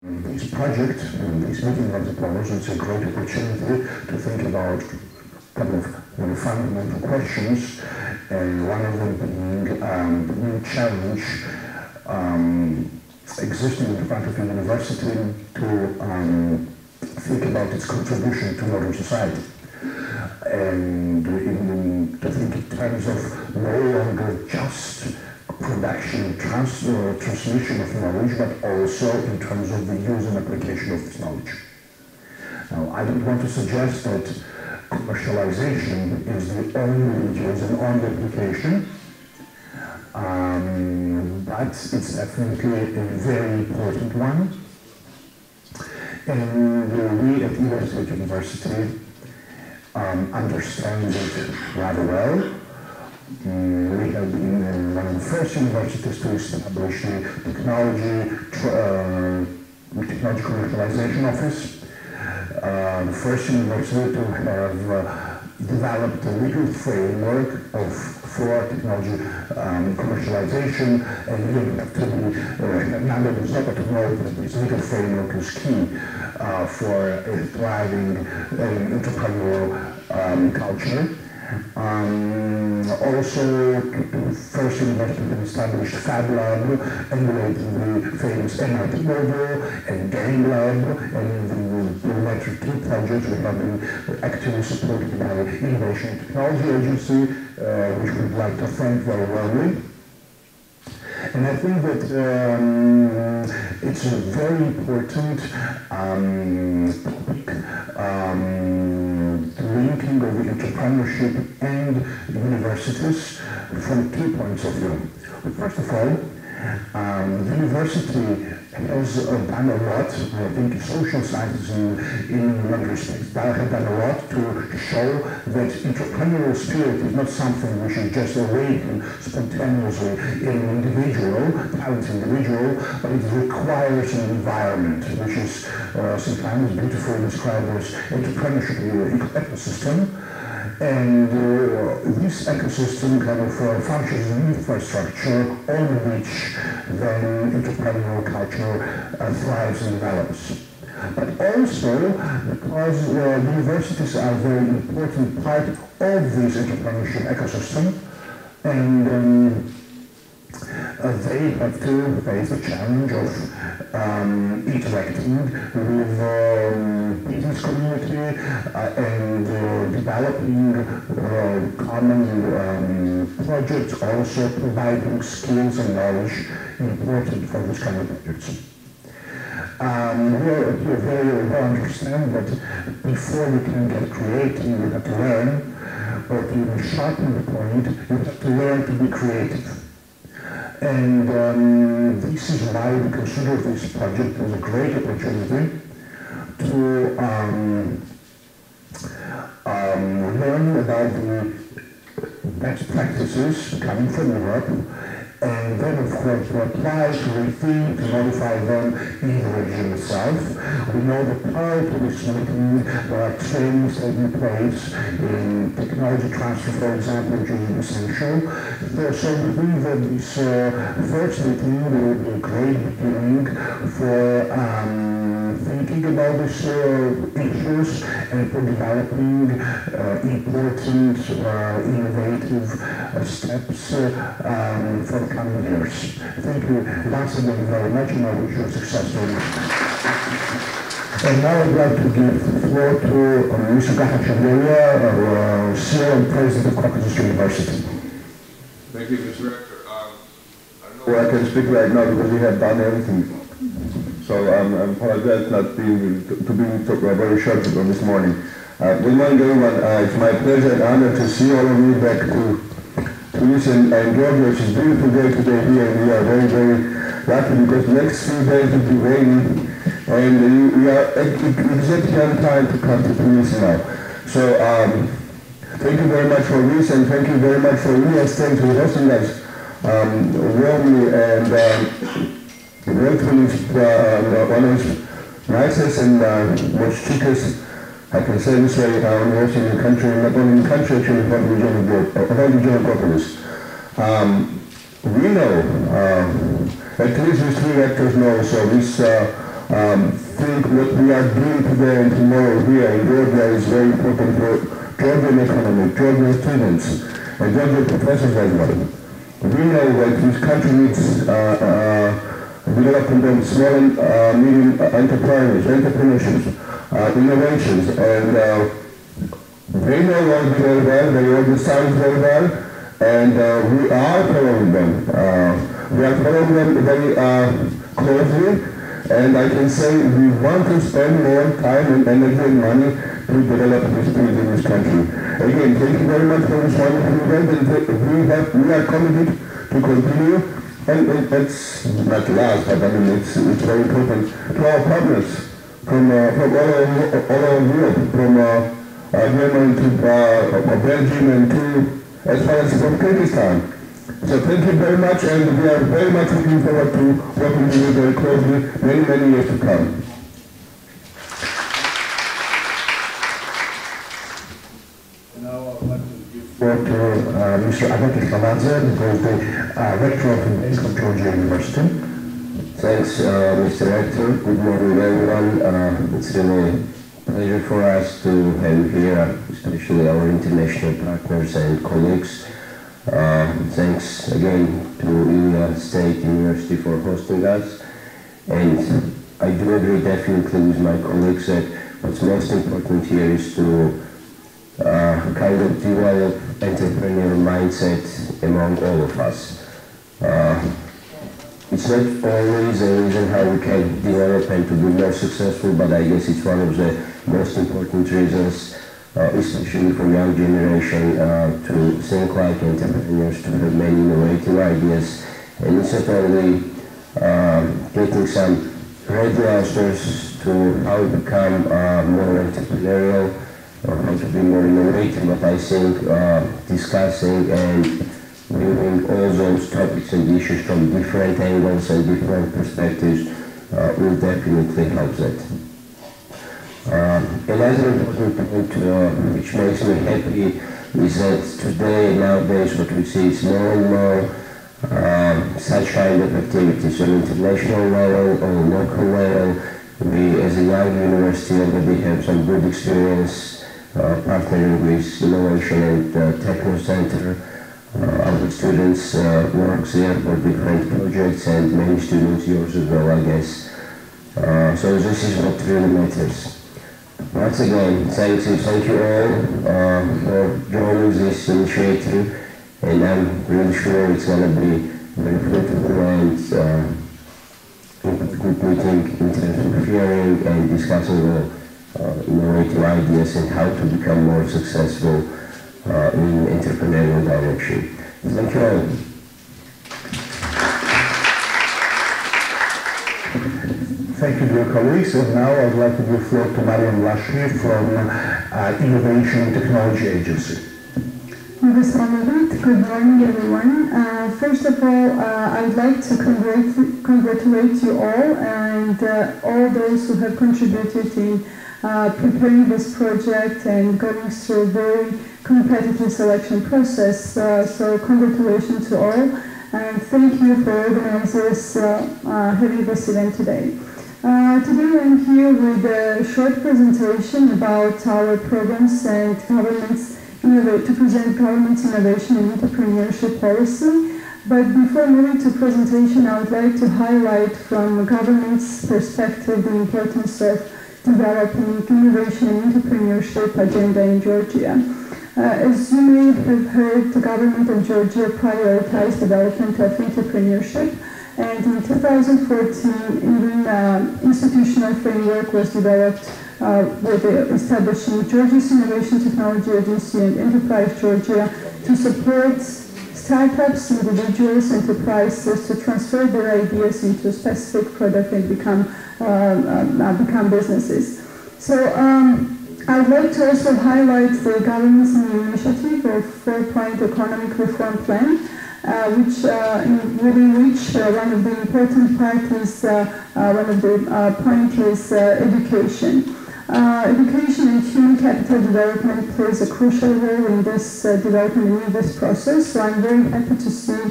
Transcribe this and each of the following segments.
This project, this meeting of the powers, is a great opportunity to think about a couple of fundamental questions, and one of them being the new challenge existing in front of the university to think about its contribution to modern society. And to think in terms of no longer just production, transmission of knowledge, but also in terms of the use and application of this knowledge. Now, I don't want to suggest that commercialization is the only application, but it's definitely a very important one. And we at the University understand it rather well. We have been one of the first universities to establish the technology commercialization office, the first university to have developed a legal framework for technology commercialization, and you have to be not to know that this legal framework is key for a thriving entrepreneurial culture. Also, first university to establish Fab Lab, emulating the famous MIT model, and Game Lab, and the Geometry 2 project we have been actively supported by the Innovation and Technology Agency, which we'd like to thank very warmly. And I think that it's a very important topic, the linking of the entrepreneurship and universities from 2 points of view. First of all, the university has done a lot. I think social sciences in many respects have done a lot to show that entrepreneurial spirit is not something which is just awakened spontaneously in an individual, talented individual, but it requires an environment which is sometimes beautifully described as entrepreneurship ecosystem. And this ecosystem kind of functions as an infrastructure on which then entrepreneurial culture thrives and develops. But also because universities are a very important part of this entrepreneurship ecosystem, and they have to face the challenge of interacting with the business community and developing common projects, also providing skills and knowledge important for this kind of projects. We very well understand that before we can get creative, you have to learn, or to even sharpen the point, you have to learn to be creative. And this is why we consider this project as a great opportunity to learn about the best practices coming from Europe, and then of course to apply, to rethink, to modify them in the region itself. We know that part of this meeting there are trainings taking place in technology transfer, for example, which is essential. So we believe that this first meeting will be a great beginning for thinking about these issues and for developing important, innovative steps for the coming years. Thank you once again very much, and I wish you success. And now I'd like to give the floor to Mr. CEO and President of Caucasus University. Thank you, Mr. Rector. I don't know where I can speak right now because we have done everything. So I apologize not being very short this morning. Good morning, everyone. It's my pleasure and honor to see all of you back to listen and Georgia. It's a beautiful day today here, and we are very, very lucky because the next few days will be rainy, and we are exactly on time to come to Tunisia now. So thank you very much for this, and thank you very much for EUCA for hosting us warmly and gratefully. One of the nicest and most cheapest, I can say this way, university in the country, not only in the country, actually, but the regional Caucasus. We know, at least these 3 rectors know, so this think what we are doing today and tomorrow here in Georgia is very important for Georgian economy, Georgian students, and Georgian professors as well. We know that this country needs development of small and medium entrepreneurships, innovations, and they know all very well, they know the science very well, and we are following them. We are following them very closely, and I can say we want to spend more time and energy and money to develop this field in this country. Again, thank you very much for this wonderful event, and we are committed to continue, and it's not last, but I mean it's very important to our partners from all over Europe, from Germany to Belgium and to as far as from Kyrgyzstan. So thank you very much, and we are very much looking forward to working with you very closely many years to come. Now I would like to give floor to Mr. Agati Khaladze, who is the Rector of Georgia University. Thanks, Mr. Rector. Good morning, everyone. It's really a pleasure for us to have you here, especially our international partners and colleagues. Thanks again to EUCA State University for hosting us. And I do agree definitely with my colleagues that what's most important here is to kind of develop entrepreneurial mindset among all of us. It's not always a reason how we can develop and to be more successful, but I guess it's one of the most important reasons, especially for young generation, to think like entrepreneurs, to have many innovative ideas. And it's not only getting some radio answers to how to become more entrepreneurial or how to be more innovative, but I think discussing and viewing all those topics and issues from different angles and different perspectives will definitely help that. Another important point which makes me happy is that today, nowadays, what we see is more and more such kind of activities on international level or local level. We, as a young university, already have some good experience partnering with Innovation and Techno Center. Our students work there for different projects, and many students yours as well, I guess. So this is what really matters. Once again, thank you all for joining this initiative, and I'm really sure it's going to be very fruitful and good meeting in terms of hearing and discussing all innovative ideas and how to become more successful in entrepreneurial direction. Thank you all. Thank you, dear colleagues. And now I'd like to give floor to Mariam Lashi from Innovation and Technology Agency. Good morning, everyone. First of all, I'd like to congratulate you all and all those who have contributed in preparing this project and going through a very competitive selection process. So congratulations to all, and thank you for organizers having this event today. Today I'm here with a short presentation about our programs and government's to present government's innovation and entrepreneurship policy. But before moving to presentation, I would like to highlight from government's perspective the importance of developing innovation and entrepreneurship agenda in Georgia. As you may have heard, the government of Georgia prioritized development of entrepreneurship, and in 2014, even institutional framework was developed with establishing Georgia's Innovation Technology Agency and Enterprise Georgia to support startups, individuals, enterprises to transfer their ideas into a specific product and become businesses. So I'd like to also highlight the government's new initiative of 4-point economic reform plan, within which one of the important part is education. Education and human capital development plays a crucial role in this development and in this process. So I'm very happy to see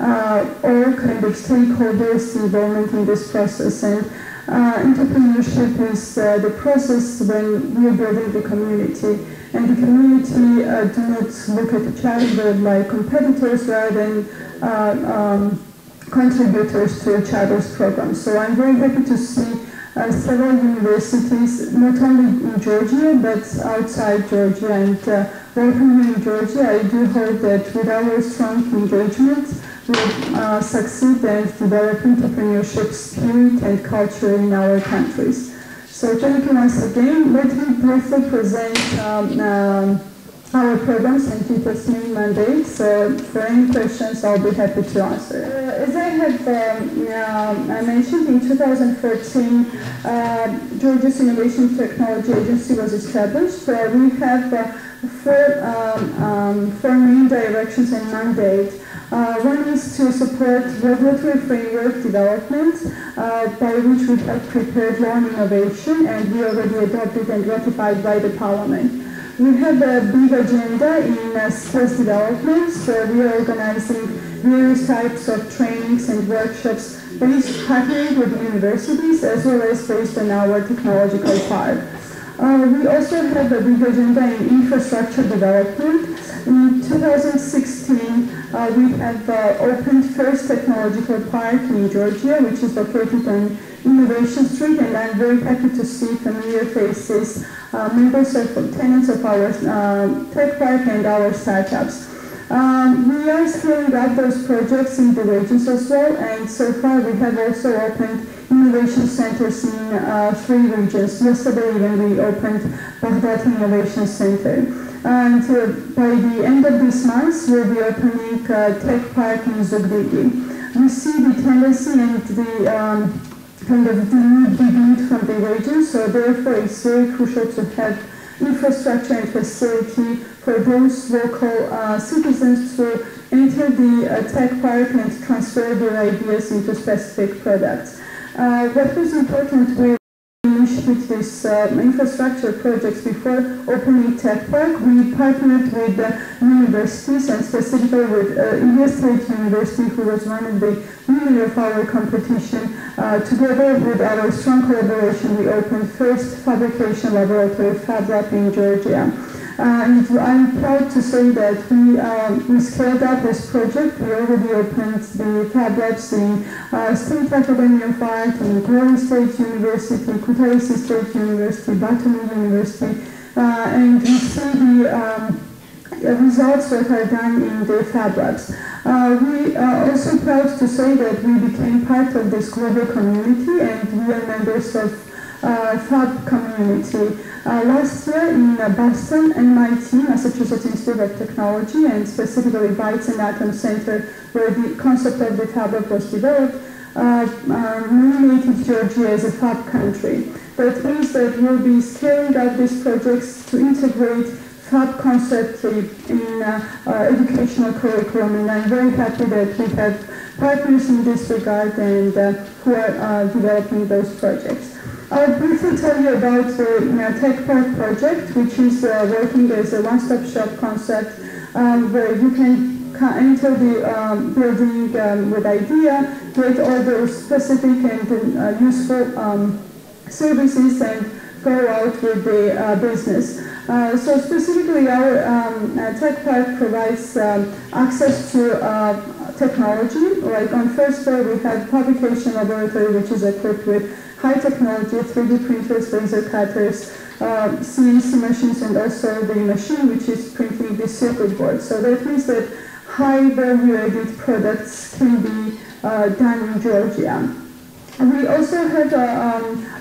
all kind of stakeholders involvement in this process. And Entrepreneurship is the process when we are building the community, and the community do not look at each other like competitors rather than contributors to each other's programs. So I'm very happy to see several universities, not only in Georgia, but outside Georgia. And welcome here in Georgia. I do hope that with our strong engagement, we'll succeed and develop entrepreneurship spirit and culture in our countries. So thank you once again. Let me briefly present our programs and TITA's main mandate. So for any questions, I'll be happy to answer. As I have mentioned, in 2014, Georgia's Innovation Technology Agency was established. We have four main directions and mandate. One is to support regulatory framework development, by which we have prepared law on innovation, and we already adopted and ratified by the Parliament. We have a big agenda in skills development, so we are organizing various types of trainings and workshops based partnering with universities as well as based on our technological part. We also have a big agenda in infrastructure development. In 2016, we have opened first technological park in Georgia, which is located on Innovation Street, and I'm very happy to see familiar faces, members of tenants of our tech park and our startups. We are scaling up those projects in the regions as well, and so far we have also opened innovation centers in 3 regions. Yesterday even we opened Baghdad Innovation Center. And by the end of this month, we'll be opening Tech Park in Zugdigi. We see the tendency and the kind of the need from the region, so therefore it's very crucial to have infrastructure and facility for those local citizens to enter the tech park and transfer their ideas into specific products. What was important with initiate this infrastructure projects before opening Tech Park, we partnered with universities and specifically with India State University, who was one of the winner of our competition. Together with our strong collaboration, we opened first fabrication laboratory, Fab Lab in Georgia. And I'm proud to say that we scaled up this project. We already opened the Fab Labs in State Academy of Art, in Glory State University, Kutaisi State University, Batumi University, and we see the results that are done in the Fab Labs. We are also proud to say that we became part of this global community, and we are members of Fab community. Last year in Boston, MIT, Massachusetts Institute of Technology, and specifically Bytes and Atom Center, where the concept of the Fab Lab was developed, nominated Georgia as a Fab country. That means that we'll be scaling up these projects to integrate Fab concept in educational curriculum, and I'm very happy that we have partners in this regard and who are developing those projects. I'll briefly tell you about the Tech Park project, which is working as a one-stop shop concept where you can enter the building with idea, get all those specific and useful services, and go out with the business. So specifically, our Tech Park provides access to technology. Like on first floor, we have publication laboratory, which is equipped with high technology, 3D printers, laser cutters, CNC machines, and also the machine which is printing the circuit board. So that means that high value-added products can be done in Georgia. We also have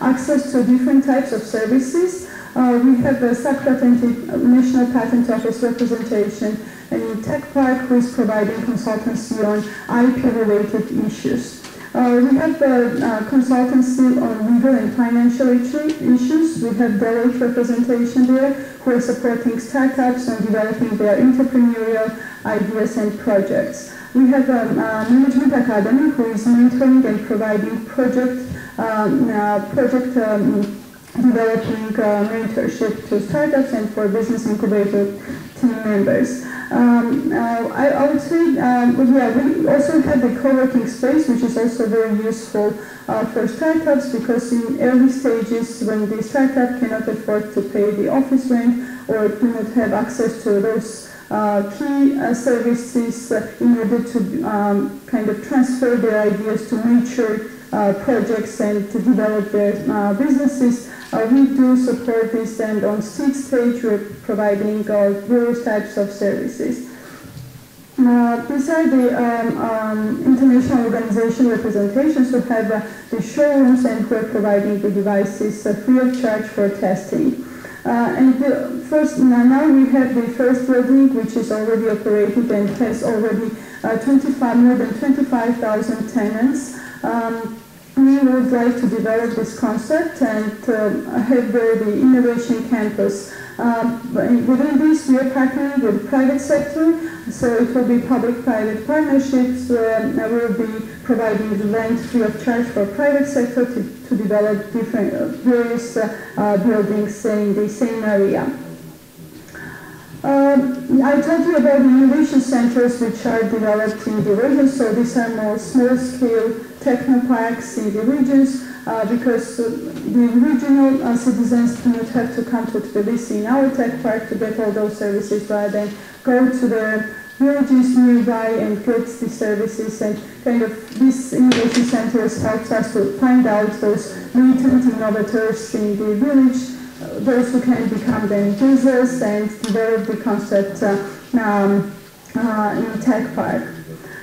access to different types of services. We have a sub-patented National Patent Office representation in Tech Park, who is providing consultancy on IP-related issues. We have consultancy on legal and financial issues. We have Deloitte representation there, who are supporting startups on developing their entrepreneurial ideas and projects. We have a Management Academy, who is mentoring and providing project developing mentorship to startups and for business incubator team members. I would say, we also have the co-working space, which is also very useful for startups, because in early stages, when the startup cannot afford to pay the office rent or do not have access to those key services in order to kind of transfer their ideas to mature projects and to develop their businesses. We do support this, and on seed stage we're providing various types of services. These are the international organization representations who have the showrooms and who are providing the devices free of charge for testing. And now we have the first building, which is already operating and has already more than 25,000 tenants. We would like to develop this concept and have the innovation campus. Within this, we are partnering with the private sector, so it will be public-private partnerships. We will be providing the land free of charge for private sector to develop different various buildings in the same area. I told you about the innovation centers which are developed in the region, so these are more small-scale technoparks in the regions, because the regional citizens do not have to come to Tbilisi in our tech park to get all those services, rather than go to their villages nearby and get the services. And kind of these innovation centers helps us to find out those latent innovators in the village, those who can become then users and develop the concept in tech park,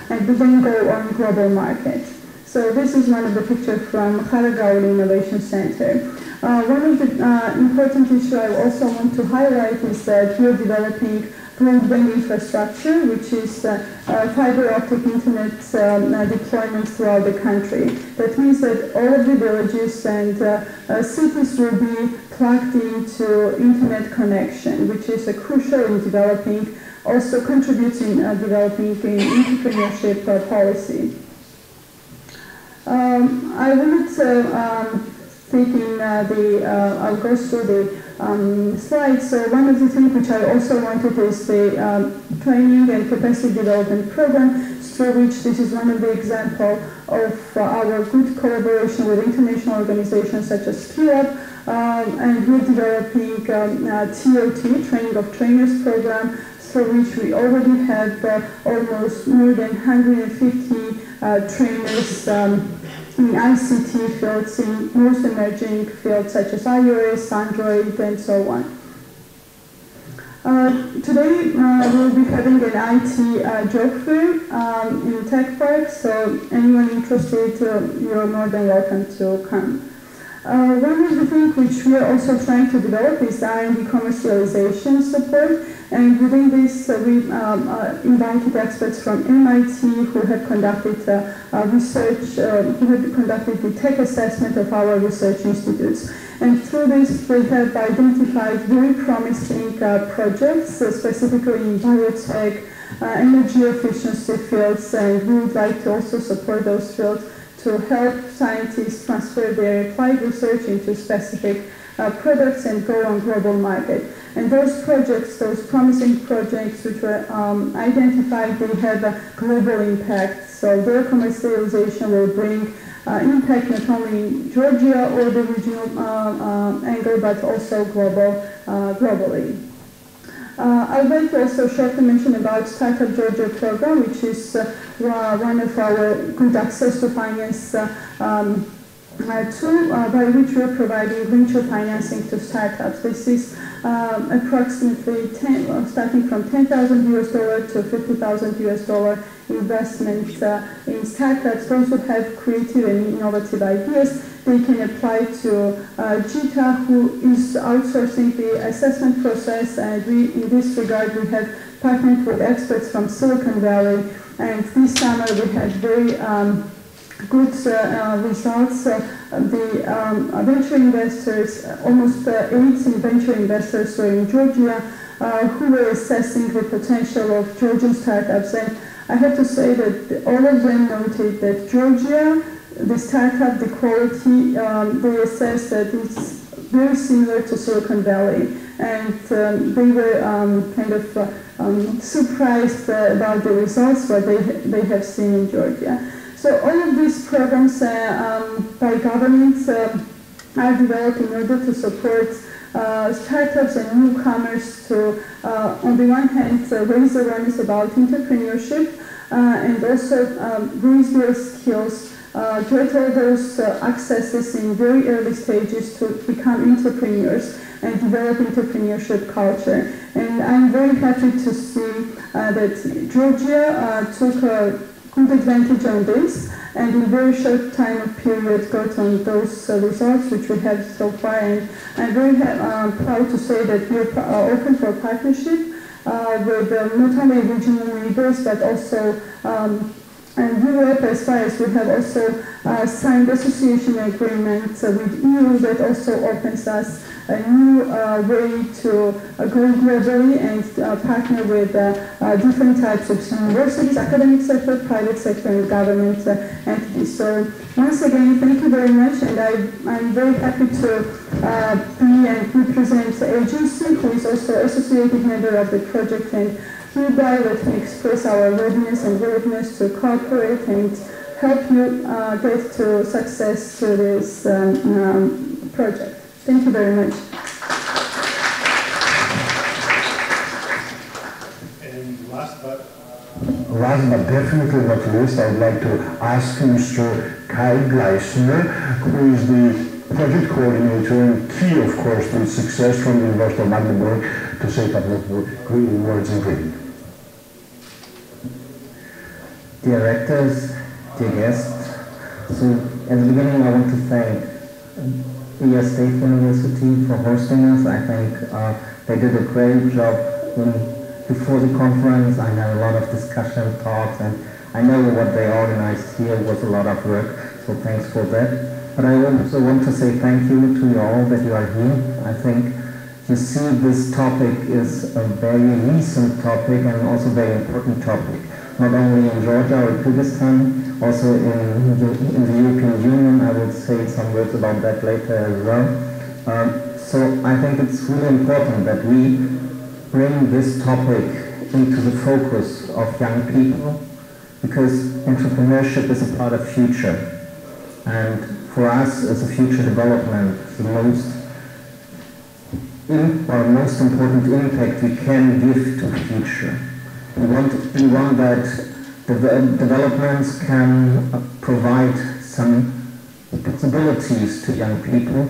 and then go on global market. So this is one of the pictures from Kharagauli Innovation Center. One of the important issues I also want to highlight is that we are developing broadband infrastructure, which is fiber optic internet deployment throughout the country. That means that all of the villages and cities will be plugged into internet connection, which is crucial in developing, also contributes in developing the entrepreneurship policy. I will not I'll go through the slides. So one of the things which I also wanted is the training and capacity development program, through which this is one of the examples of our good collaboration with international organizations such as SkillUp, and we're developing TOT, Training of Trainers program, through which we already have almost more than 150 trainers in ICT fields, in most emerging fields such as iOS, Android, and so on. Today we'll be having an IT job fair in Tech Park, so anyone interested, you're more than welcome to come. One of the things which we are also trying to develop is R&D commercialization support, and within this we invited experts from MIT who have conducted research, who have conducted the tech assessment of our research institutes. And through this we have identified very promising projects, specifically in biotech, energy efficiency fields, and we would like to also support those fields to help scientists transfer their applied research into specific products and go on global market. And those projects, those promising projects which were identified, they have a global impact. So their commercialization will bring impact not only in Georgia or the regional angle, but also globally. I would like to also shortly mention about Startup Georgia program, which is one of our good access to finance tool by which we are providing venture financing to startups. This is approximately starting from $10,000 to $50,000 investment in startups. Those who have creative and innovative ideas, they can apply to GITA, who is outsourcing the assessment process, and we, in this regard, we have partnered with experts from Silicon Valley, and this summer we had very good results. The venture investors, almost 8 venture investors were in Georgia who were assessing the potential of Georgian startups, and I have to say that all of them noted that Georgia, the startup, the quality, they assess that it's very similar to Silicon Valley, and they were kind of surprised about the results what they have seen in Georgia. So all of these programs by governments are developed in order to support startups and newcomers to, on the one hand, raise awareness about entrepreneurship and also raise their skills, get all those accesses in very early stages to become entrepreneurs and develop entrepreneurship culture. And I'm very happy to see that Georgia took good advantage on this, and in a very short time of period got on those results which we have so far. And I'm very proud to say that we are open for partnership with not only regional leaders but also Europe, as far as we have also signed association agreements with EU that also opens us a new way to go globally and partner with different types of universities, academic sector, private sector, and government entities. So once again, thank you very much, and I'm very happy to be and represent the agency, who is also associated member of the project, and hereby let me express our readiness and willingness to cooperate and help you get to success to this project. Thank you very much. And last but definitely not least, I would like to ask Mr. Kai Gleisner, who is the project coordinator and key, of course, to its success from the University of Magdeburg, to say a couple of words in Greek. Dear rectors, dear guests, so at the beginning I want to thank ES State University for hosting us. I think they did a great job before the conference. I had a lot of discussion, talks, and I know what they organized here was a lot of work, so thanks for that. But I also want to say thank you to you all that you are here. I think you see this topic is a very recent topic and also very important topic, not only in Georgia or Kyrgyzstan, also in the European Union. I will say some words about that later as well. So I think it's really important that we bring this topic into the focus of young people, because entrepreneurship is a part of future. And for us as a future development, the most important impact we can give to the future. We want that developments can provide some possibilities to young people,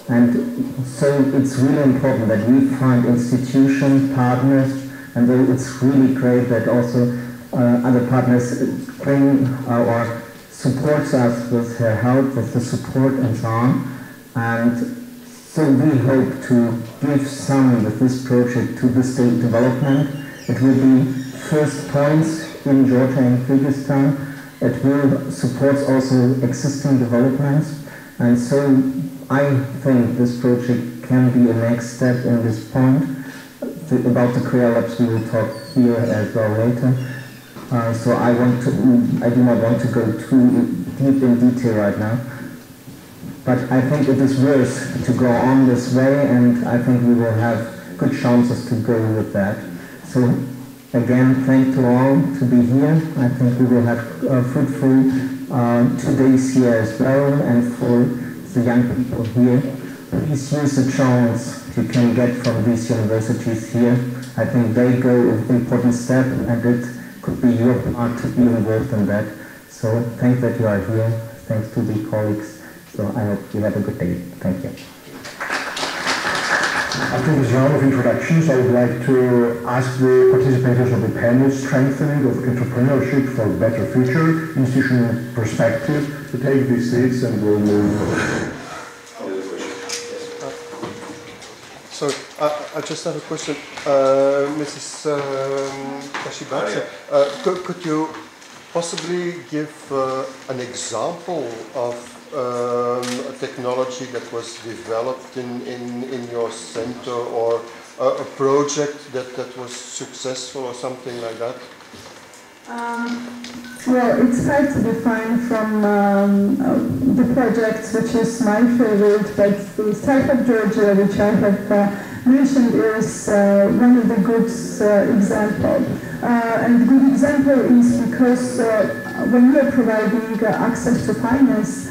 and so it's really important that we find institution partners, and it's really great that also other partners bring or supports us with their help, with the support and so on. And so we hope to give some with this project to the state development. It will be first points in Georgia and Kyrgyzstan. It will support also existing developments. And so I think this project can be a next step in this point. About the Career Labs we will talk here as well later. So I do not want to go too deep in detail right now. But I think it is worth to go on this way, and I think we will have good chances to go with that. So again, thank you all to be here. I think we will have fruitful 2 days here as well, and for the young people here, please use the chance you can get from these universities here. I think they go an important step, and it could be your part to be involved in that. So thanks that you are here. Thanks to the colleagues. So I hope you have a good day. Thank you. After this round of introductions, I would like to ask the participators of the panel, Strengthening of Entrepreneurship for a Better Future, Institutional Perspective, to take these seats, and we'll move on. So I just have a question, Mrs. Kashibatse. Could you possibly give an example of a technology that was developed in your center, or a project that was successful or something like that? Well, it's hard to define from the projects, which is my favorite, but the Startup Georgia, which I have mentioned, is one of the good examples. And the good example is because when you are providing access to finance,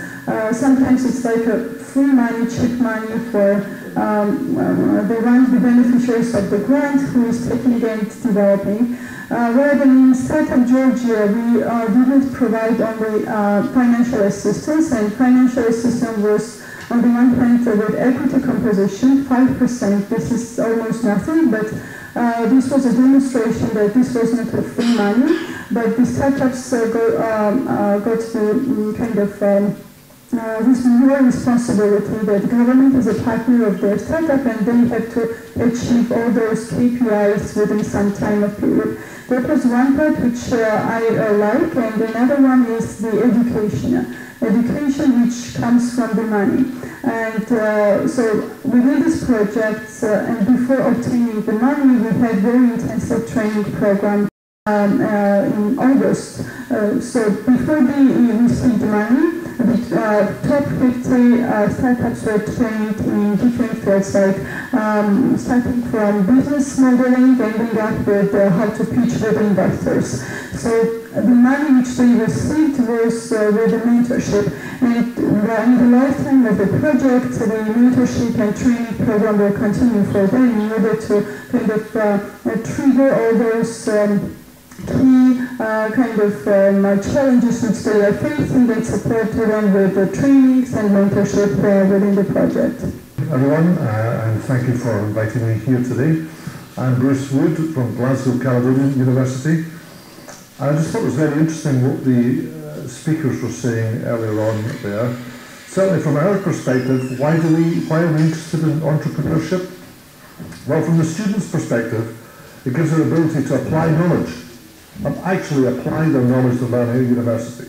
sometimes it's like a free money, cheap money for the beneficiaries of the grant who is taking and developing. Whereas in Startup Georgia, we didn't provide only financial assistance, and financial assistance was on the one hand with equity composition, 5%. This is almost nothing, but this was a demonstration that this was not a free money, but the startups got the kind of this more responsibility that the government is a partner of their startup and they have to achieve all those KPIs within some time of period. That was one part which I like, and another one is the education which comes from the money. And so within this project, and before obtaining the money, we had very intensive training program in August. So before they received the money, the top 50 startups were trained in different fields, like starting from business modeling, ending up with how to pitch with investors. So the money which they received was with the mentorship. And in the lifetime of the project, the mentorship and training program will continue for them in order to kind of trigger all those key kind of challenges which they are facing and support them with the trainings and mentorship within the project. Everyone, and thank you for inviting me here today. I'm Bruce Wood from Glasgow Caledonian University. I just thought it was very interesting what the speakers were saying earlier on there. Certainly from our perspective, why are we interested in entrepreneurship? Well, from the student's perspective, it gives them the ability to apply knowledge and actually apply their knowledge to learn at university.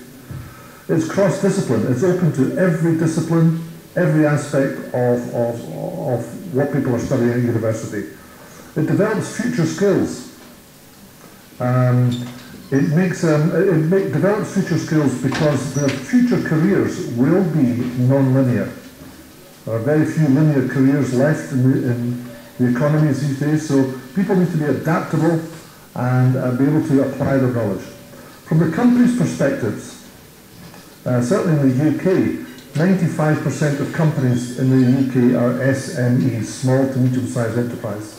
It's cross-discipline. It's open to every discipline, every aspect of what people are studying at university. It develops future skills. It develops future skills because their future careers will be non-linear. There are very few linear careers left in the economies these days, so people need to be adaptable and be able to apply their knowledge. From the company's perspectives, certainly in the UK, 95% of companies in the UK are SMEs, small to medium-sized enterprise.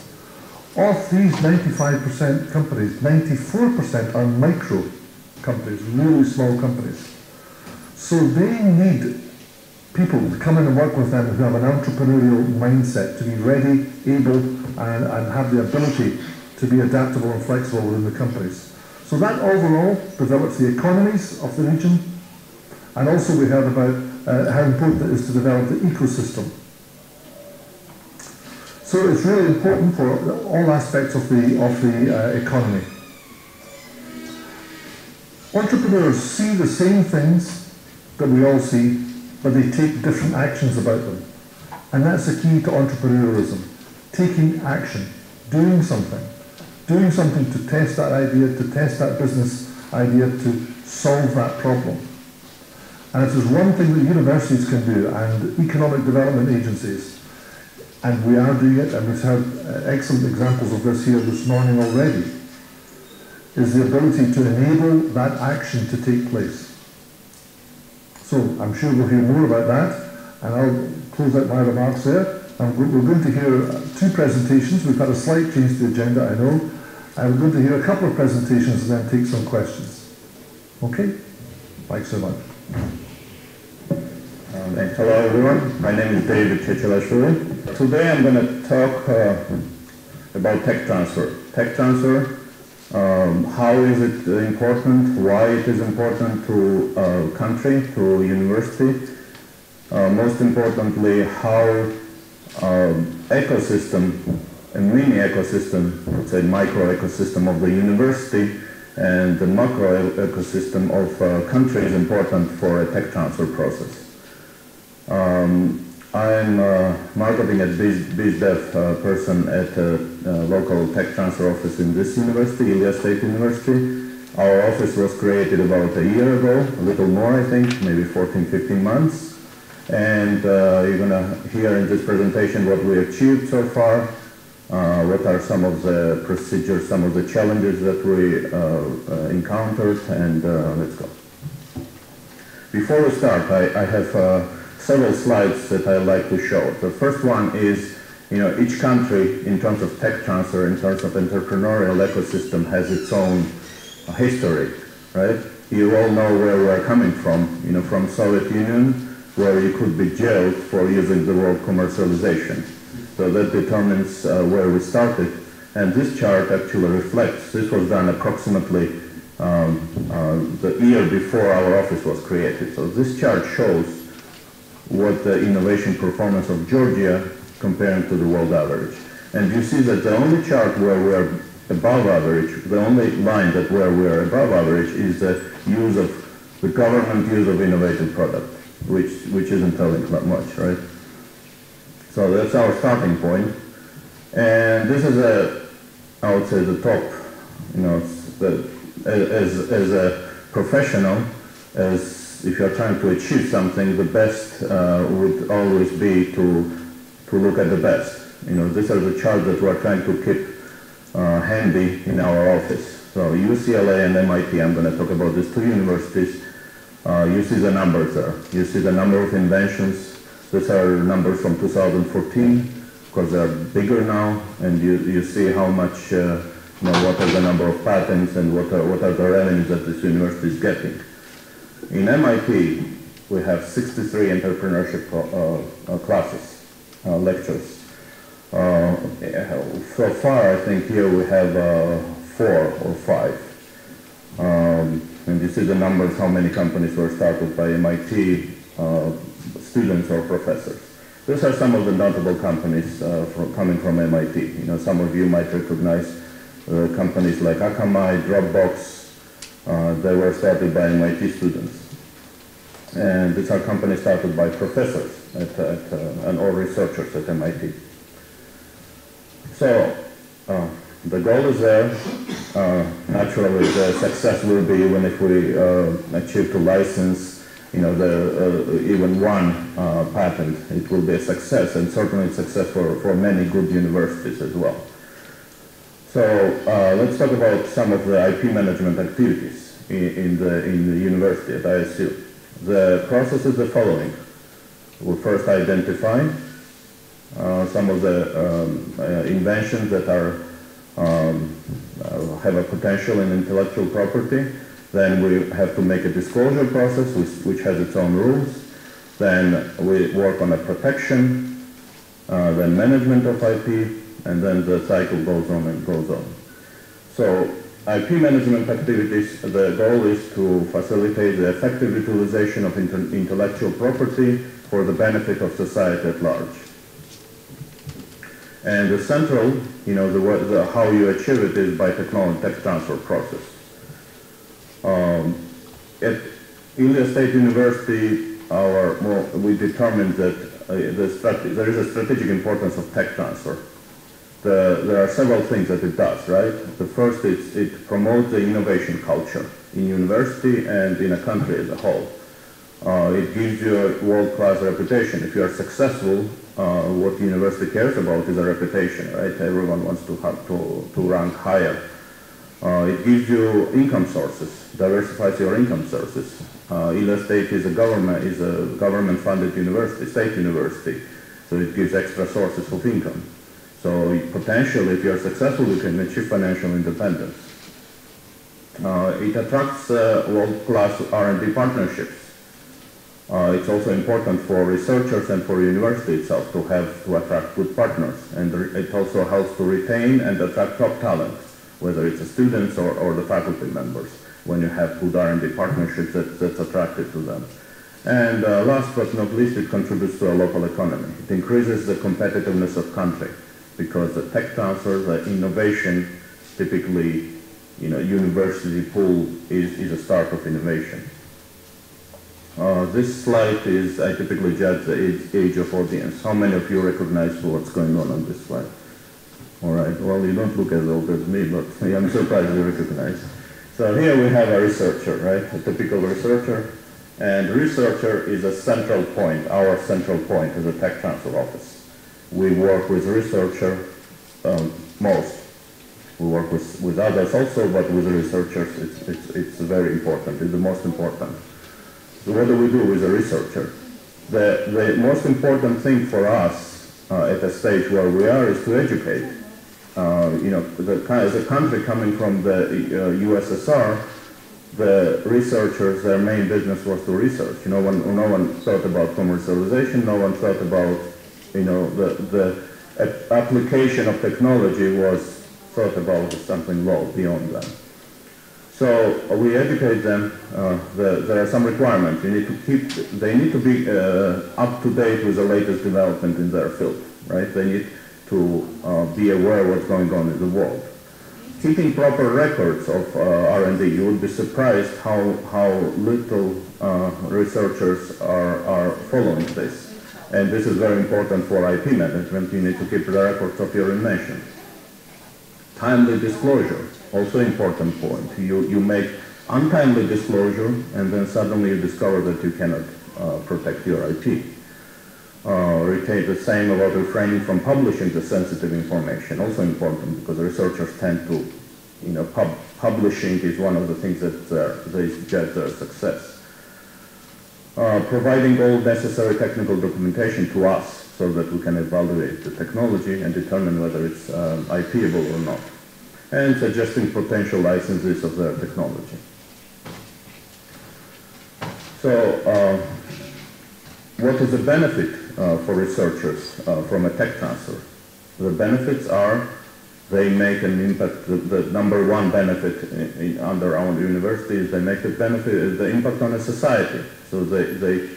Of these 95% companies, 94% are micro companies, really small companies. So they need people to come in and work with them who have an entrepreneurial mindset, to be ready, able, and have the ability to be adaptable and flexible within the companies. So that overall develops the economies of the region, and also we heard about how important it is to develop the ecosystem. So it's really important for all aspects of the economy. Entrepreneurs see the same things that we all see, but they take different actions about them. And that's the key to entrepreneurialism, taking action, doing something to test that idea, to test that business idea, to solve that problem. And if there's one thing that universities can do, and economic development agencies, and we are doing it, and we've had excellent examples of this here this morning already, is the ability to enable that action to take place. So I'm sure we'll hear more about that, and I'll close out my remarks there. And we're going to hear two presentations. We've had a slight change to the agenda, I know. And we're going to hear a couple of presentations and then take some questions. Okay? Thanks so much. Hello everyone, my name is David Chechelashvili. Today I'm going to talk about tech transfer. Tech transfer, how is it important, why it is important to a country, to a university. Most importantly, how ecosystem, a mini ecosystem, let's say micro ecosystem of the university and the macro ecosystem of country is important for a tech transfer process. I'm a marketing and BizDev person at a local tech transfer office in this university, Ilia State University. Our office was created about a year ago, a little more I think, maybe 14, 15 months. And you're going to hear in this presentation what we achieved so far, what are some of the procedures, some of the challenges that we encountered, and let's go. Before we start, I have several slides that I'd like to show. The first one is, each country in terms of tech transfer, in terms of entrepreneurial ecosystem has its own history, right? You all know where we are coming from, from Soviet Union, where you could be jailed for using the word commercialization. So that determines where we started. And this chart actually reflects, this was done approximately the year before our office was created. So this chart shows what the innovation performance of Georgia comparing to the world average. And you see that the only chart where we are above average, the only line that where we are above average is the use of the government use of innovative product, which isn't telling that much, right? So that's our starting point. And this is I would say the top, as a professional, as if you're trying to achieve something, the best would always be to look at the best. These are the charts that we're trying to keep handy in our office. So UCLA and MIT, I'm going to talk about these two universities. You see the numbers there. You see the number of inventions. These are numbers from 2014, because they're bigger now, and you see how much, what are the number of patents and what are the revenues that this university is getting. In MIT, we have 63 entrepreneurship classes, lectures. So far, I think here we have 4 or 5. And you see the numbers, how many companies were started by MIT students or professors. These are some of the notable companies coming from MIT. Some of you might recognize companies like Akamai, Dropbox. They were started by MIT students. And these are companies started by professors or researchers at MIT. So the goal is there. Naturally, the success will be even if we achieve to license, even one patent. It will be a success, and certainly a success for many good universities as well. So let's talk about some of the IP management activities in the university at ISU. The process is the following. We'll first identify some of the inventions that have a potential in intellectual property. Then we have to make a disclosure process which has its own rules. Then we work on a protection, then management of IP, and then the cycle goes on and goes on. So IP management activities, the goal is to facilitate the effective utilization of intellectual property for the benefit of society at large. And the central, how you achieve it is by tech transfer process. At Illinois State University, we determined that there is a strategic importance of tech transfer. There are several things that it does, right? The first is it promotes the innovation culture in university and in a country as a whole. It gives you a world-class reputation. If you are successful, what the university cares about is a reputation, right? Everyone wants to rank higher. It gives you income sources, diversifies your income sources. Illinois State is a government-funded university, state university, so it gives extra sources of income. So potentially, if you are successful, you can achieve financial independence. It attracts world-class R&D partnerships. It's also important for researchers and for university itself to attract good partners, and it also helps to retain and attract top talent, whether it's the students or the faculty members, when you have good R&D partnerships that's attractive to them. And last but not least, it contributes to a local economy. It increases the competitiveness of country, because the tech transfer, the innovation, typically, university pool is a start of innovation. This slide is, I typically judge the age of audience. How many of you recognize what's going on this slide? All right, well, you don't look as old as me, but I'm surprised you recognize. So here we have a researcher, right? A typical researcher. And researcher is a central point, our central point is a tech transfer office. We work with researcher most. We work with others also, but with researchers it's very important, it's the most important. So what do we do with a researcher? The most important thing for us at the stage where we are is to educate. As a country coming from the USSR, the researchers, their main business was to research. No one thought about commercialization. No one thought about, the application of technology was thought about as something low beyond them. So we educate them. There are some requirements. They need to be up to date with the latest development in their field, right? They need to be aware of what's going on in the world. Keeping proper records of R&D, you would be surprised how little researchers are following this. And this is very important for IP management. You need to keep the records of your invention. Timely disclosure, also important point. You make untimely disclosure and then suddenly you discover that you cannot protect your IP. Retain the same about refraining from publishing the sensitive information, also important because researchers tend to, publishing is one of the things that they judge their success. Providing all necessary technical documentation to us so that we can evaluate the technology and determine whether it's IPable or not, and suggesting potential licenses of their technology. So, what is the benefit for researchers from a tech transfer? The benefits are they make an impact. The number one benefit under our university is they make the impact on a society. So they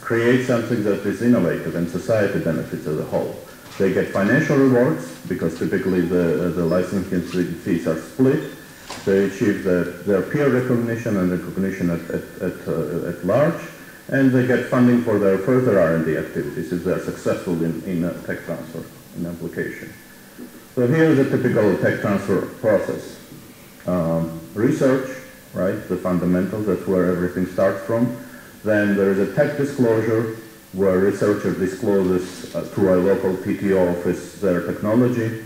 create something that is innovative and society benefits as a whole. They get financial rewards because typically the licensing fees are split. They achieve their peer recognition and recognition at large. And they get funding for their further R&D activities if they're successful in tech transfer, in application. So here is a typical tech transfer process. Research, right, the fundamentals, that's where everything starts from. Then there is a tech disclosure where researcher discloses to a local TTO office their technology,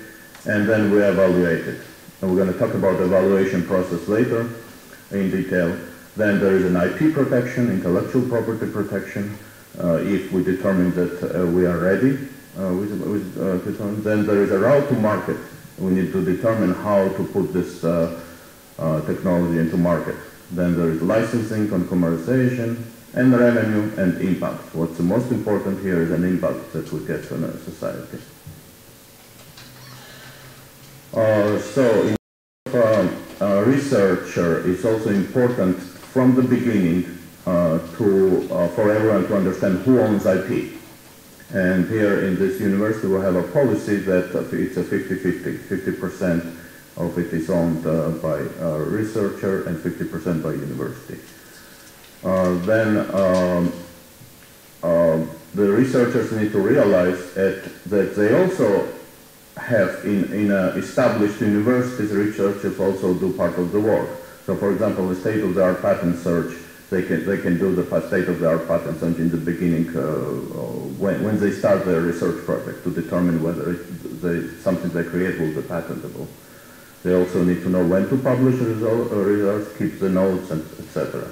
and then we evaluate it. And we're going to talk about the evaluation process later in detail. Then there is an IP protection, intellectual property protection. If we determine that we are ready, then there is a route to market. We need to determine how to put this technology into market. Then there is licensing and commercialization, and revenue and impact. What's the most important here is an impact that we get on a society. So, researcher is also important from the beginning for everyone to understand who owns IP. And here in this university we have a policy that it's a 50-50. 50% of it is owned by a researcher and 50% by university. Then the researchers need to realize that they also have in established universities, researchers also do part of the work. So for example, the state-of-the-art patent search, they can do the state-of-the-art patent search in the beginning when they start their research project to determine whether something they create will be patentable. They also need to know when to publish results, keep the notes, etc.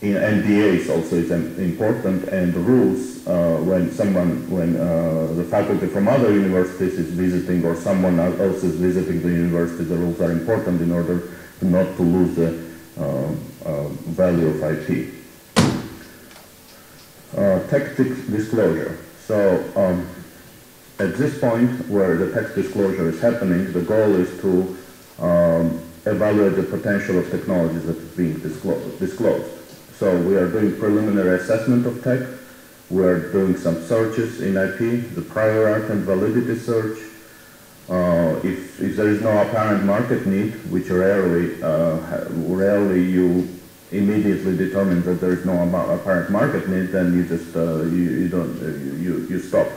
In NDAs also is important, and rules when the faculty from other universities is visiting or someone else is visiting the university, the rules are important in order not to lose the value of IP. Text disclosure. So at this point where the text disclosure is happening, the goal is to evaluate the potential of technologies that is being disclosed. So we are doing preliminary assessment of tech. We are doing some searches in IP, the prior art and validity search. If there is no apparent market need, which rarely you immediately determine that there is no apparent market need, then you just you stop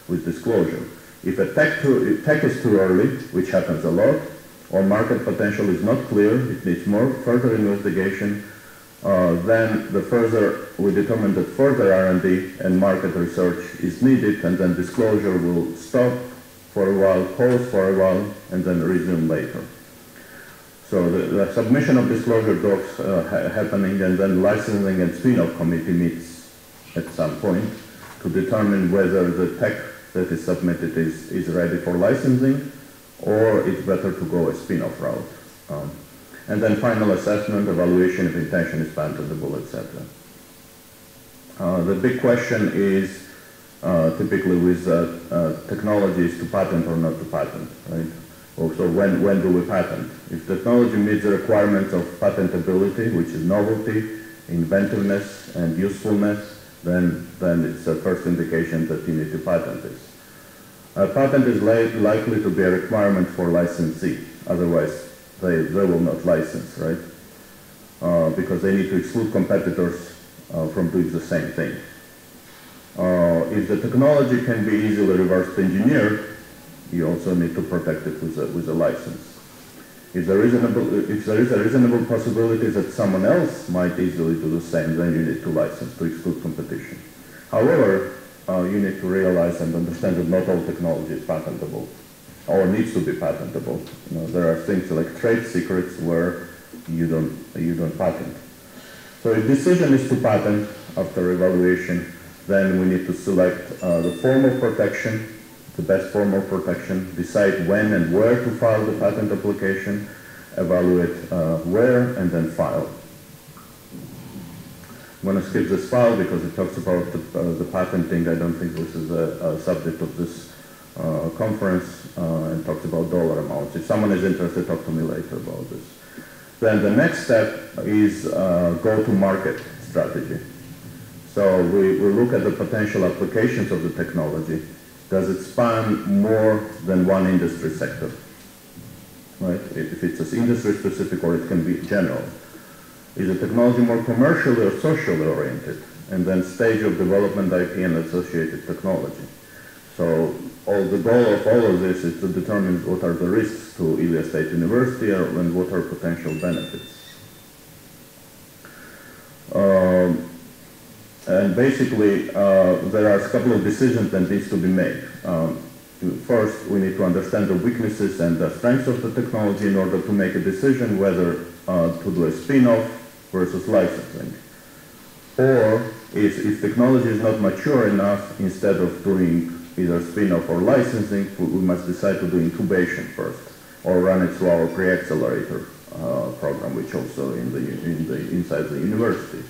with disclosure. If a tech is too early, which happens a lot, or market potential is not clear, it needs more further investigation, then we determine that further R&D and market research is needed, and then disclosure will stop for a while, pause for a while, and then resume later. So the submission of disclosure docs happening, and then licensing and spin-off committee meets at some point to determine whether the tech that is submitted is ready for licensing, or it's better to go a spin-off route. And then final assessment, evaluation if intention is patentable, etc. The big question is typically with technologies to patent or not to patent, right? Also, when do we patent? If technology meets the requirements of patentability, which is novelty, inventiveness, and usefulness, then it's a first indication that you need to patent this. A patent is likely to be a requirement for licensee, otherwise they will not license, right? Because they need to exclude competitors from doing the same thing. If the technology can be easily reverse engineered, you also need to protect it with a license. If there is a reasonable possibility that someone else might easily do the same, then you need to license to exclude competition. However, you need to realize and understand that not all technology is patentable or needs to be patentable. You know, there are things like trade secrets where you don't patent. So if decision is to patent after evaluation, then we need to select the form of protection, the best form of protection, decide when and where to file the patent application, evaluate where, and then file. I'm going to skip this file because it talks about the patenting. I don't think this is a subject of this conference, and talks about dollar amounts. If someone is interested, talk to me later about this. Then the next step is go-to-market strategy. So we look at the potential applications of the technology. Does it span more than one industry sector? Right? If it's industry specific, or it can be general. Is the technology more commercially or socially oriented? And then stage of development, IP, and associated technology. So the goal of all of this is to determine what are the risks to Ilya State University and what are potential benefits. And basically, there are a couple of decisions that needs to be made. First, we need to understand the weaknesses and the strengths of the technology in order to make a decision whether to do a spin-off versus licensing. Or if technology is not mature enough, instead of doing either spin-off or licensing, we must decide to do incubation first, or run it through our pre-accelerator program, which also inside the university.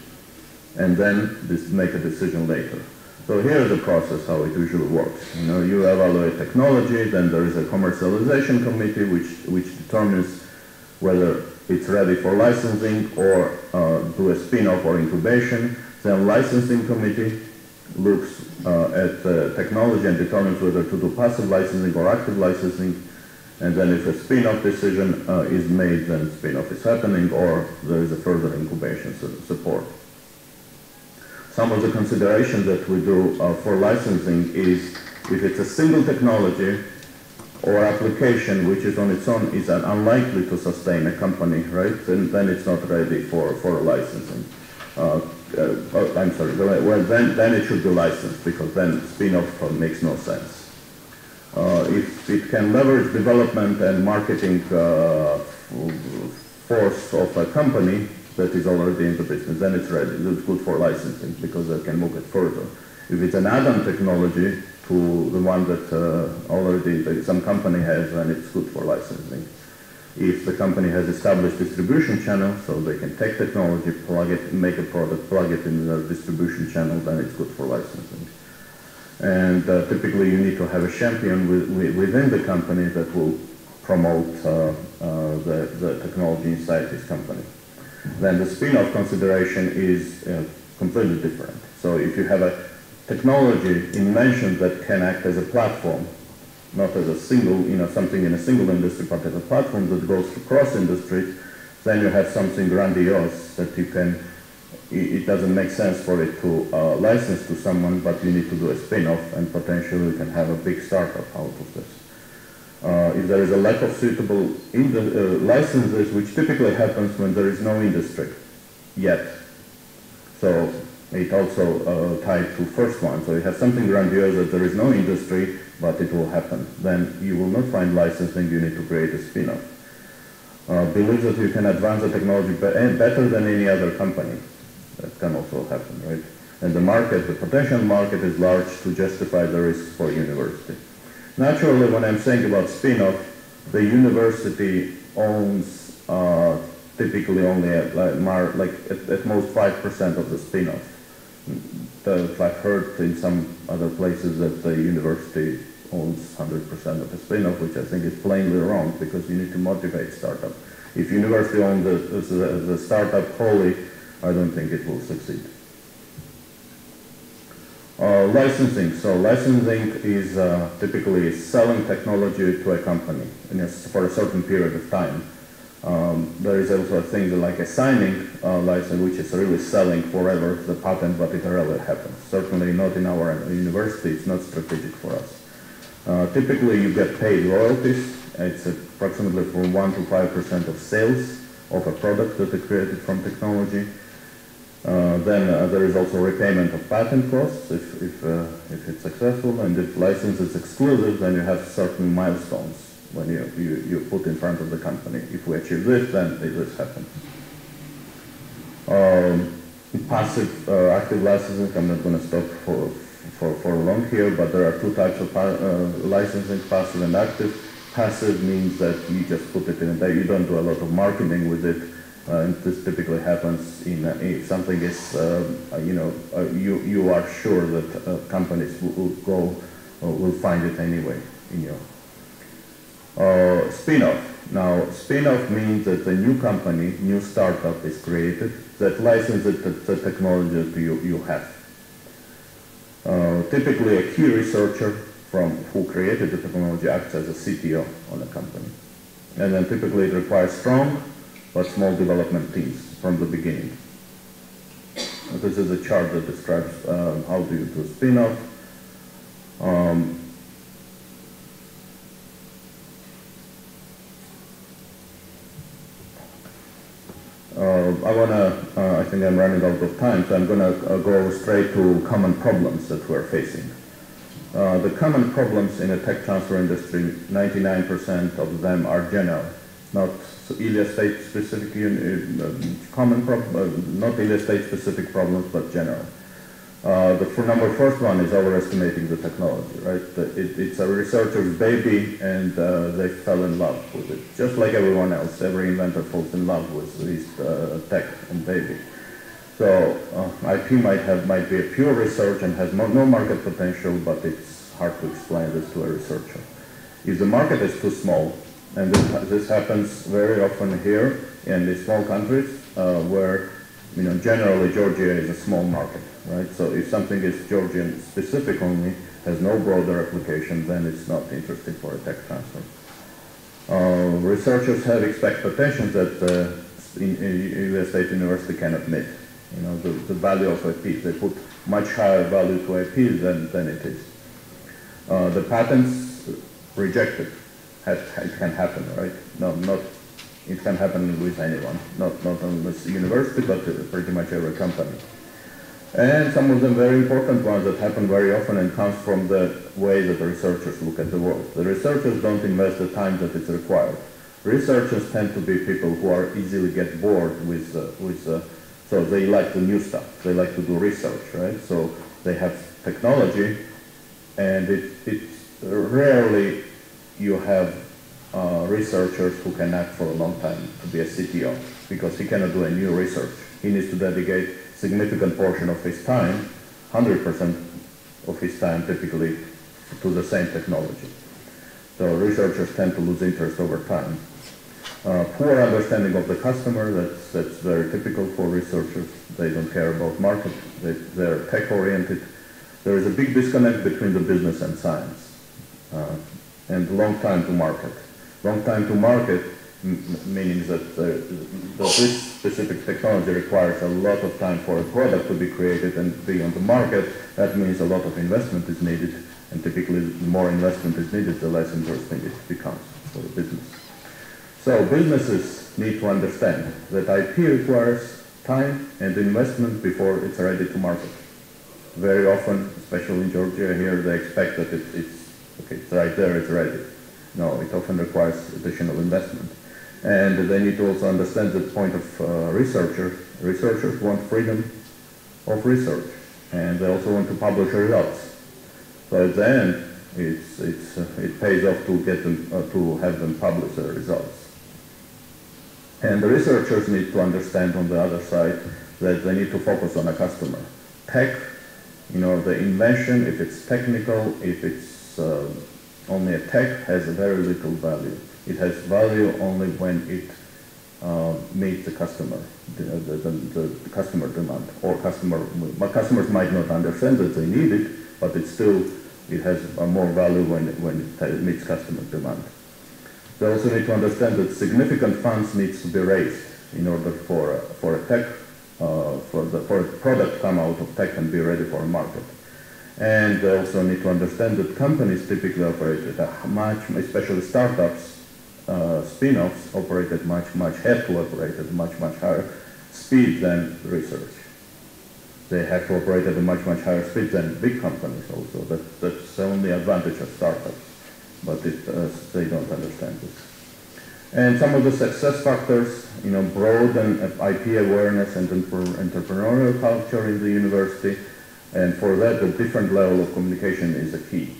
And then make a decision later. So here's the process, how it usually works. You know, you evaluate technology, then there is a commercialization committee which determines whether it's ready for licensing or do a spin-off or incubation. Then licensing committee looks at the technology and determines whether to do passive licensing or active licensing. And then if a spin-off decision is made, then spin-off is happening, or there is a further incubation support. Some of the considerations that we do for licensing is if it's a single technology or application which is on its own is unlikely to sustain a company, right? Then it's not ready for licensing. I'm sorry. Well, then it should be licensed, because then spin-off makes no sense. If it can leverage development and marketing force of a company that is already in the business, then it's ready. It's good for licensing because they can move it further. If it's an add-on technology to the one that already some company has, then it's good for licensing. If the company has established distribution channel, so they can take technology, plug it, make a product, plug it in their distribution channel, then it's good for licensing. And typically you need to have a champion within the company that will promote the technology inside this company. Then the spin-off consideration is completely different. So if you have a technology invention that can act as a platform, not as a single, something in a single industry, but as a platform that goes across industries, then you have something grandiose that you can, it doesn't make sense for it to license to someone, but you need to do a spin-off, and potentially you can have a big startup out of this. if there is a lack of suitable licenses, which typically happens when there is no industry yet. So it also tied to first one. So you have something grandiose that there is no industry, but it will happen. Then you will not find licensing, you need to create a spin-off. Believe that you can advance the technology better than any other company. That can also happen, right? And the market, the potential market is large to justify the risk for university. Naturally, when I'm saying about spin-off, the university owns typically only at most 5% of the spin-off. I've heard in some other places that the university owns 100% of the spin-off, which I think is plainly wrong, because you need to motivate startup. If university owns the startup wholly, I don't think it will succeed. Licensing. So licensing is typically selling technology to a company for a certain period of time. There is also a thing like assigning license, which is really selling forever the patent, but it rarely happens. Certainly not in our university, it's not strategic for us. Typically you get paid royalties. It's approximately from 1 to 5% of sales of a product that is created from technology. Then there is also repayment of patent costs if it's successful, and if license is exclusive, then you have certain milestones when you put in front of the company. If we achieve this, then this happens. Passive, active licensing, I'm not going to stop for long here, but there are two types of licensing, passive and active. Passive means that you just put it in there, you don't do a lot of marketing with it. And this typically happens if something is, you are sure that companies will find it anyway in your. Spin-off. Now, spin-off means that a new company, new startup is created that licenses the technology that you have. Typically, a key researcher who created the technology acts as a CTO on a company. And then typically it requires strong but small development teams from the beginning. This is a chart that describes how do you do spin-off. I think I'm running out of time, so I'm going to go straight to common problems that we're facing. The common problems in the tech transfer industry, 99% of them are general, not Ilya State specific not Ilya State specific problems, but general. The first one is overestimating the technology, right? It's a researcher's baby, and they fell in love with it. Just like everyone else, every inventor falls in love with his tech and baby. So IP might be a pure research and has no market potential, but it's hard to explain this to a researcher. If the market is too small, and this happens very often here in these small countries, where generally Georgia is a small market, right? So if something is Georgian specific only, has no broader application, then it's not interesting for a tech transfer. Researchers have expectations that US State University cannot meet. The value of IP, they put much higher value to IP than it is. The patents rejected. It can happen, right? It can happen with anyone, not only with the university, but pretty much every company. And some of them very important ones that happen very often and comes from the way that the researchers look at the world. The researchers don't invest the time that is required. Researchers tend to be people who are easily get bored so they like the new stuff. They like to do research, right? So they have technology, and it's rarely you have researchers who can act for a long time to be a CTO, because he cannot do a new research. He needs to dedicate significant portion of his time, 100% of his time typically, to the same technology. So researchers tend to lose interest over time. Poor understanding of the customer, that's very typical for researchers. They don't care about market, they're tech-oriented. There is a big disconnect between the business and science, and long time to market. Long time to market meaning that this specific technology requires a lot of time for a product to be created and be on the market. That means a lot of investment is needed, And typically, the more investment is needed, the less interesting it becomes for the business. So businesses need to understand that IP requires time and investment before it's ready to market. Very often, especially in Georgia here, they expect that it's right there, it's ready. No, it often requires additional investment. And they need to also understand the point of researchers. Researchers want freedom of research, and they also want to publish results. So at the end, it pays off to get them to have them publish their results. And the researchers need to understand on the other side that they need to focus on a customer. Tech, the invention, if it's technical, if it's only a tech, has very little value. It has value only when it meets the customer, the customer demand, or customers might not understand that they need it, but it has more value when it meets customer demand. They also need to understand that significant funds needs to be raised in order for a tech, for a product come out of tech and be ready for a market. And they also need to understand that companies typically operate at especially startups, spin-offs operate at have to operate at much higher speed than research. They have to operate at a much higher speed than big companies also. That's the only advantage of startups, but they don't understand this. And some of the success factors, broaden IP awareness and entrepreneurial culture in the university, and for that a different level of communication is a key.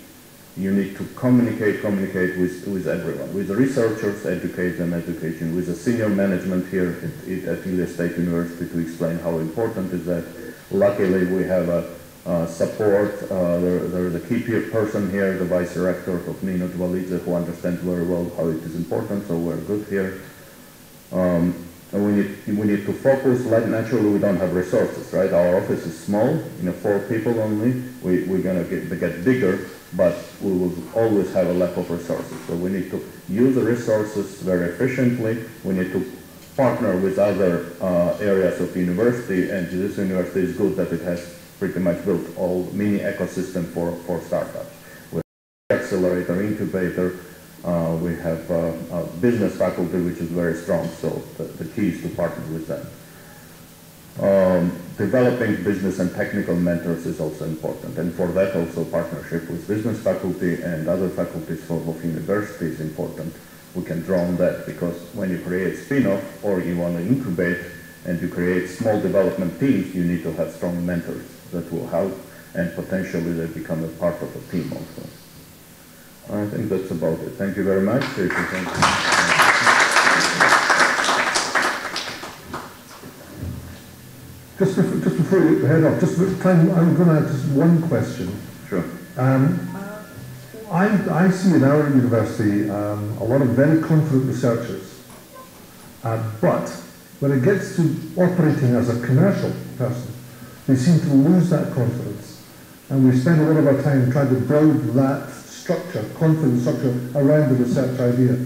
You need to communicate with everyone, with the researchers, educate them, with the senior management here at EUCA State University to explain how important is that. Luckily, we have a support. There is a key person here, the vice director of Nino Dvalidze, who understands very well how it is important, so we're good here. And we need to focus. Like naturally, we don't have resources, right? Our office is small, 4 people only. We're going to get bigger, but we will always have a lack of resources. So we need to use the resources very efficiently. We need to partner with other areas of university, and this university is good that it has pretty much built all mini ecosystem for startups. We have accelerator, incubator, we have a business faculty which is very strong, so the key is to partner with them. Developing business and technical mentors is also important, and for that also partnership with business faculty and other faculties of university is important. We can draw on that, because when you create spin-off or you want to incubate and you create small development teams, you need to have strong mentors that will help, and potentially they become a part of a team also. I think that's about it. Thank you very much. Just before you head off, I'm going to add just one question. Sure. I see in our university a lot of very confident researchers, but when it gets to operating as a commercial person, they seem to lose that confidence, and we spend a lot of our time trying to build that structure, confidence structure, around the research idea.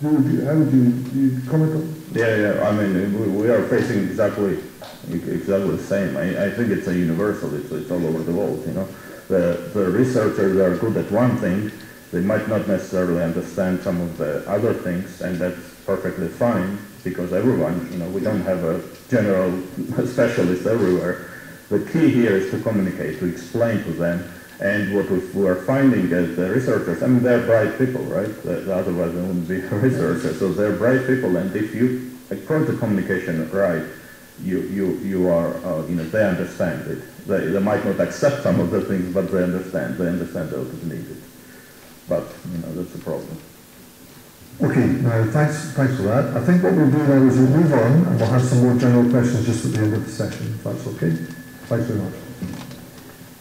How would you comment on? Yeah. I mean, we are facing exactly the same. I think it's a universal. It's all over the world. The researchers are good at one thing. They might not necessarily understand some of the other things, and that's perfectly fine, because everyone, we don't have a general specialist everywhere. The key here is to communicate, to explain to them. And what we are finding as the researchers, they're bright people, right? Otherwise they wouldn't be researchers. So they're bright people, and if you approach the communication right, you are, they understand it. They might not accept some of the things, but they understand that it is needed. But, that's the problem. Okay, now thanks for that. I think what we'll do now is we'll move on, and we'll have some more general questions just at the end of the session, if that's okay. Thanks very much.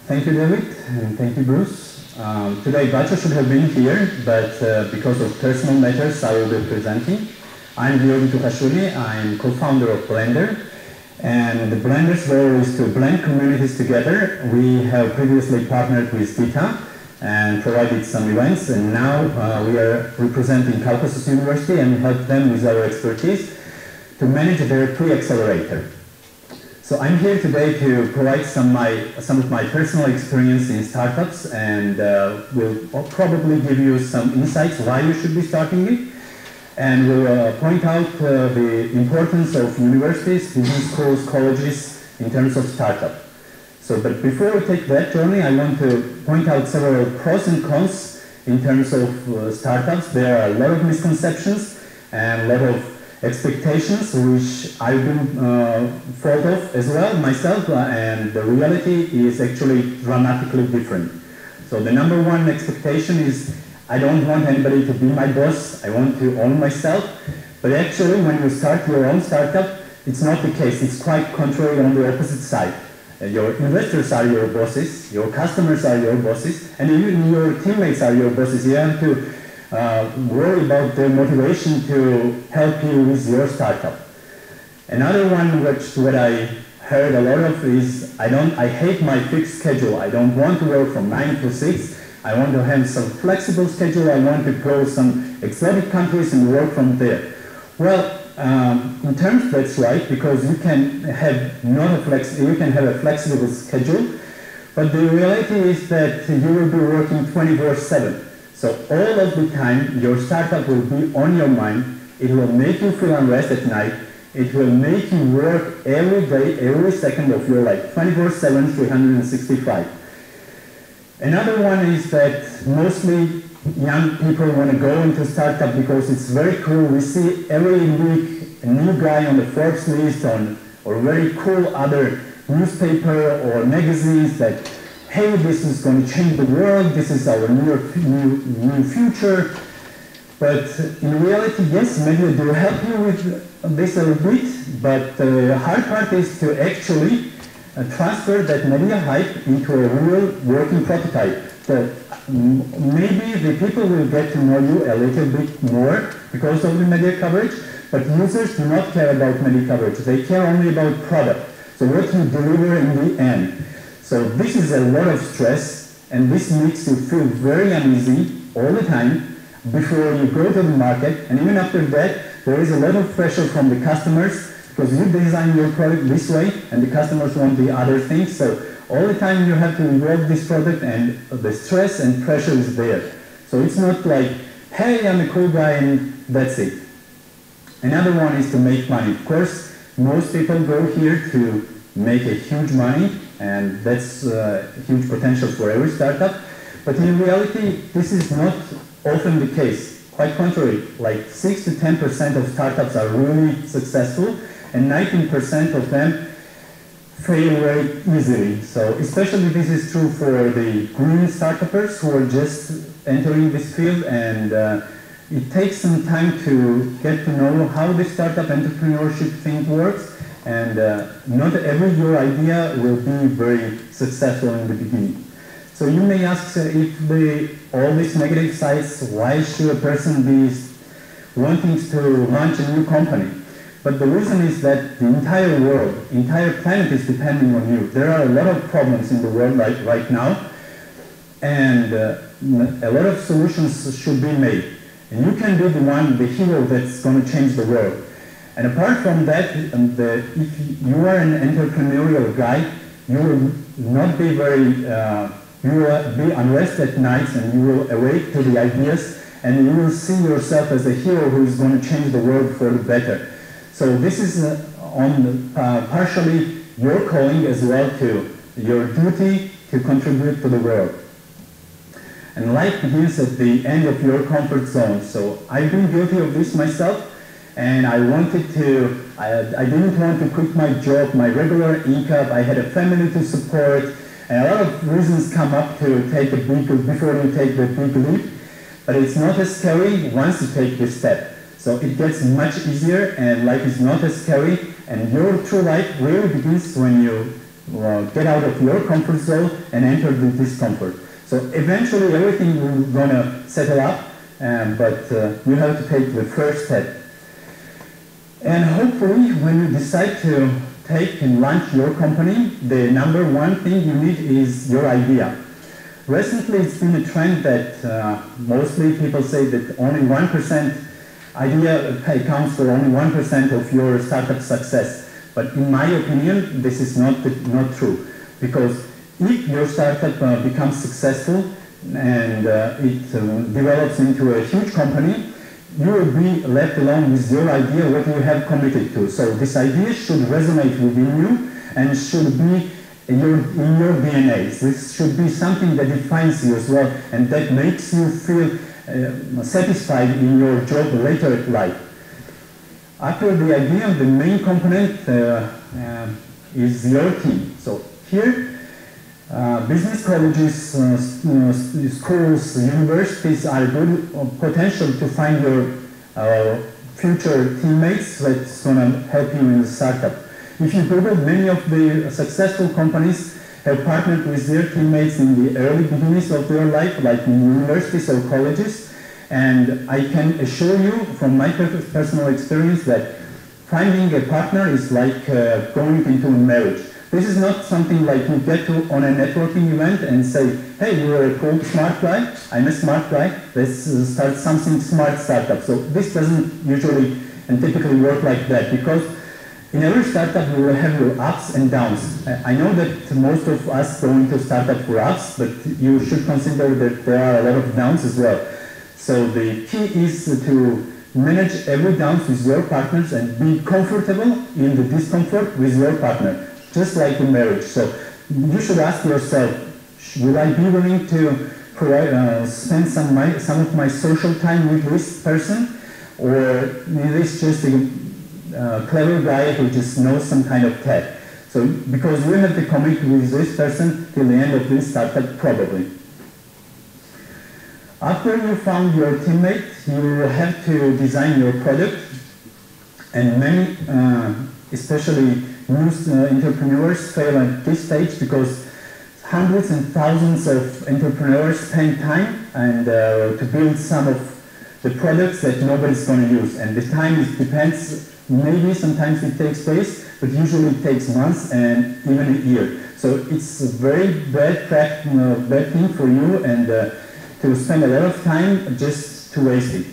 Thank you, David, and thank you, Bruce. Today, Bacha should have been here, but because of personal matters, I will be presenting. I'm Georgi Tukhashvili. I'm co-founder of Blender, and the Blender's role is to blend communities together. We have previously partnered with DITA and provided some events, and now we are representing Caucasus University and help them with our expertise to manage their pre-accelerator. So I'm here today to provide some of my personal experience in startups, and will probably give you some insights why you should be starting it, and will point out the importance of universities, business schools, colleges in terms of startup. So, but before we take that journey, I want to point out several pros and cons in terms of startups. There are a lot of misconceptions and a lot of expectations which I've been thought of as well myself, and the reality is actually dramatically different. So the number one expectation is I don't want anybody to be my boss, I want to own myself. But actually when you start your own startup, it's not the case. It's quite contrary on the opposite side. Your investors are your bosses, your customers are your bosses, and even your teammates are your bosses. You have to worry about their motivation to help you with your startup. Another one what I heard a lot of is I hate my fixed schedule. I don't want to work from 9 to 6. I want to have some flexible schedule. I want to go some exotic countries and work from there. Well, in terms that's right, because you can have a flexible schedule, but the reality is that you will be working 24/7. So all of the time your startup will be on your mind. It will make you feel unrest at night. It will make you work every day, every second of your life, 24/7, 365. Another one is that mostly young people want to go into startup because it's very cool. We see every week a new guy on the Forbes list or very cool other newspaper or magazines that, hey, this is going to change the world, this is our new future. But in reality, yes, media do help you with this a little bit, but the hard part is to actually transfer that media hype into a real working prototype. That maybe the people will get to know you a little bit more because of the media coverage, but users do not care about media coverage. They care only about product. So what you deliver in the end. So this is a lot of stress, and this makes you feel very uneasy all the time before you go to the market, and even after that, there is a lot of pressure from the customers because you design your product this way and the customers want the other things. So all the time you have to evolve this product, and the stress and pressure is there. So it's not like, hey, I'm a cool guy and that's it. Another one is to make money. Of course, most people go here to make a huge money, and that's huge potential for every startup. But in reality, this is not often the case. Quite contrary, like 6 to 10% of startups are really successful, and 19% of them fail very easily. So especially this is true for the green startuppers who are just entering this field, and it takes some time to get to know how the startup entrepreneurship thing works, and not every your idea will be very successful in the beginning. So you may ask if all these negative sides, why should a person be wanting to launch a new company? But the reason is that the entire world, entire planet is depending on you. There are a lot of problems in the world right now, and a lot of solutions should be made. And you can be the hero that's going to change the world. And apart from that, if you are an entrepreneurial guy, you will not be you will be unrest at nights, and you will awake to the ideas, and you will see yourself as a hero who is going to change the world for the better. So this is partially your calling as well, to your duty to contribute to the world. And life begins at the end of your comfort zone. So I've been guilty of this myself, and I didn't want to quit my job, my regular income. I had a family to support, and a lot of reasons come up to take before you take the big leap. But it's not as scary once you take this step. So it gets much easier, and life is not as scary, and your true life really begins when you get out of your comfort zone and enter the discomfort. So eventually everything will gonna settle up, but you have to take the first step. And hopefully when you decide to take and launch your company, the number one thing you need is your idea. Recently it's been a trend that mostly people say that only 1% idea accounts for only 1% of your startup success. But in my opinion, this is not true, because if your startup becomes successful and it develops into a huge company, you will be left alone with your idea, what you have committed to. So this idea should resonate within you and should be in your DNA. This should be something that defines you as well and that makes you feel satisfied in your job later in life. After the idea, the main component is your team. So here, business colleges, schools, universities are good potential to find your future teammates that's going to help you in the startup. If you Google, many of the successful companies have partnered with their teammates in the early beginnings of their life, like in universities or colleges. And I can assure you from my personal experience that finding a partner is like going into a marriage. This is not something like you get to on a networking event and say, hey, you're a cool, smart guy, I'm a smart guy, let's start something smart startup. So this doesn't usually and typically work like that, because in every startup you will have your ups and downs. I know that most of us go into startup for ups, but you should consider that there are a lot of downs as well. So the key is to manage every downs with your partners and be comfortable in the discomfort with your partner, just like in marriage. So you should ask yourself, will I be willing to spend some of my social time with this person, or is this just a clever guy who just knows some kind of tech? So because you have to commit with this person till the end of this startup probably. After you found your teammate, you will have to design your product, and many, especially new entrepreneurs, fail at this stage because hundreds and thousands of entrepreneurs spend time and to build some of the products that nobody's going to use, and the time depends. Maybe sometimes it takes days, but usually it takes months and even a year. So it's a very bad thing for you, and to spend a lot of time just to waste it.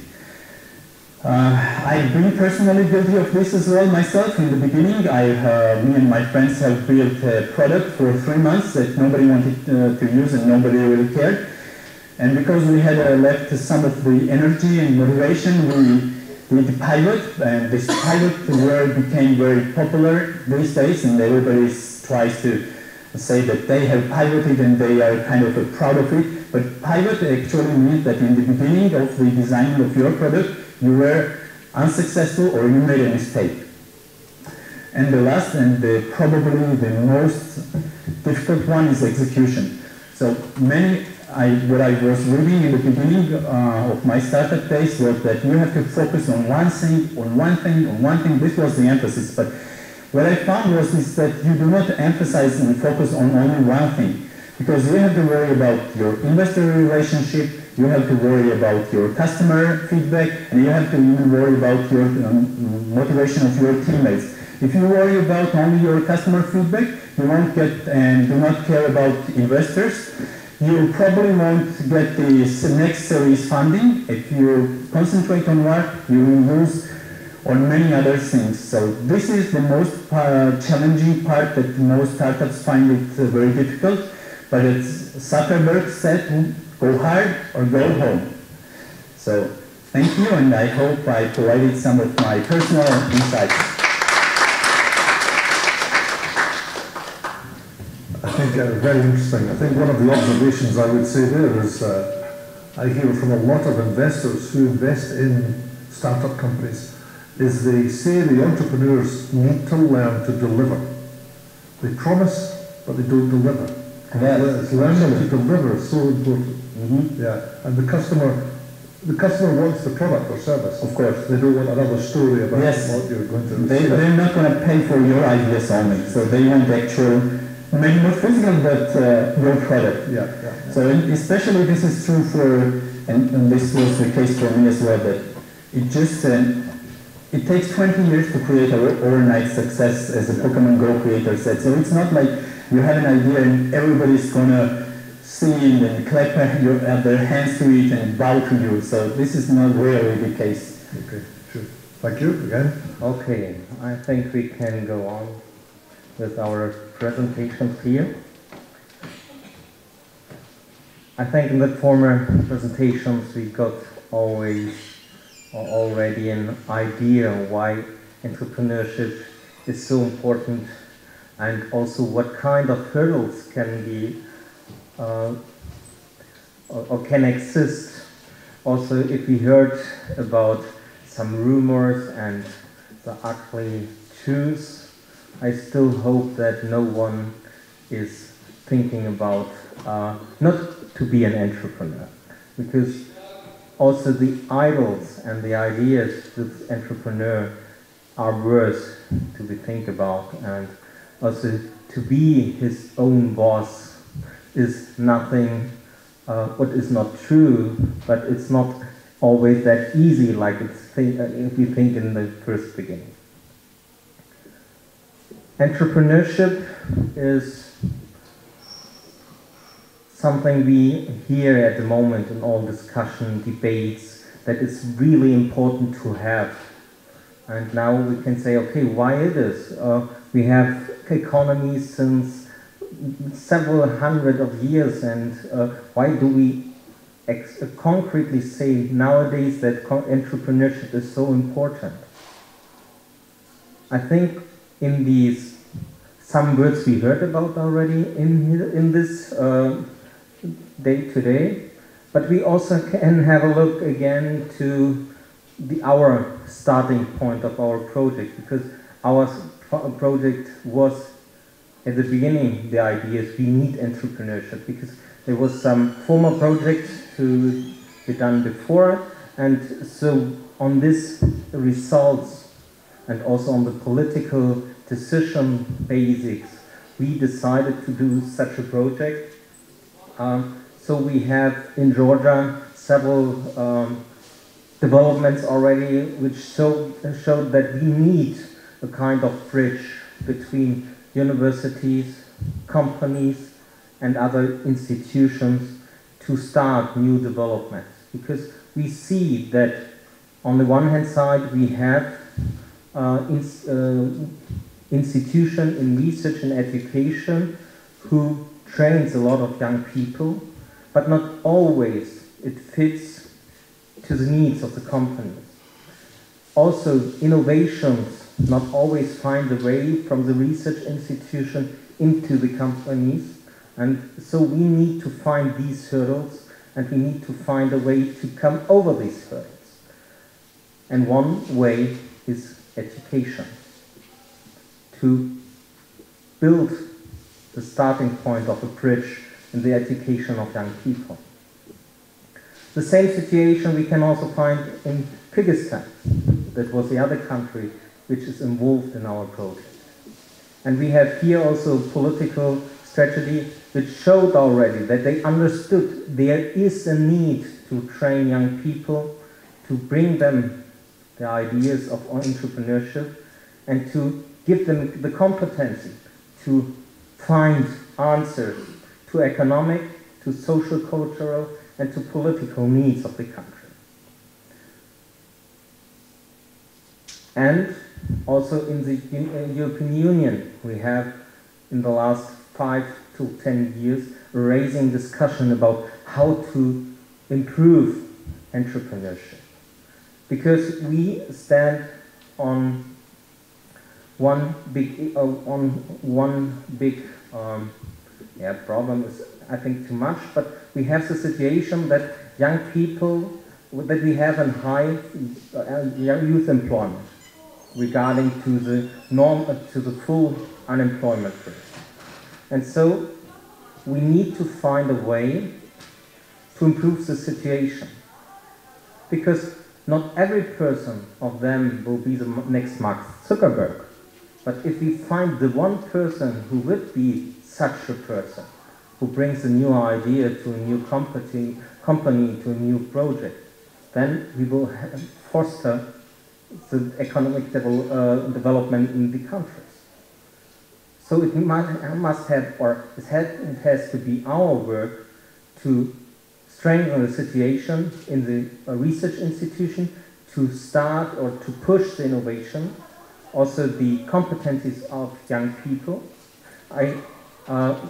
I've been personally guilty of this as well myself. In the beginning, me and my friends have built a product for 3 months that nobody wanted to use and nobody really cared. And because we had left some of the energy and motivation, we did pivot, and this pivot word became very popular these days, and everybody tries to say that they have pivoted and they are kind of proud of it. But pivot actually means that in the beginning of the design of your product, you were unsuccessful or you made a mistake. And the last and probably the most difficult one is execution. So what I was reading in the beginning of my startup days was that you have to focus on one thing. This was the emphasis. But what I found is that you do not emphasize and focus on only one thing. Because you have to worry about your investor relationship, you have to worry about your customer feedback, and you have to even worry about your motivation of your teammates. If you worry about only your customer feedback, you won't get and do not care about investors, you probably won't get the next series funding. If you concentrate on work, you will lose on many other things. So this is the most challenging part that most startups find it very difficult. But as Zuckerberg said, go hard or go home. So thank you, and I hope I provided some of my personal insights. I think very interesting. I think one of the observations I would say there is I hear from a lot of investors who invest in startup companies is they say the entrepreneurs need to learn to deliver. They promise, but they don't deliver. Yes. Learning to deliver is so important. Mm-hmm. Yeah, and the customer wants the product or service. Of course. They don't want another story about yes. what you're going to receive. They're not going to pay for your ideas only, so they want actual, maybe not physical, but your product. Yeah. So especially this is true for, and this was the case for me as well, that it takes 20 years to create an overnight success, as the Pokemon Go creator said. So it's not like you have an idea and everybody's going to see it and clap their hands to it and bow to you. So this is not really the case. Okay, sure. Thank you again. Okay, I think we can go on with our presentations here. I think in the former presentations we got already an idea why entrepreneurship is so important, and also what kind of hurdles can be or can exist. Also, if we heard about some rumors and the ugly truths, I still hope that no one is thinking about not to be an entrepreneur, because also the idols and the ideas with entrepreneur are worth to be think about, and also to be his own boss is nothing what is not true, but it's not always that easy like if you think in the first beginning. Entrepreneurship is something we hear at the moment in all discussion, debates, that it's really important to have. And now we can say, okay, why it is? We have economies since several hundred of years, and why do we concretely say nowadays that entrepreneurship is so important? I think in these, some words we heard about already in this day today, but we also can have a look again to our starting point of our project, because our project was at the beginning, the idea is we need entrepreneurship, because there was some former project to be done before, and so on this results and also on the political decision basics, we decided to do such a project. So we have in Georgia several developments already which showed that we need a kind of bridge between universities, companies, and other institutions to start new developments. Because we see that on the one hand side we have institution in research and education who trains a lot of young people, but not always it fits to the needs of the companies. Also, innovations not always find a way from the research institution into the companies, and so we need to find these hurdles, and we need to find a way to come over these hurdles. And one way is education, to build the starting point of a bridge in the education of young people. The same situation we can also find in Kyrgyzstan. That was the other country which is involved in our project. And we have here also political strategy which showed already that they understood there is a need to train young people, to bring them the ideas of entrepreneurship, and to give them the competency to find answers to economic, to social, cultural, and to political needs of the country. And also in the European Union, we have in the last 5 to 10 years raising discussion about how to improve entrepreneurship. Because we stand on one big problem is, I think, too much, but we have the situation that young people, that we have a high youth employment regarding to the norm, to the full unemployment rate. And so we need to find a way to improve the situation, because not every person of them will be the next Mark Zuckerberg. But if we find the one person who would be such a person, who brings a new idea to a new company to a new project, then we will foster the economic development in the countries. So it has to be our work to strengthen the situation in the research institution, to start or to push the innovation, also the competencies of young people. I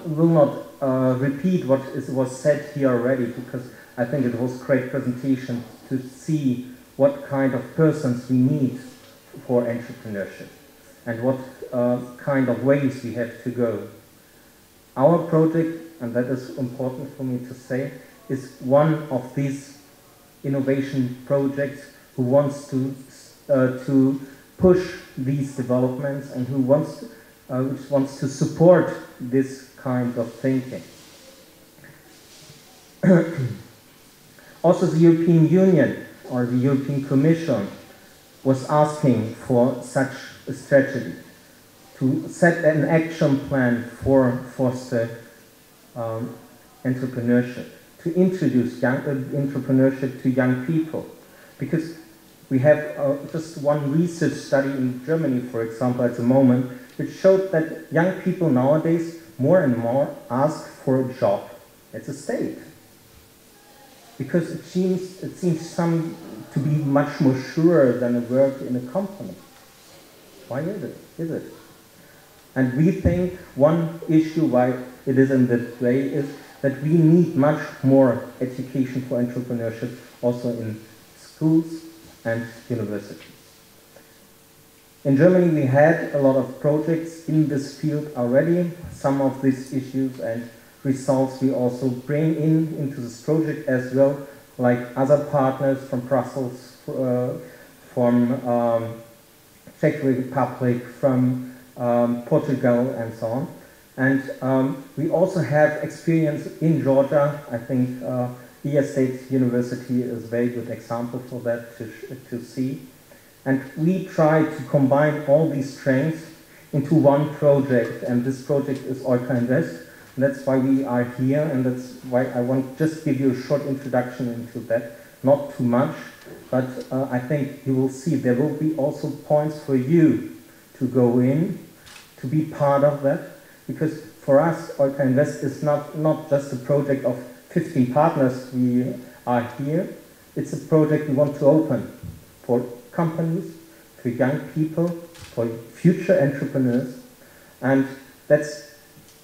will not repeat what was said here already, because I think it was a great presentation to see what kind of persons we need for entrepreneurship and what kind of ways we have to go. Our project, and that is important for me to say, is one of these innovation projects who wants to push these developments and which wants to support this kind of thinking. Also, the European Union or the European Commission was asking for such a strategy, to set an action plan for foster entrepreneurship, to introduce entrepreneurship to young people. Because we have just one research study in Germany, for example, at the moment, which showed that young people nowadays more and more ask for a job at the state. Because it seems some to be much more sure than a work in a company. Why is it? And we think one issue why it is in that way is that we need much more education for entrepreneurship also in schools and universities. In Germany we had a lot of projects in this field already. Some of these issues and results we also bring into this project as well, like other partners from Brussels, from Czech Republic, from Portugal and so on. And we also have experience in Georgia. I think EA State University is a very good example for that to see. And we try to combine all these strengths into one project, and this project is EUCA INVEST. And that's why we are here, and that's why I want to just give you a short introduction into that. Not too much, but I think you will see there will be also points for you to go in, to be part of that. Because for us, EUCA INVEST is not just a project of 15 partners we are here. It's a project we want to open for companies, for young people, for future entrepreneurs. And that's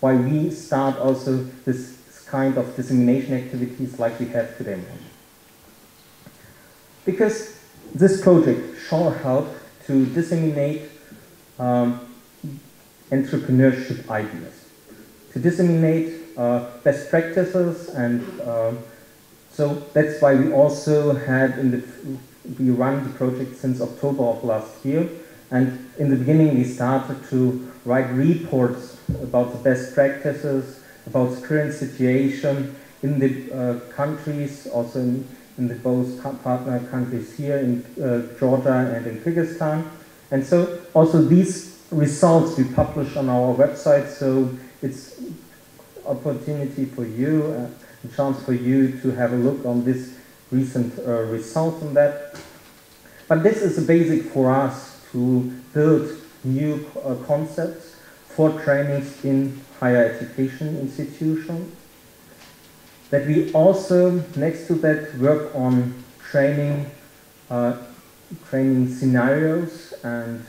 why we start also this kind of dissemination activities like we have today. Because this project shall help to disseminate entrepreneurship ideas, to disseminate best practices, and so that's why we also had we run the project since October of last year, and in the beginning we started to write reports about the best practices, about the current situation in the countries, also in the both partner countries here in Georgia and in Kyrgyzstan. And so also these results we publish on our website, so it's opportunity for you, a chance for you to have a look on this recent results on that. But this is a basic for us to build new concepts for trainings in higher education institutions. That we also, next to that, work on training scenarios, and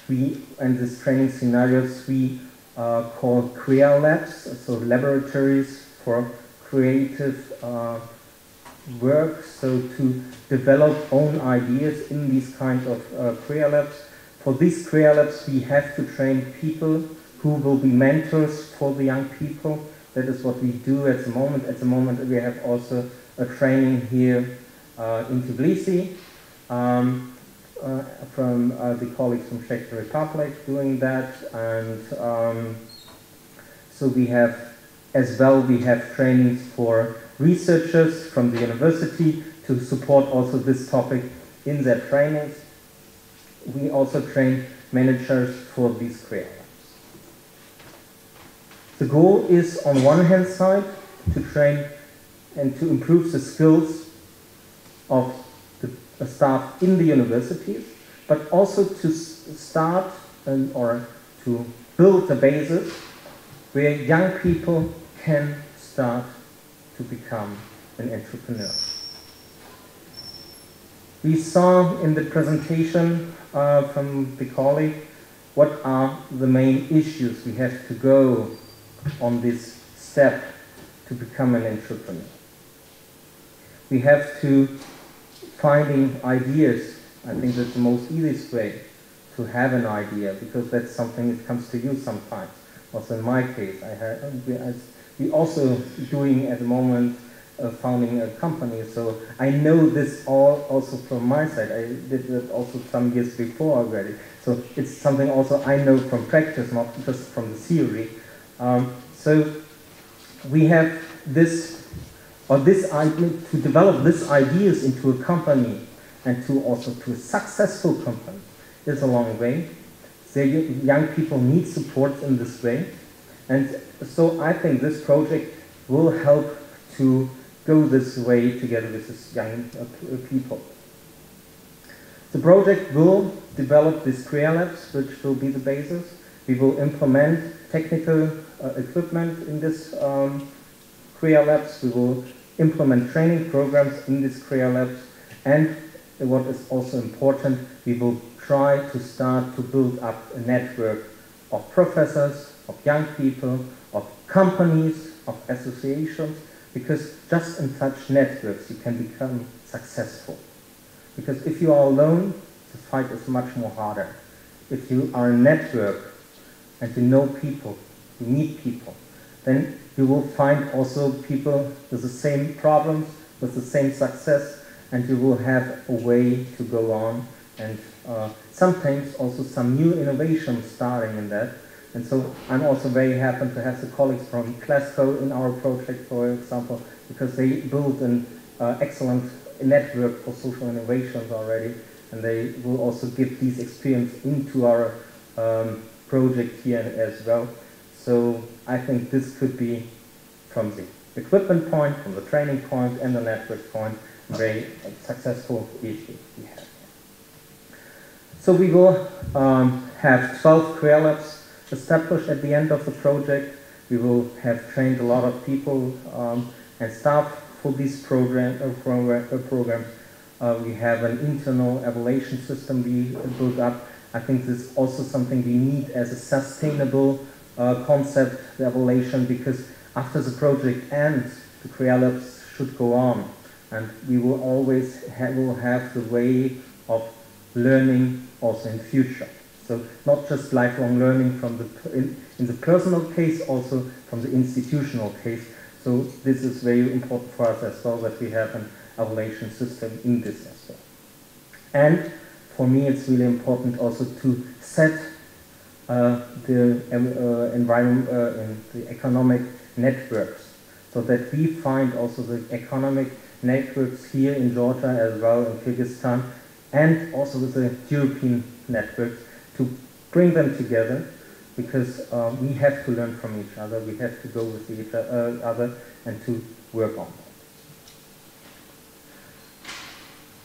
these training scenarios we call career labs, so laboratories for creative work, so to develop own ideas in these kind of career labs. For these career labs we have to train people who will be mentors for the young people. That is what we do at the moment. At the moment we have also a training here in Tbilisi from the colleagues from Czech Republic doing that, and so we have as well, we have trainings for researchers from the university to support also this topic in their trainings. We also train managers for these career labs. The goal is on one hand side to train and to improve the skills of the staff in the universities, but also to start or to build the basis where young people can start to become an entrepreneur. We saw in the presentation from the colleague what are the main issues we have to go on this step to become an entrepreneur. We have to finding ideas. I think that's the most easiest way to have an idea, because that's something that comes to you sometimes. Also in my case, we also doing at the moment founding a company, so I know this all also from my side. I did that also some years before already. So it's something also I know from practice, not just from the theory. So we have this idea to develop these ideas into a company and to also to a successful company is a long way. So young people need support in this way, and so I think this project will help to go this way together with these young people. The project will develop these career labs, which will be the basis. We will implement technical equipment in this career labs. We will implement training programs in these career labs, and what is also important, we will try to start to build up a network of professors, of young people, of companies, of associations, because just in such networks you can become successful. Because if you are alone, the fight is much more harder. If you are a network and you know people, you meet people, then you will find also people with the same problems, with the same success, and you will have a way to go on, and sometimes also some new innovations starting in that. And so I'm also very happy to have the colleagues from Glasgow in our project, for example, because they built an excellent network for social innovations already, and they will also give these experience into our project here as well. So I think this could be, from the equipment point, from the training point, and the network point, a very successful issue we have. So we will have 12 career labs established at the end of the project. We will have trained a lot of people and staff for these programs. We have an internal evaluation system we built up. I think this is also something we need as a sustainable concept, the evaluation, because after the project ends, the career labs should go on, and we will always have the way of learning also in future. So not just lifelong learning from in the personal case, also from the institutional case. So this is very important for us as well, that we have an evaluation system in this as well. And for me, it's really important also to set the environment and the economic networks, so that we find also the economic networks here in Georgia as well, in Kyrgyzstan, and also with the European networks, to bring them together, because we have to learn from each other, we have to go with each other and to work on that.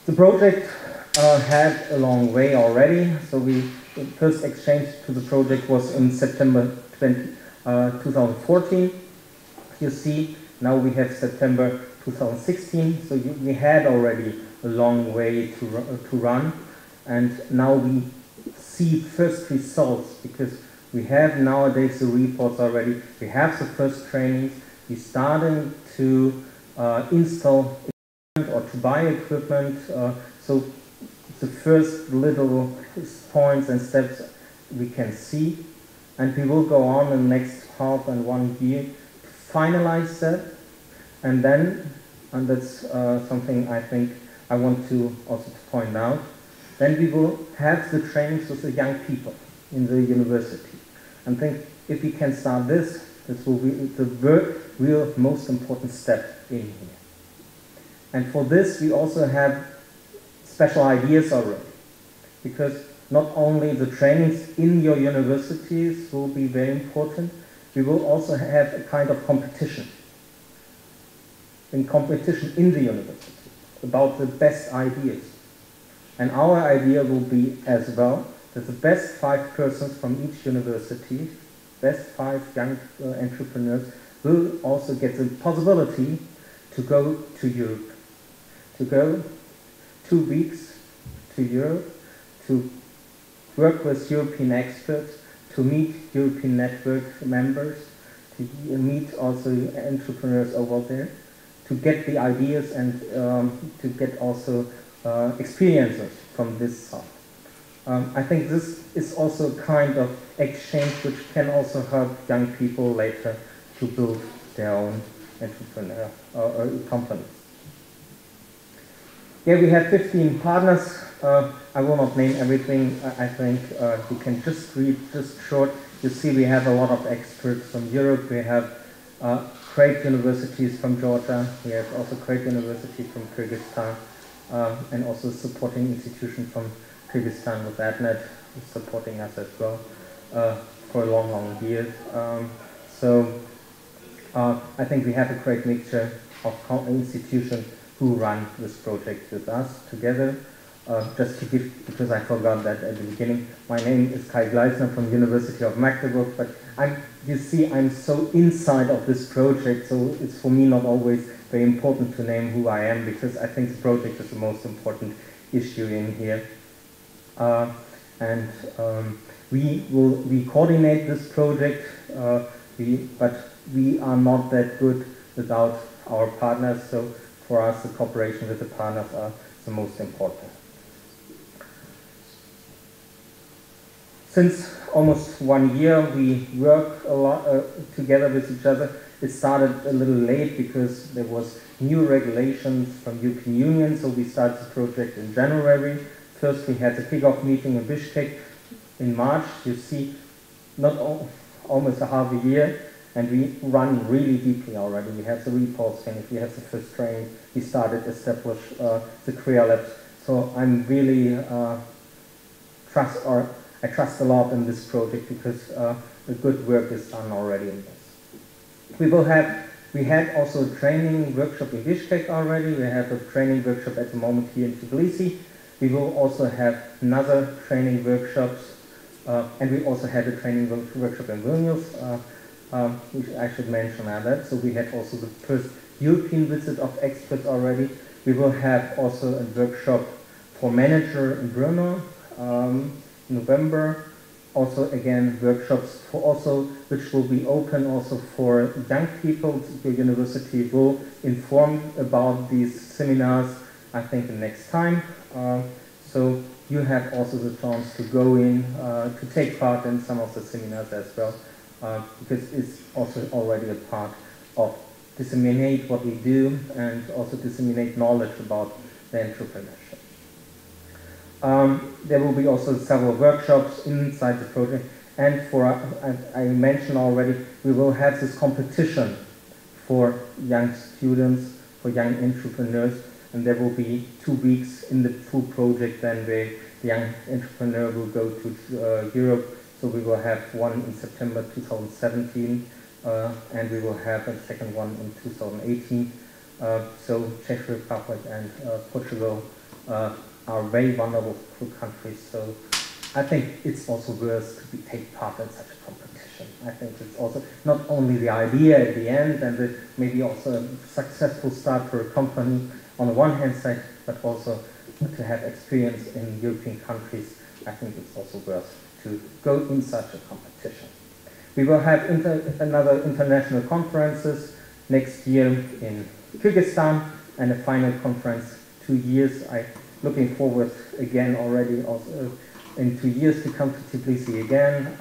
The project had a long way already, so the first exchange to the project was in September 2014. You see, now we have September 2016, so we had already a long way to run, and now we see first results, because we have nowadays the reports already, we have the first trainings, we starting to install equipment or to buy equipment, so the first little points and steps we can see, and we will go on in the next half and 1 year to finalize that, and then, and that's something I think I want to also point out, then we will have the trainings with the young people in the university. And think if we can start this will be the real most important step in here. And for this we also have special ideas already, because not only the trainings in your universities will be very important, we will also have a kind of competition in the university about the best ideas. And our idea will be as well that the best 5 persons from each university, best 5 young entrepreneurs, will also get the possibility to go to Europe, to go 2 weeks to Europe, to work with European experts, to meet European network members, to meet also entrepreneurs over there, to get the ideas and to get also experiences from this side. I think this is also a kind of exchange which can also help young people later to build their own entrepreneurial companies. Yeah, we have 15 partners. I will not name everything. I think you can just read just short. You see we have a lot of experts from Europe. We have great universities from Georgia. We have also great universities from Kyrgyzstan, and also supporting institution from Kyrgyzstan with AdNet is supporting us as well for a long years. I think we have a great mixture of institutions who run this project with us together. Just to give, because I forgot that at the beginning, my name is Kai Gleisner from University of Magdeburg, but you see I'm so inside of this project, so it's for me not always very important to name who I am, because I think the project is the most important issue in here. We coordinate this project, but we are not that good without our partners, so for us the cooperation with the partners are the most important. Since almost 1 year we work a lot together with each other. It started a little late because there was new regulations from European Union, so we started the project in January. First we had the kickoff meeting in Bishkek in March. You see, almost a half a year, and we run really deeply already. We have the reports finished, we have the first training, we started to establish the career labs. So I'm really I trust a lot in this project because the good work is done already in this. We had also a training workshop in Bishkek already. We have a training workshop at the moment here in Tbilisi. We will also have another training workshops, and we also had a training workshop in Vilnius, which I should mention that. So we had also the first European visit of experts already. We will have also a workshop for manager in Brno, November. Also again workshops which will be open also for young people. Your university will inform about these seminars, I think, the next time. So you have also the chance to go in to take part in some of the seminars as well, because it's also already a part of disseminate what we do and also disseminate knowledge about the entrepreneurship. There will be also several workshops inside the project, and I mentioned already, we will have this competition for young students, for young entrepreneurs, and there will be 2 weeks in the full project then where the young entrepreneur will go to Europe. So we will have one in September 2017, and we will have a second one in 2018. So Czech Republic and Portugal are very wonderful countries, so I think it's also worth to take part in such a competition. I think it's also not only the idea at the end and maybe also a successful start for a company on the one hand side, but also to have experience in European countries. I think it's also worth to go in such a competition. We will have another international conferences next year in Kyrgyzstan, and a final conference 2 years. Looking forward again already also in 2 years to come to Tbilisi again.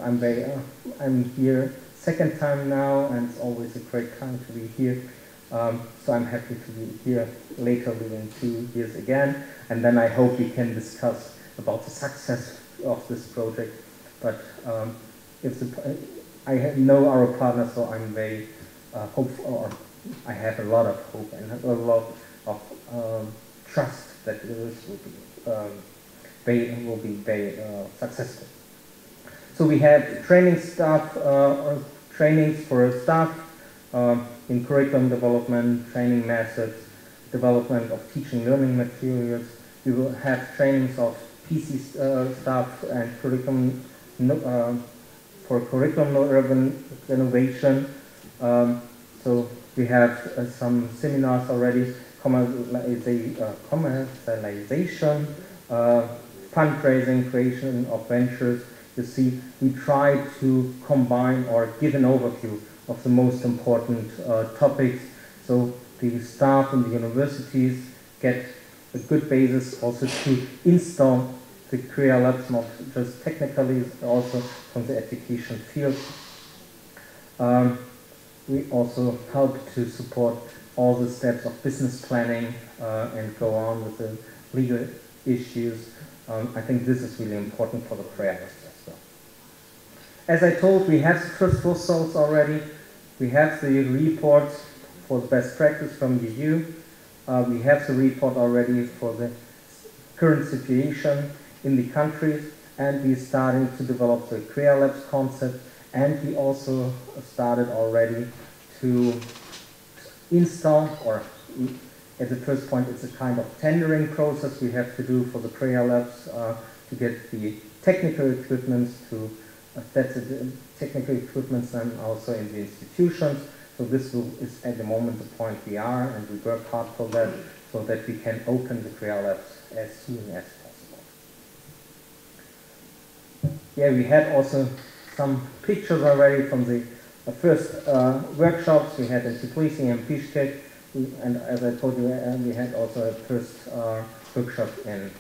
I'm here second time now, and it's always a great time to be here. So I'm happy to be here later within 2 years again, and then I hope we can discuss about the success of this project. But I know our partners, so I'm very hopeful, or I have a lot of hope and a lot of trust that this will be very successful. So we have training staff, trainings for staff in curriculum development, training methods, development of teaching learning materials. We will have trainings of PC staff and curriculum for curriculum renovation. So we have some seminars already commercialization, fundraising, creation of ventures. You see, we try to combine or give an overview of the most important topics, so the staff in the universities get a good basis also to install the Career Labs, not just technically, also from the education field. We also help to support all the steps of business planning and go on with the legal issues. I think this is really important for the Career Labs as well. As I told, we have the first results already. We have the reports for the best practice from the EU. We have the report already for the current situation in the countries, and we're starting to develop the Career Labs concept, and we also started already to install, or at the first point it's a kind of tendering process we have to do for the Career Labs to get the technical equipment that's the technical equipment and also in the institutions. So this is at the moment the point we are, and we work hard for that so that we can open the Career Labs as soon as possible. Yeah, we had also some pictures already from the first workshops we had in Tbilisi and Bishkek, and as I told you, we had also a first workshop in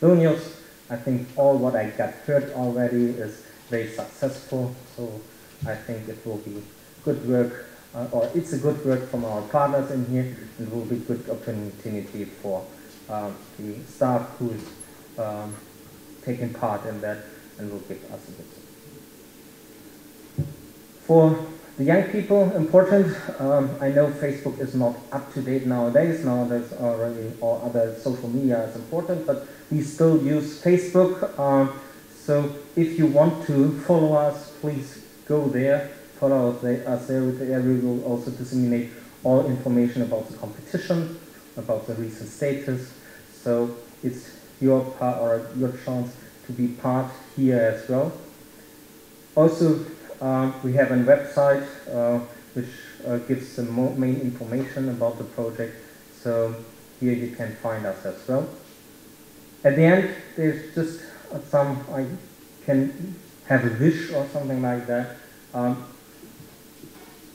Vilnius. I think all what I got heard already is very successful, so I think it will be good work, or it's a good work from our partners in here, and will be good opportunity for the staff who is taking part in that, and will give us a good support. For the young people, important, I know Facebook is not up to date nowadays. Now there's already all other social media is important, but we still use Facebook. So if you want to follow us, please go there, follow us there. We will also disseminate all information about the competition, about the recent status. So it's your part or your chance to be part here as well. Also, we have a website which gives the main information about the project. So here you can find us as well. At the end, there's just I can have a wish or something like that.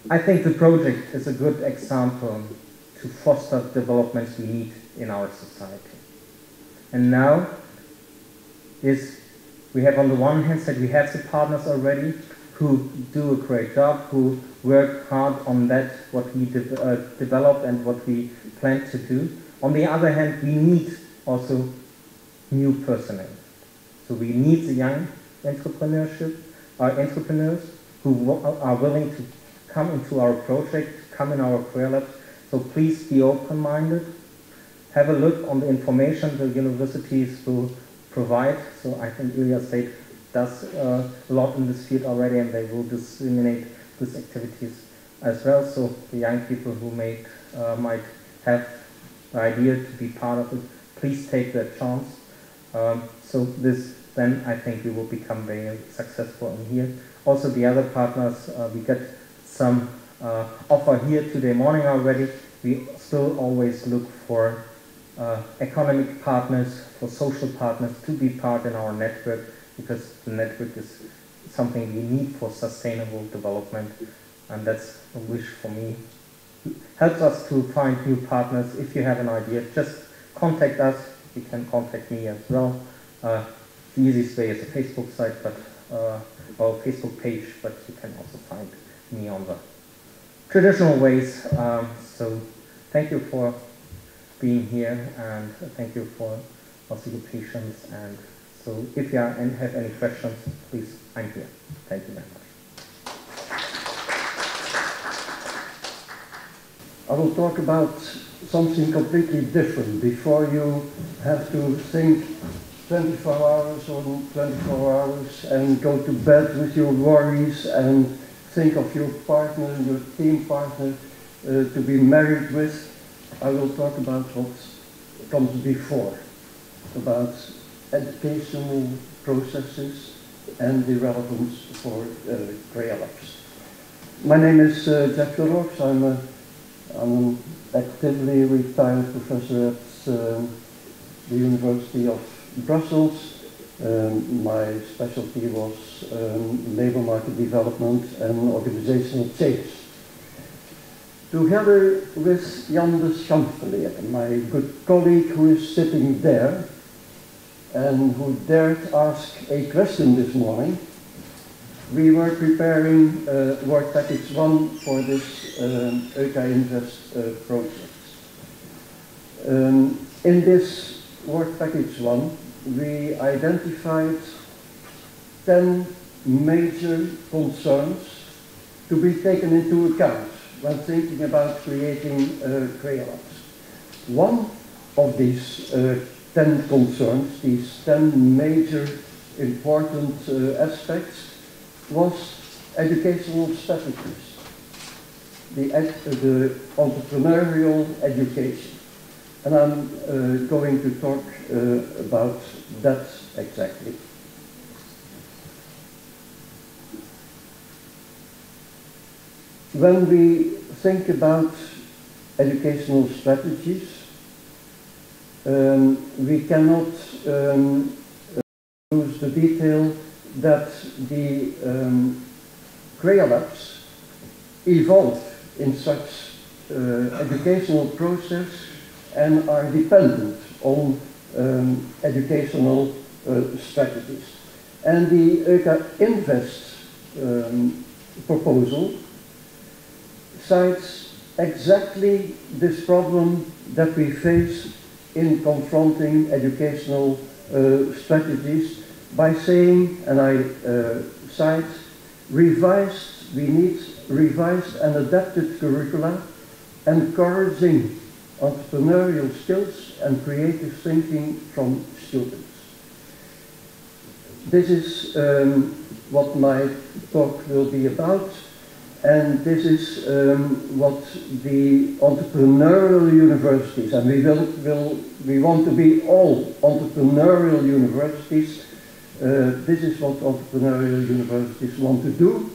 I think the project is a good example to foster developments we need in our society. And now we have on the one hand side, we have the partners already who do a great job, who work hard on that, what we develop and what we plan to do. On the other hand, we need also new personnel. So we need the young entrepreneurs who are willing to come into our project, come in our Career Labs. So please be open-minded. Have a look on the information the universities will provide. So I think Ilya State does a lot in this field already, and they will disseminate these activities as well. So the young people who might have the idea to be part of it, please take that chance. So then I think we will become very successful in here. Also the other partners, we get some offer here today morning already. We still always look for economic partners, for social partners to be part in our network, because the network is something we need for sustainable development, and that's a wish for me. Helps us to find new partners. If you have an idea, just contact us. You can contact me as well. The easiest way is a Facebook site, or Facebook page, but you can also find me on the traditional ways. So thank you for being here, and thank you for also your patience. And so if you have any questions, please, I'm here. Thank you very much. I will talk about something completely different. Before you have to think 24 hours or 24 hours and go to bed with your worries and think of your partner, your team partner to be married with, I will talk about what comes before, about educational processes and the relevance for Career Labs. My name is Jack Phillips. I'm I'm an actively retired professor at the University of Brussels. My specialty was labor market development and organizational change. Together with Jan de Champeler, my good colleague who is sitting there and who dared ask a question this morning, we were preparing work package 1 for this EUCA INVEST project. In this work package 1, we identified 10 major concerns to be taken into account when thinking about creating CREA-labs. One of these 10 concerns, these 10 major important aspects, was educational strategies, the entrepreneurial education. And I'm going to talk about that exactly. When we think about educational strategies, we cannot lose the detail that the CREA-labs evolve in such educational process and are dependent on educational strategies. And the EUCA INVEST proposal cites exactly this problem that we face in confronting educational strategies by saying, and I cite, we need revised and adapted curricula encouraging entrepreneurial skills and creative thinking from students. This is what my talk will be about, and this is what the entrepreneurial universities, and we want to be all entrepreneurial universities. This is what entrepreneurial universities want to do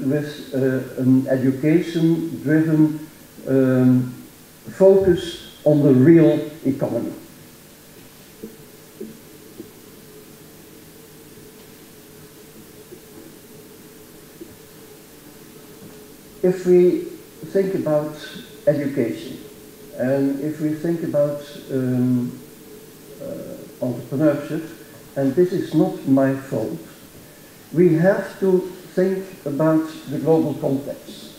with an education-driven focus on the real economy. If we think about education, and if we think about entrepreneurship, and this is not my fault, we have to think about the global context.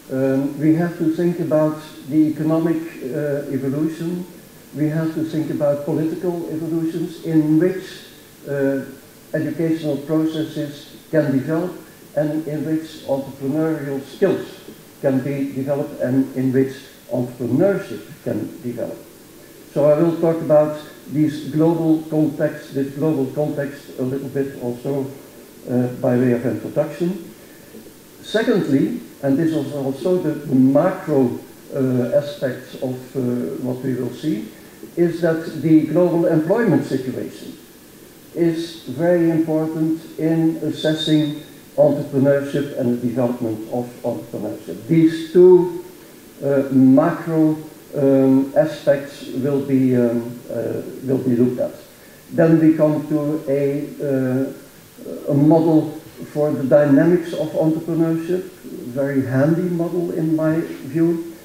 We have to think about the economic evolution. We have to think about political evolutions in which educational processes can develop and in which entrepreneurial skills can be developed and in which entrepreneurship can develop. So I will talk about this global context a little bit also by way of introduction. Secondly, and this is also the macro aspects of what we will see, is that the global employment situation is very important in assessing entrepreneurship and the development of entrepreneurship. These two macro aspects will be looked at. Then we come to a model for the dynamics of entrepreneurship, very handy model in my view,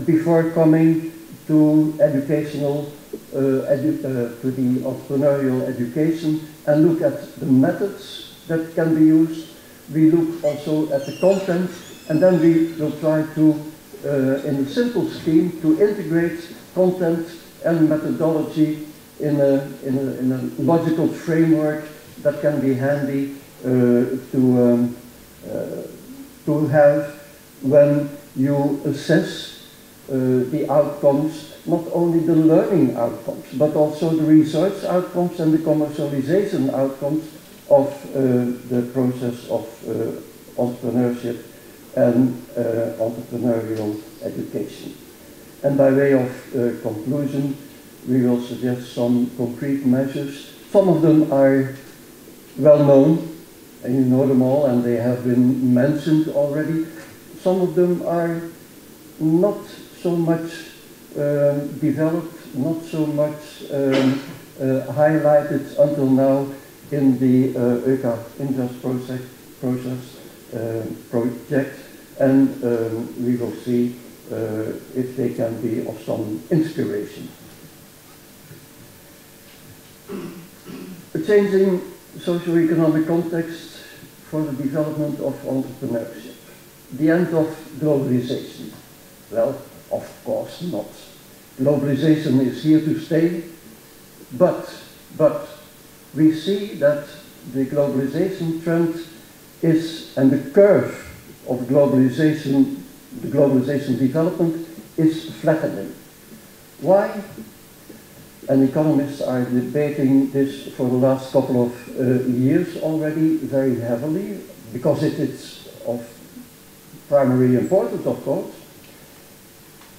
before coming to educational, to the entrepreneurial education, and look at the methods that can be used. We look also at the content, and then we will try to, in a simple scheme, to integrate content and methodology in a logical framework that can be handy to have when you assess the outcomes, not only the learning outcomes, but also the research outcomes and the commercialization outcomes of the process of entrepreneurship and entrepreneurial education. And by way of conclusion, we will suggest some concrete measures. Some of them are well known, and you know them all, and they have been mentioned already. some of them are not so much developed, not so much highlighted until now in the EUCA INVEST project, and we will see if they can be of some inspiration. A changing socio-economic context for the development of entrepreneurship. The end of globalization. Well, of course not. Globalization is here to stay, but we see that the globalization trend is, and the curve of globalization, the globalization development is flattening. Why? And economists are debating this for the last couple of years already very heavily, because it is of primary importance, of course.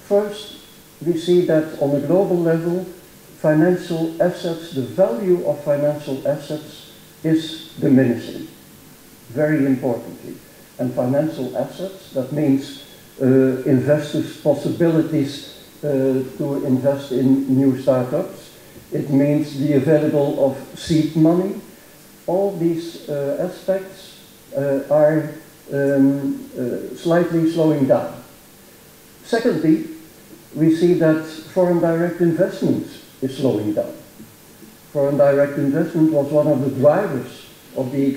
First, we see that on a global level, financial assets, the value of financial assets is diminishing, very importantly. And financial assets, that means investors' possibilities to invest in new startups. It means the available of seed money. All these aspects are slightly slowing down. Secondly, we see that foreign direct investment is slowing down. Foreign direct investment was one of the drivers of the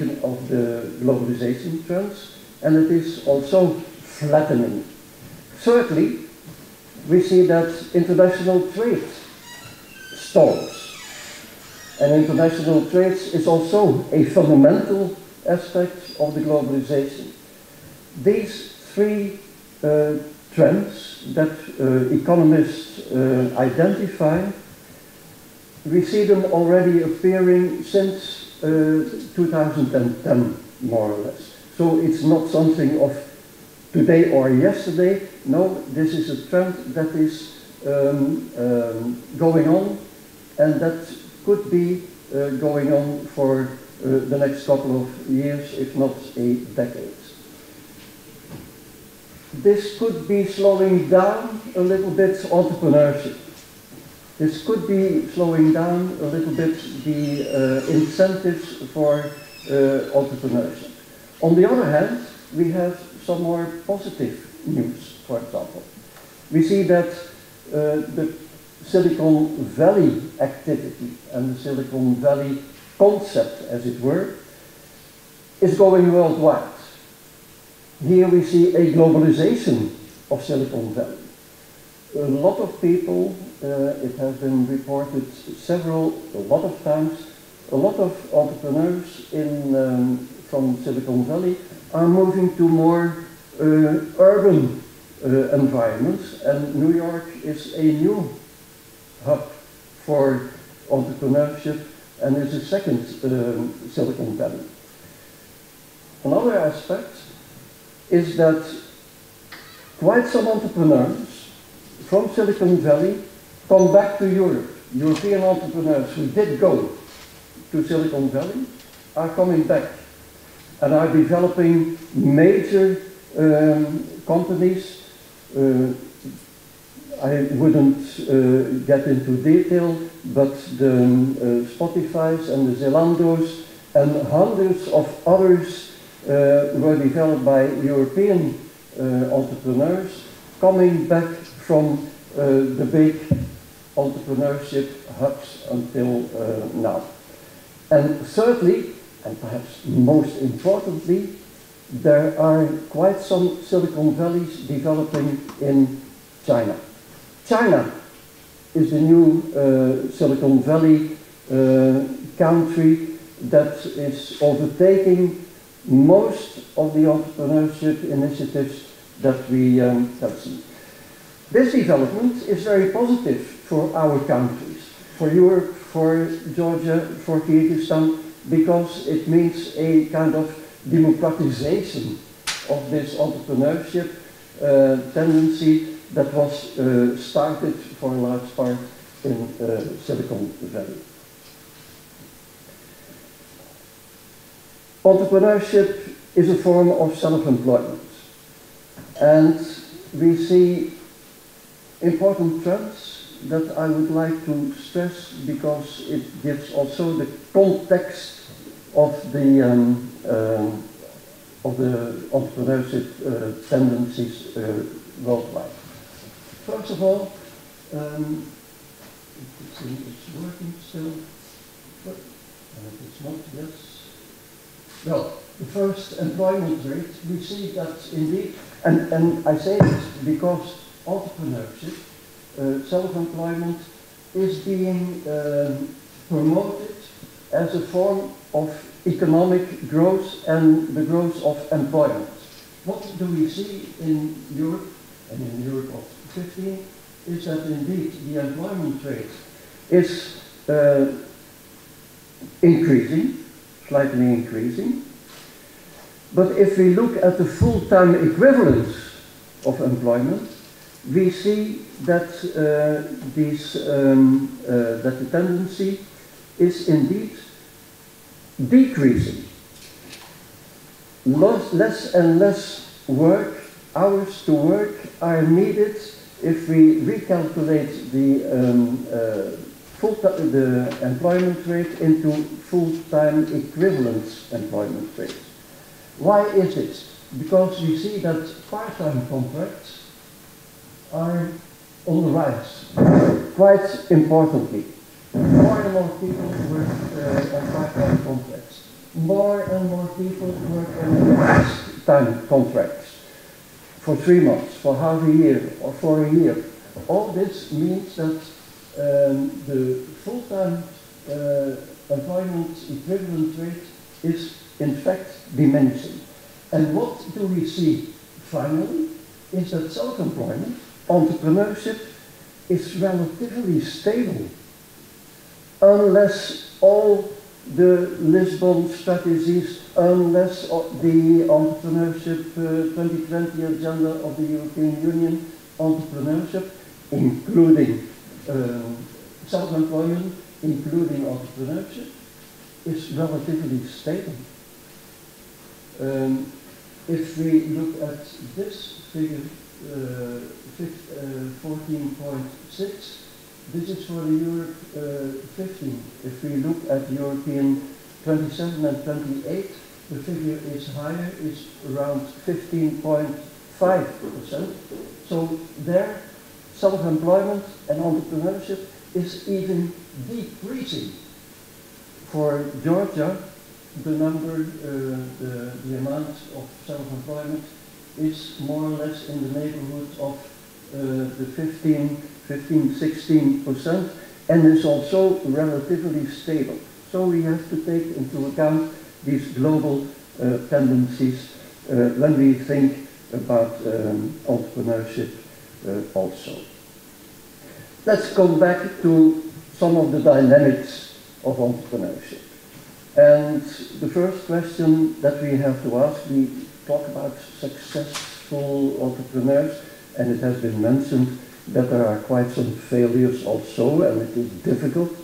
globalization trends, and it is also flattening. Thirdly, we see that international trade stalls. And international trade is also a fundamental aspect of the globalization. These three trends that economists identify, we see them already appearing since 2010, more or less. So it's not something of today or yesterday. No, this is a trend that is going on, and that could be going on for the next couple of years, if not a decade. This could be slowing down a little bit entrepreneurship. This could be slowing down a little bit the incentives for entrepreneurship. On the other hand, we have some more positive news, for example. We see that the Silicon Valley activity and the Silicon Valley concept, as it were, is going worldwide. Here we see a globalization of Silicon Valley. A lot of people, it has been reported a lot of times, a lot of entrepreneurs from Silicon Valley are moving to more urban environments, and New York is a new hub for entrepreneurship and is a second Silicon Valley. Another aspect is that quite some entrepreneurs from Silicon Valley come back to Europe. European entrepreneurs who did go to Silicon Valley are coming back and are developing major companies. I wouldn't get into detail, but the Spotifys and the Zalandos and hundreds of others were developed by European entrepreneurs coming back from the big entrepreneurship hubs until now. And thirdly, and perhaps most importantly, there are quite some Silicon Valleys developing in China. China is the new Silicon Valley country that is overtaking most of the entrepreneurship initiatives that we have seen. This development is very positive for our countries, for Europe, for Georgia, for Kyrgyzstan, because it means a kind of democratization of this entrepreneurship tendency that was started for a large part in Silicon Valley. Entrepreneurship is a form of self-employment. And we see important trends that I would like to stress because it gives also the context of the entrepreneurship tendencies worldwide. First of all, it's working still, but it's not, yes. Well, the first employment rate, we see that indeed, and I say this because entrepreneurship, self-employment, is being promoted as a form of economic growth and the growth of employment. What do we see in Europe, and in Europe of 15, is that indeed the employment rate is increasing, slightly increasing. But if we look at the full-time equivalence of employment, we see that that the tendency is indeed decreasing. Less and less work, hours to work, are needed if we recalculate the employment rate into full-time equivalent employment rate. Why is it? Because we see that part-time contracts are on the rise, quite importantly. More and more people work on part-time contracts. More and more people work on fixed-time contracts for 3 months, for half a year, or for a year. All this means that the full-time employment equivalent rate is in fact diminishing. And what do we see finally is that self-employment, entrepreneurship, is relatively stable unless all the Lisbon strategies, unless the entrepreneurship 2020 agenda of the European Union, entrepreneurship, including self-employment, including entrepreneurship, is relatively stable. If we look at this figure, 14.6, this is for the Europe 15. If we look at European 27 and 28, the figure is higher, it's around 15.5%. So there, self-employment and entrepreneurship is even decreasing. For Georgia, the number, the amount of self-employment is more or less in the neighborhood of the 15–16%, and is also relatively stable. So we have to take into account these global tendencies when we think about entrepreneurship also. Let's come back to some of the dynamics of entrepreneurship. And the first question that we have to ask, we talk about successful entrepreneurs, and it has been mentioned that there are quite some failures also, and it is difficult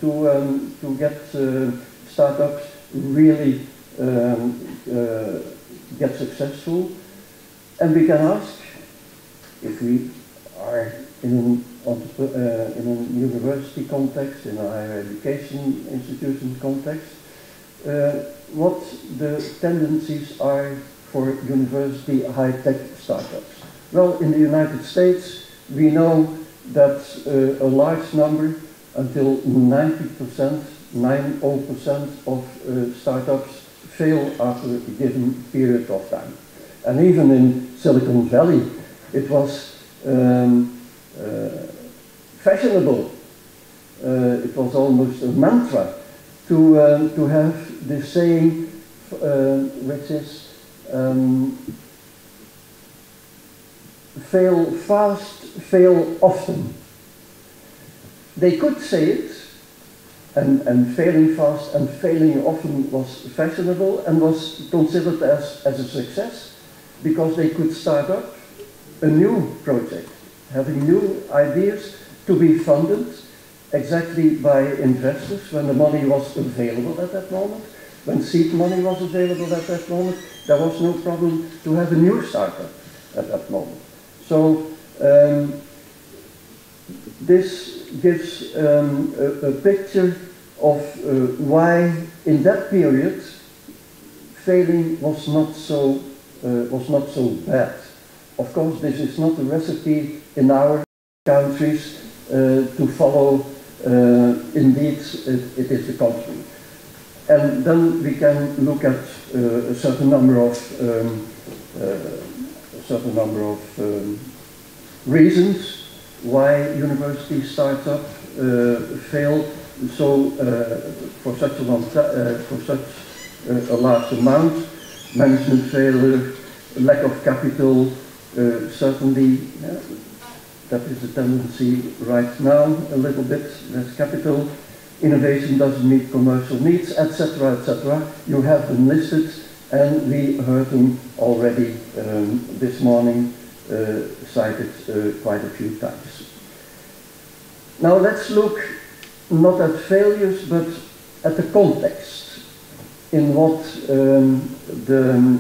to get startups really get successful. And we can ask, if we are in a university context, in a higher education institution context, what the tendencies are for university high-tech startups. Well, in the United States, we know that a large number, until 90%, 90% of startups fail after a given period of time. And even in Silicon Valley, it was fashionable. It was almost a mantra to have this saying, which is fail fast, fail often. They could say it, and failing fast and failing often was fashionable and was considered as a success, because they could start up a new project, having new ideas to be funded exactly by investors when the money was available at that moment. When seed money was available at that moment, there was no problem to have a new startup. at that moment. So this gives a picture of why in that period failing was not so bad. Of course, this is not a recipe in our countries to follow. Indeed, it is the contrary. And then we can look at a certain number of reasons why university startup fail so for such a long for such a large amount. Management failure, lack of capital, certainly that is a tendency right now, a little bit less capital. Innovation doesn't meet commercial needs, etc., etc. You have them listed, and we heard them already this morning cited quite a few times. Now let's look not at failures, but at the context in what the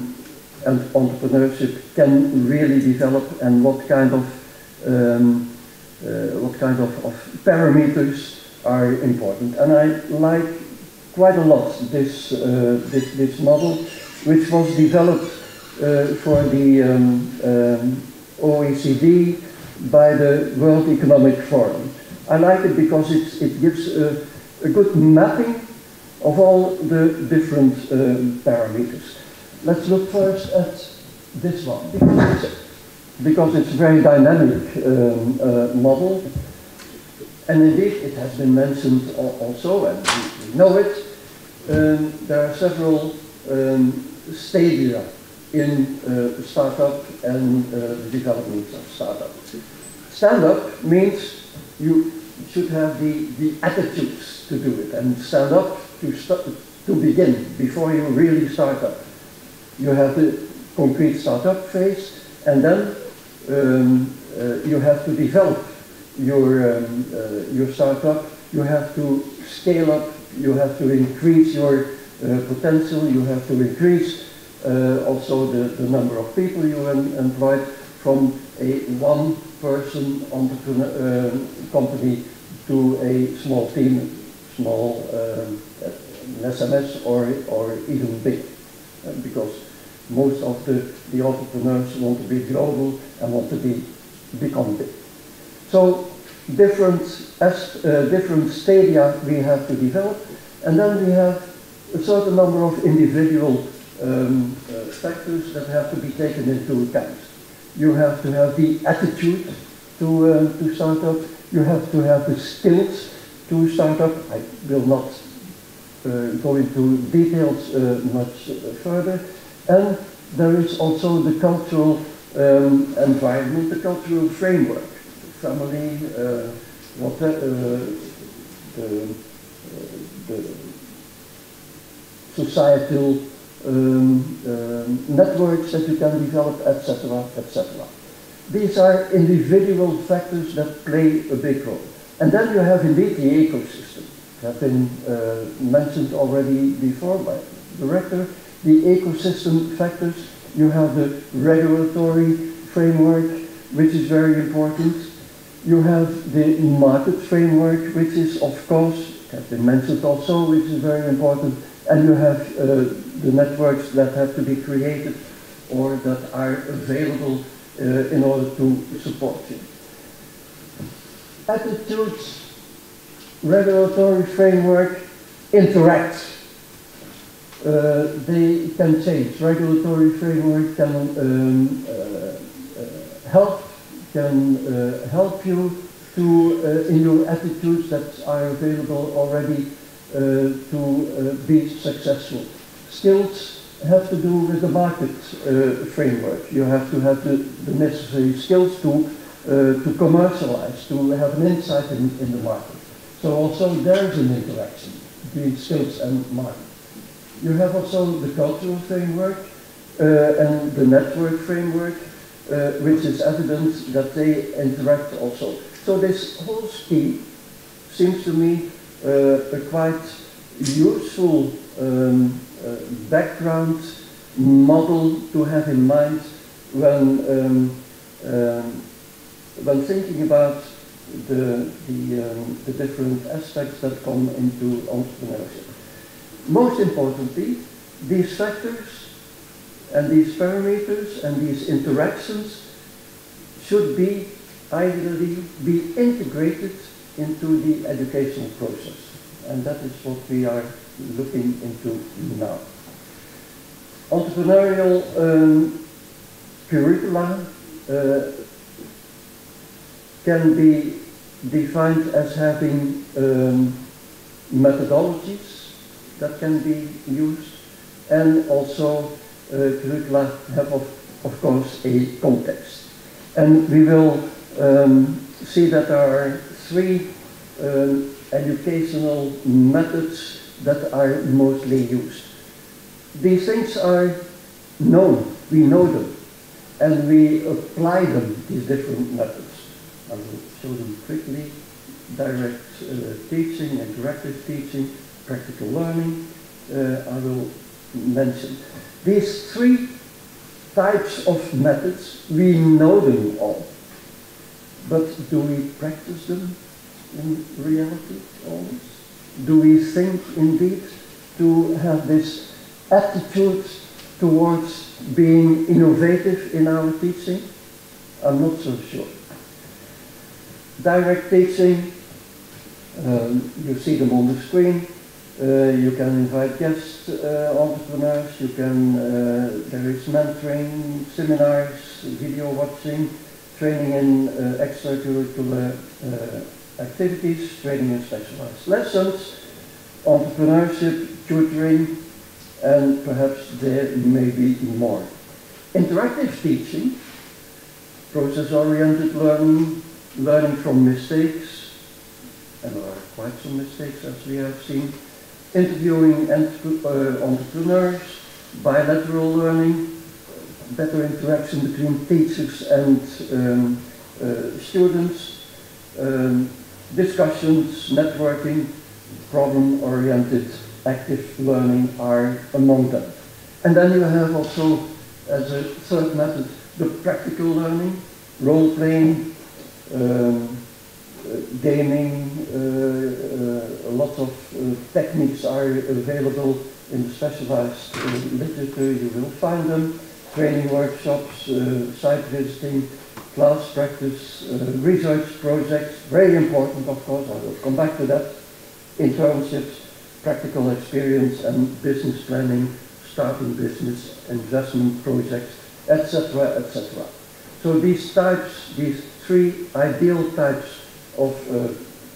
entrepreneurship can really develop, and what kind of parameters are important. And I like quite a lot this this model, which was developed for the OECD by the World Economic Forum. I like it because it gives a good mapping of all the different parameters. Let's look first at this one, because it's a very dynamic model. And indeed, it has been mentioned also, and we know it. There are several stadia in startup and the development of startup. Stand-up means you should have the attitudes to do it, and stand up to begin before you really start up. You have the concrete startup phase, and then you have to develop your startup. You have to scale up. You have to increase your potential. You have to increase also the number of people you employ from a one-person entrepreneur company to a small team, small SMS or even big, because most of the entrepreneurs want to be global and want to become big. So different stadia we have to develop, and then we have a certain number of individual factors that have to be taken into account. You have to have the attitude to start up. You have to have the skills to start up. I will not go into details much further. And there is also the cultural environment, the cultural framework, family, the societal networks that you can develop, etc., etc. These are individual factors that play a big role. And then you have indeed the ecosystem. Have been mentioned already before by the director. The ecosystem factors. You have the regulatory framework, which is very important. You have the market framework, which is, of course, has been mentioned also, which is very important. And you have the networks that have to be created or that are available in order to support you. Attitudes, regulatory framework interact. They can change. Regulatory framework can help you to in your attitudes that are available already to be successful. Skills have to do with the market framework. You have to have the necessary skills to commercialize, to have an insight in the market. So also there's an interaction between skills and market. You have also the cultural framework and the network framework, which is evident that they interact also. So this whole scheme seems to me a quite useful background model to have in mind when thinking about the different aspects that come into entrepreneurship. Most importantly, these factors and these parameters and these interactions should be ideally be integrated into the educational process. And that is what we are looking into now. Entrepreneurial curricula can be defined as having methodologies that can be used, and also curricula have of course a context. And we will see that there are three educational methods that are mostly used. These things are known, we know them, and we apply them, these different methods. I will show them quickly. Direct teaching, interactive teaching, practical learning, I will mention. These three types of methods, we know them all. But do we practice them in reality always? Do we think indeed to have this attitude towards being innovative in our teaching? I'm not so sure. Direct teaching, you see them on the screen. You can invite guest entrepreneurs. You can, there is mentoring, seminars, video watching, training in extracurricular activities, training in specialized lessons, entrepreneurship, tutoring, and perhaps there may be more. Interactive teaching, process-oriented learning, learning from mistakes, and there are quite some mistakes as we have seen, interviewing entrepreneurs, bilateral learning, better interaction between teachers and students, discussions, networking, problem-oriented active learning are among them. And then you have also, as a third method, the practical learning, role-playing, gaming, lots of techniques are available in the specialized literature. You will find them. Training workshops, site visiting, class practice, research projects, very important of course, I will come back to that. Internships, practical experience and business planning, starting business, investment projects, etc., etc. So these types, these three ideal types of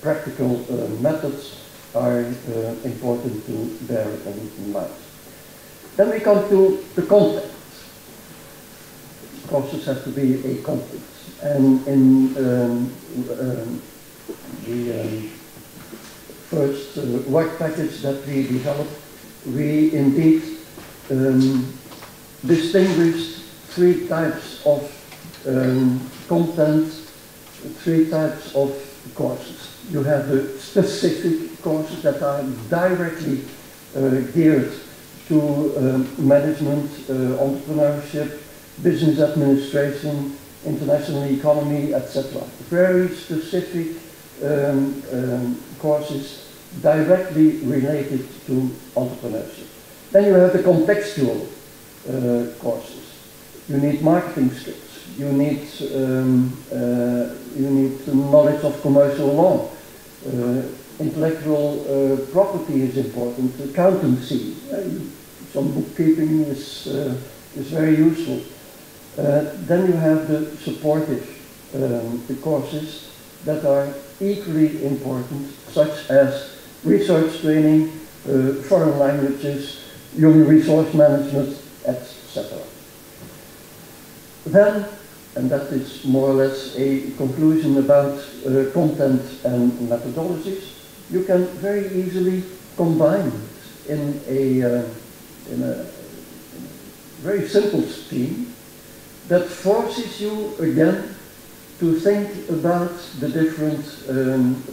practical methods are important to bear in mind. Then we come to the content. Courses have to be a content. And in the first work package that we developed, we indeed distinguished three types of content, three types of courses. You have the specific courses that are directly geared to management, entrepreneurship, business administration, international economy, etc. Very specific courses directly related to entrepreneurship. Then you have the contextual courses. You need marketing skills. You need knowledge of commercial law. Intellectual property is important. Accountancy, some bookkeeping is very useful. Then you have the supportive the courses that are equally important, such as research training, foreign languages, human resource management, etc. Then, and that is more or less a conclusion about content and methodologies, you can very easily combine it in a very simple scheme that forces you again to think about the different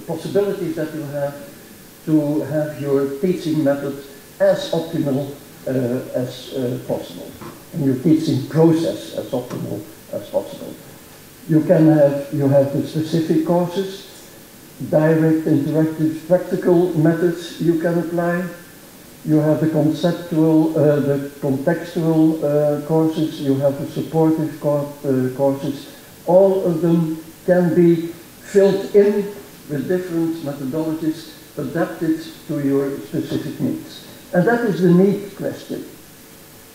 possibilities that you have to have your teaching method as optimal as possible. and your teaching process as optimal as possible. You have the specific courses, direct, interactive, practical methods you can apply. You have the conceptual, the contextual courses, you have the supportive courses. All of them can be filled in with different methodologies adapted to your specific needs. And that is the need question.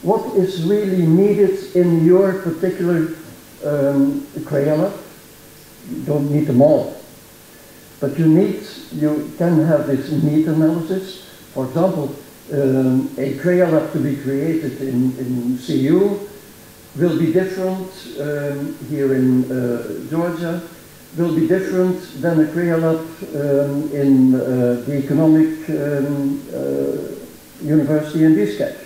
What is really needed in your particular curricula? You don't need them all. But you can have this need analysis. For example, a curricula to be created in CU will be different here in Georgia, will be different than a curricula in the economic university in Bishkek.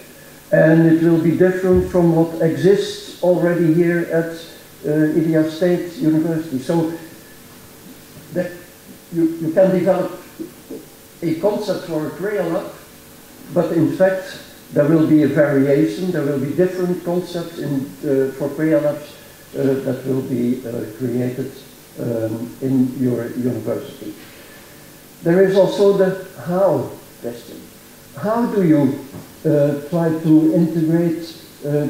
And it will be different from what exists already here at Ilia State University. So that you can develop a concept for a curricula, but in fact there will be a variation, there will be different concepts for curriculums that will be created in your university. There is also the how question. How do you try to integrate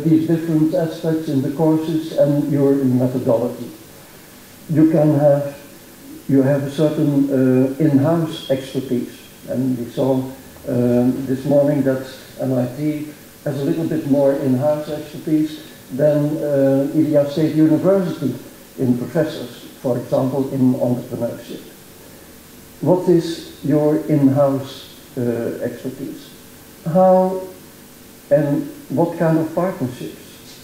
these different aspects in the courses and your methodology? You have a certain in-house expertise, and we saw this morning that MIT has a little bit more in-house expertise than Ilia State University in professors, for example, in entrepreneurship. What is your in-house expertise? How and what kind of partnerships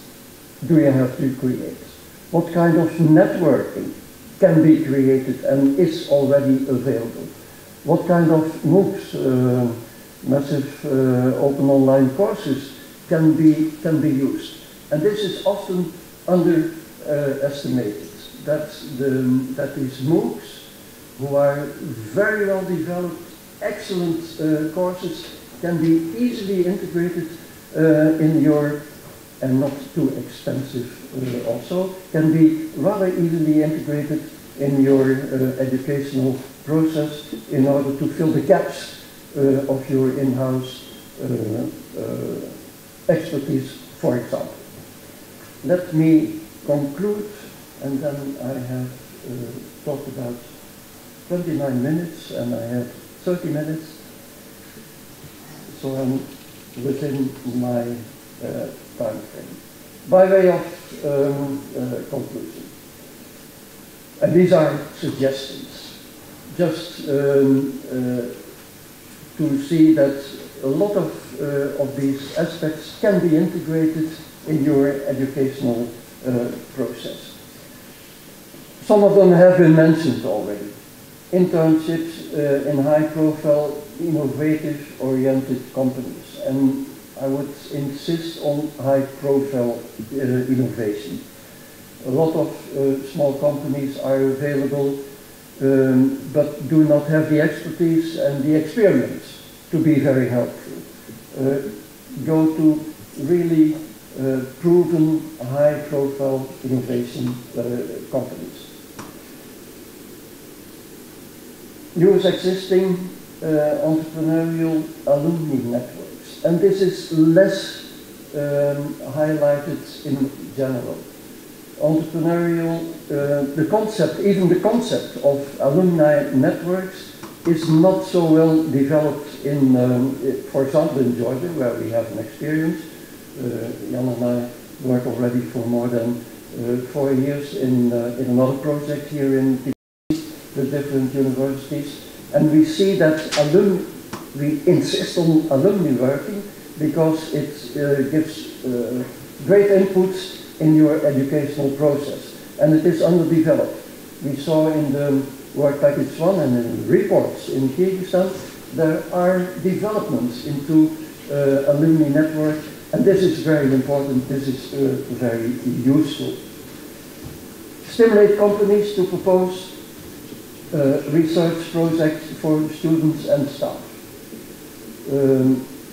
do you have to create? What kind of networking can be created and is already available? What kind of MOOCs, massive open online courses can be used? And this is often underestimated. That these MOOCs, who are very well developed, excellent courses, can be easily integrated in your, and not too expensive also, can be rather easily integrated in your educational process in order to fill the gaps of your in-house expertise, for example. Let me conclude, and then I have talked about 29 minutes and I have 30 minutes, so I'm within my time frame. By way of conclusion, and these are suggestions, just to see that a lot of these aspects can be integrated in your educational process. Some of them have been mentioned already. Internships in high-profile, innovative-oriented companies. And I would insist on high-profile innovation. A lot of small companies are available, but do not have the expertise and the experience to be very helpful. Go to really proven high-profile innovation companies. Use existing entrepreneurial alumni networks, and this is less highlighted in general. Entrepreneurial, even the concept of alumni networks is not so well developed in, for example, in Georgia, where we have an experience. Jan and I work already for more than 4 years in another project here in the different universities, and we see that we insist on alumni working because it gives great inputs in your educational process, and it is underdeveloped. We saw in the work package 1 and in the reports in Kyrgyzstan, there are developments into alumni network, and this is very important, this is very useful. Stimulate companies to propose research projects for students and staff.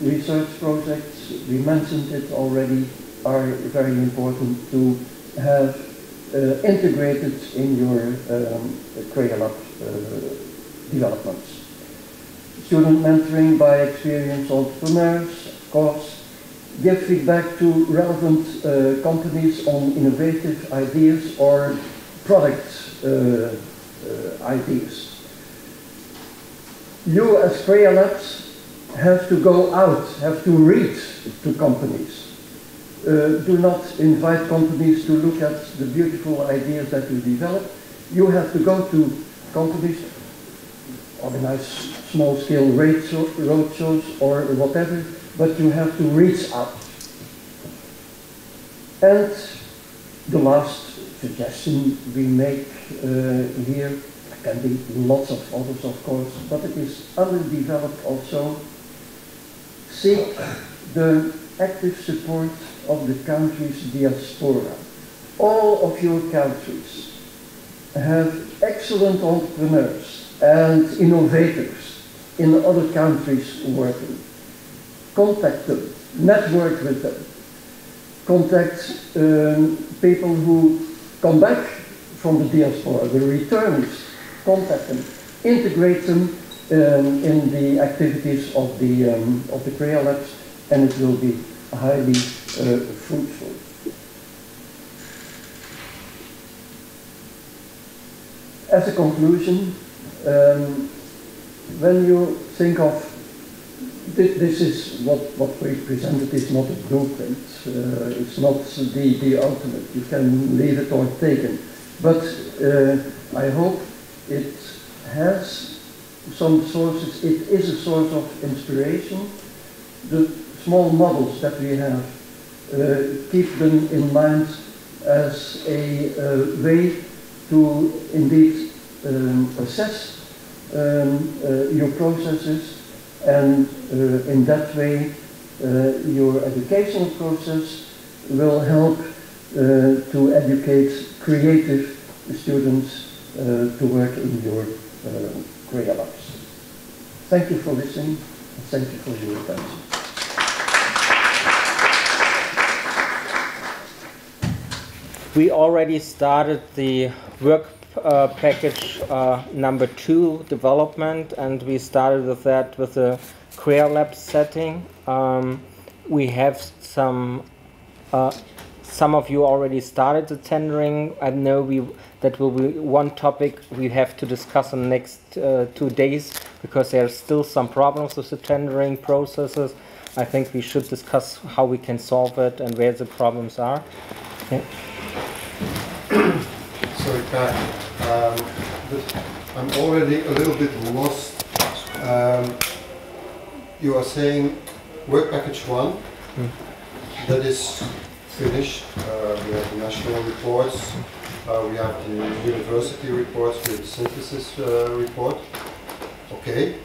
Research projects, we mentioned it already, are very important to have integrated in your Curricula developments. Student mentoring by experienced entrepreneurs, of course. Give feedback to relevant companies on innovative ideas or product ideas. You as Curricula have to go out, have to read to companies. Do not invite companies to look at the beautiful ideas that you develop. You have to go to companies, organize small-scale roadshows or whatever, but you have to reach out. And the last suggestion we make here, there can be lots of others of course, but it is underdeveloped also. Seek the active support of the country's diaspora. All of your countries have excellent entrepreneurs and innovators in other countries working. Contact them, network with them. Contact people who come back from the diaspora, the returnees. Contact them, integrate them in the activities of the Curricula Labs, and it will be highly fruitful. As a conclusion, when you think of this is what we presented is not a blueprint. It's not the ultimate. You can leave it or take it. But I hope it has some sources. It is a source of inspiration. The small models that we have, keep them in mind as a way to indeed assess your processes, and in that way your educational process will help to educate creative students to work in your Curricula Labs. Thank you for listening, and thank you for your attention. We already started the work package number 2 development, and we started with that with the Curricula Labs setting. We have some of you already started the tendering. I know that will be one topic we have to discuss in the next 2 days, because there are still some problems with the tendering processes. I think we should discuss how we can solve it and where the problems are. Yeah. Sorry, Kai, but I'm already a little bit lost. You are saying work package 1, that is finished. We have the national reports, we have the university reports, we have the synthesis report. Okay.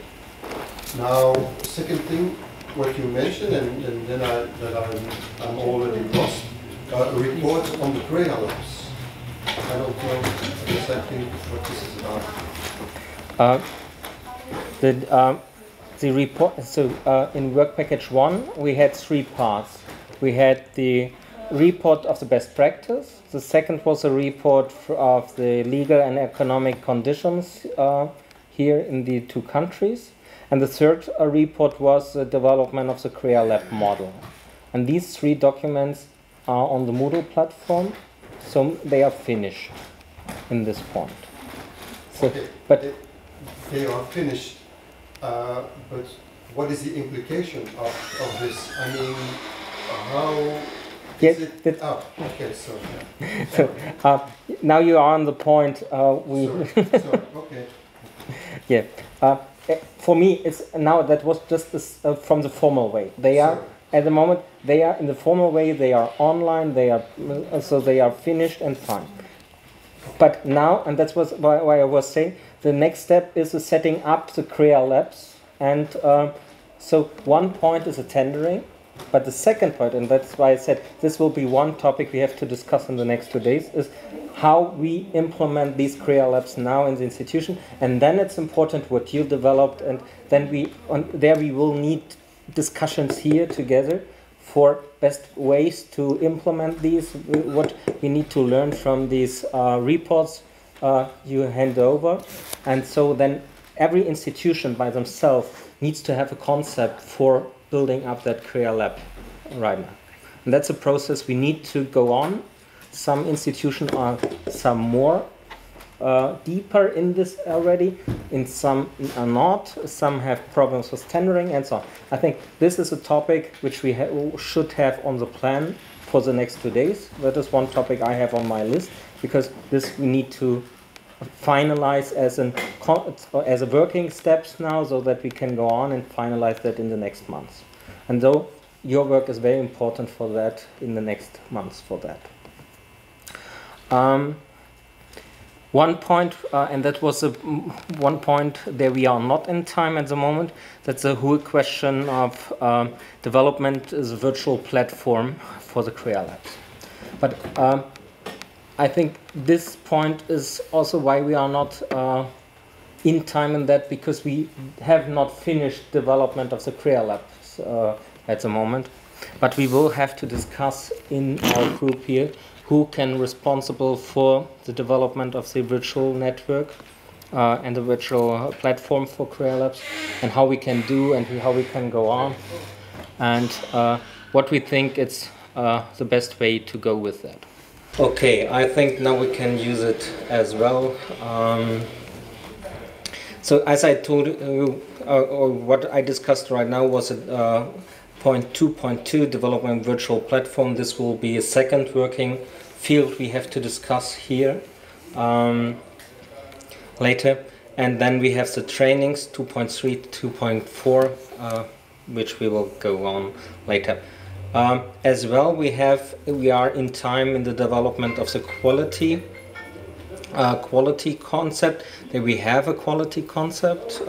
Now, second thing, what you mentioned, and then I'm already lost. A report on the Curricula Labs. I don't know exactly what this is about. The report. So in work package 1, we had 3 parts. We had the report of the best practice. The second was a report of the legal and economic conditions here in the 2 countries, and the third report was the development of the Curricula Lab model. And these 3 documents are on the Moodle platform. So they are finished in this point. So, okay, but they are finished. But what is the implication of this? I mean, how is it? Oh, okay, so. So now you are on the point. Sorry, okay. Yeah. For me, it's now that was just this, from the formal way. They are. At the moment, they are in the formal way. They are online. They are so they are finished and fine. But now, and that's why I was saying, the next step is the setting up the Curricula Labs. And so one point is the tendering, but the second point, and that's why I said this will be one topic we have to discuss in the next 2 days, is how we implement these Curricula Labs now in the institution. And then it's important what you developed, and then there we will need discussions here together for best ways to implement these, what we need to learn from these reports you hand over. And so then every institution by themselves needs to have a concept for building up that career lab right now. And that's a process we need to go on. Some institutions are some more deeper in this already, in some are not, some have problems with tendering and so on. I think this is a topic which we should have on the plan for the next 2 days. That is one topic I have on my list, because this we need to finalize as a working steps now, so that we can go on and finalize that in the next months. And though your work is very important for that in the next months for that. One point, and that was one point that we are not in time at the moment, that's the whole question of development as a virtual platform for the career labs. But I think this point is also why we are not in time in that, because we have not finished development of the career labs at the moment. But we will have to discuss in our group here who can responsible for the development of the virtual network and the virtual platform for career labs, and how we can do and how we can go on, and what we think it's the best way to go with that. Okay, I think now we can use it as well. So as I told you, or what I discussed right now was point 2.2, development virtual platform. This will be a second working field we have to discuss here later. And then we have the trainings 2.3 to 2.4, which we will go on later. As well, we are in time in the development of the quality concept. That we have a quality concept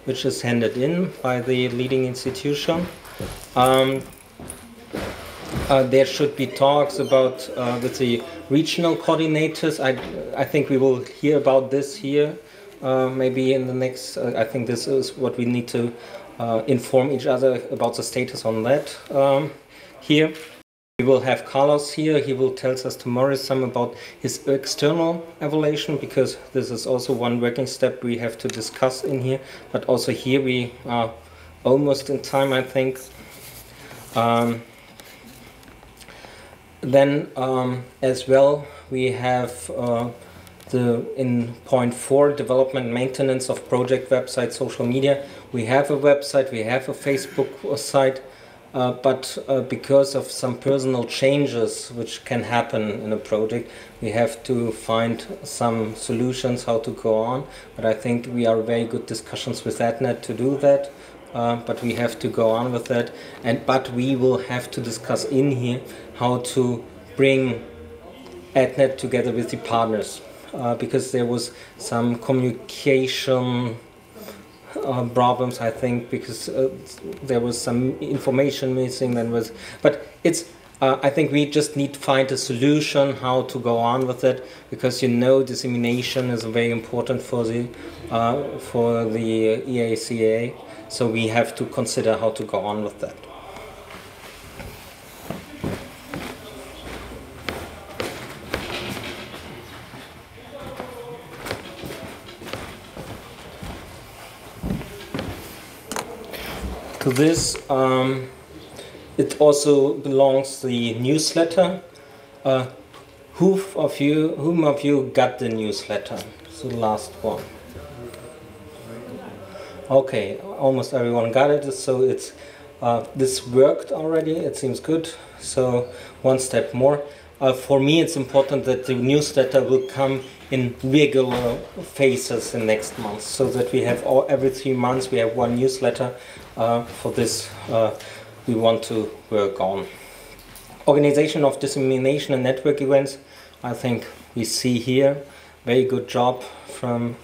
which is handed in by the leading institution. There should be talks about with the regional coordinators. I think we will hear about this here maybe in the next. I think this is what we need to inform each other about the status on that. Here we will have Carlos here. He will tell us tomorrow some about his external evaluation, because this is also one working step we have to discuss in here. But also here we are almost in time, I think. Then as well we have in point 4, development maintenance of project website, social media. We have a website, we have a Facebook site, but because of some personal changes which can happen in a project, we have to find some solutions how to go on. But I think we are very good discussions with AdNet to do that. But we have to go on with that, but we will have to discuss in here how to bring AdNet together with the partners, because there was some communication problems, I think, because there was some information missing. But it's. I think we just need to find a solution how to go on with it, because dissemination is very important for the EUCA. So we have to consider how to go on with that. To this, it also belongs the newsletter. Whom of you got the newsletter? It's the last one. Okay, almost everyone got it, so it's this worked already, it seems good, so one step more. For me it's important that the newsletter will come in regular phases in next month, so that we have every 3 months we have one newsletter. For this we want to work on. Organization of dissemination and network events, I think we see here, very good job from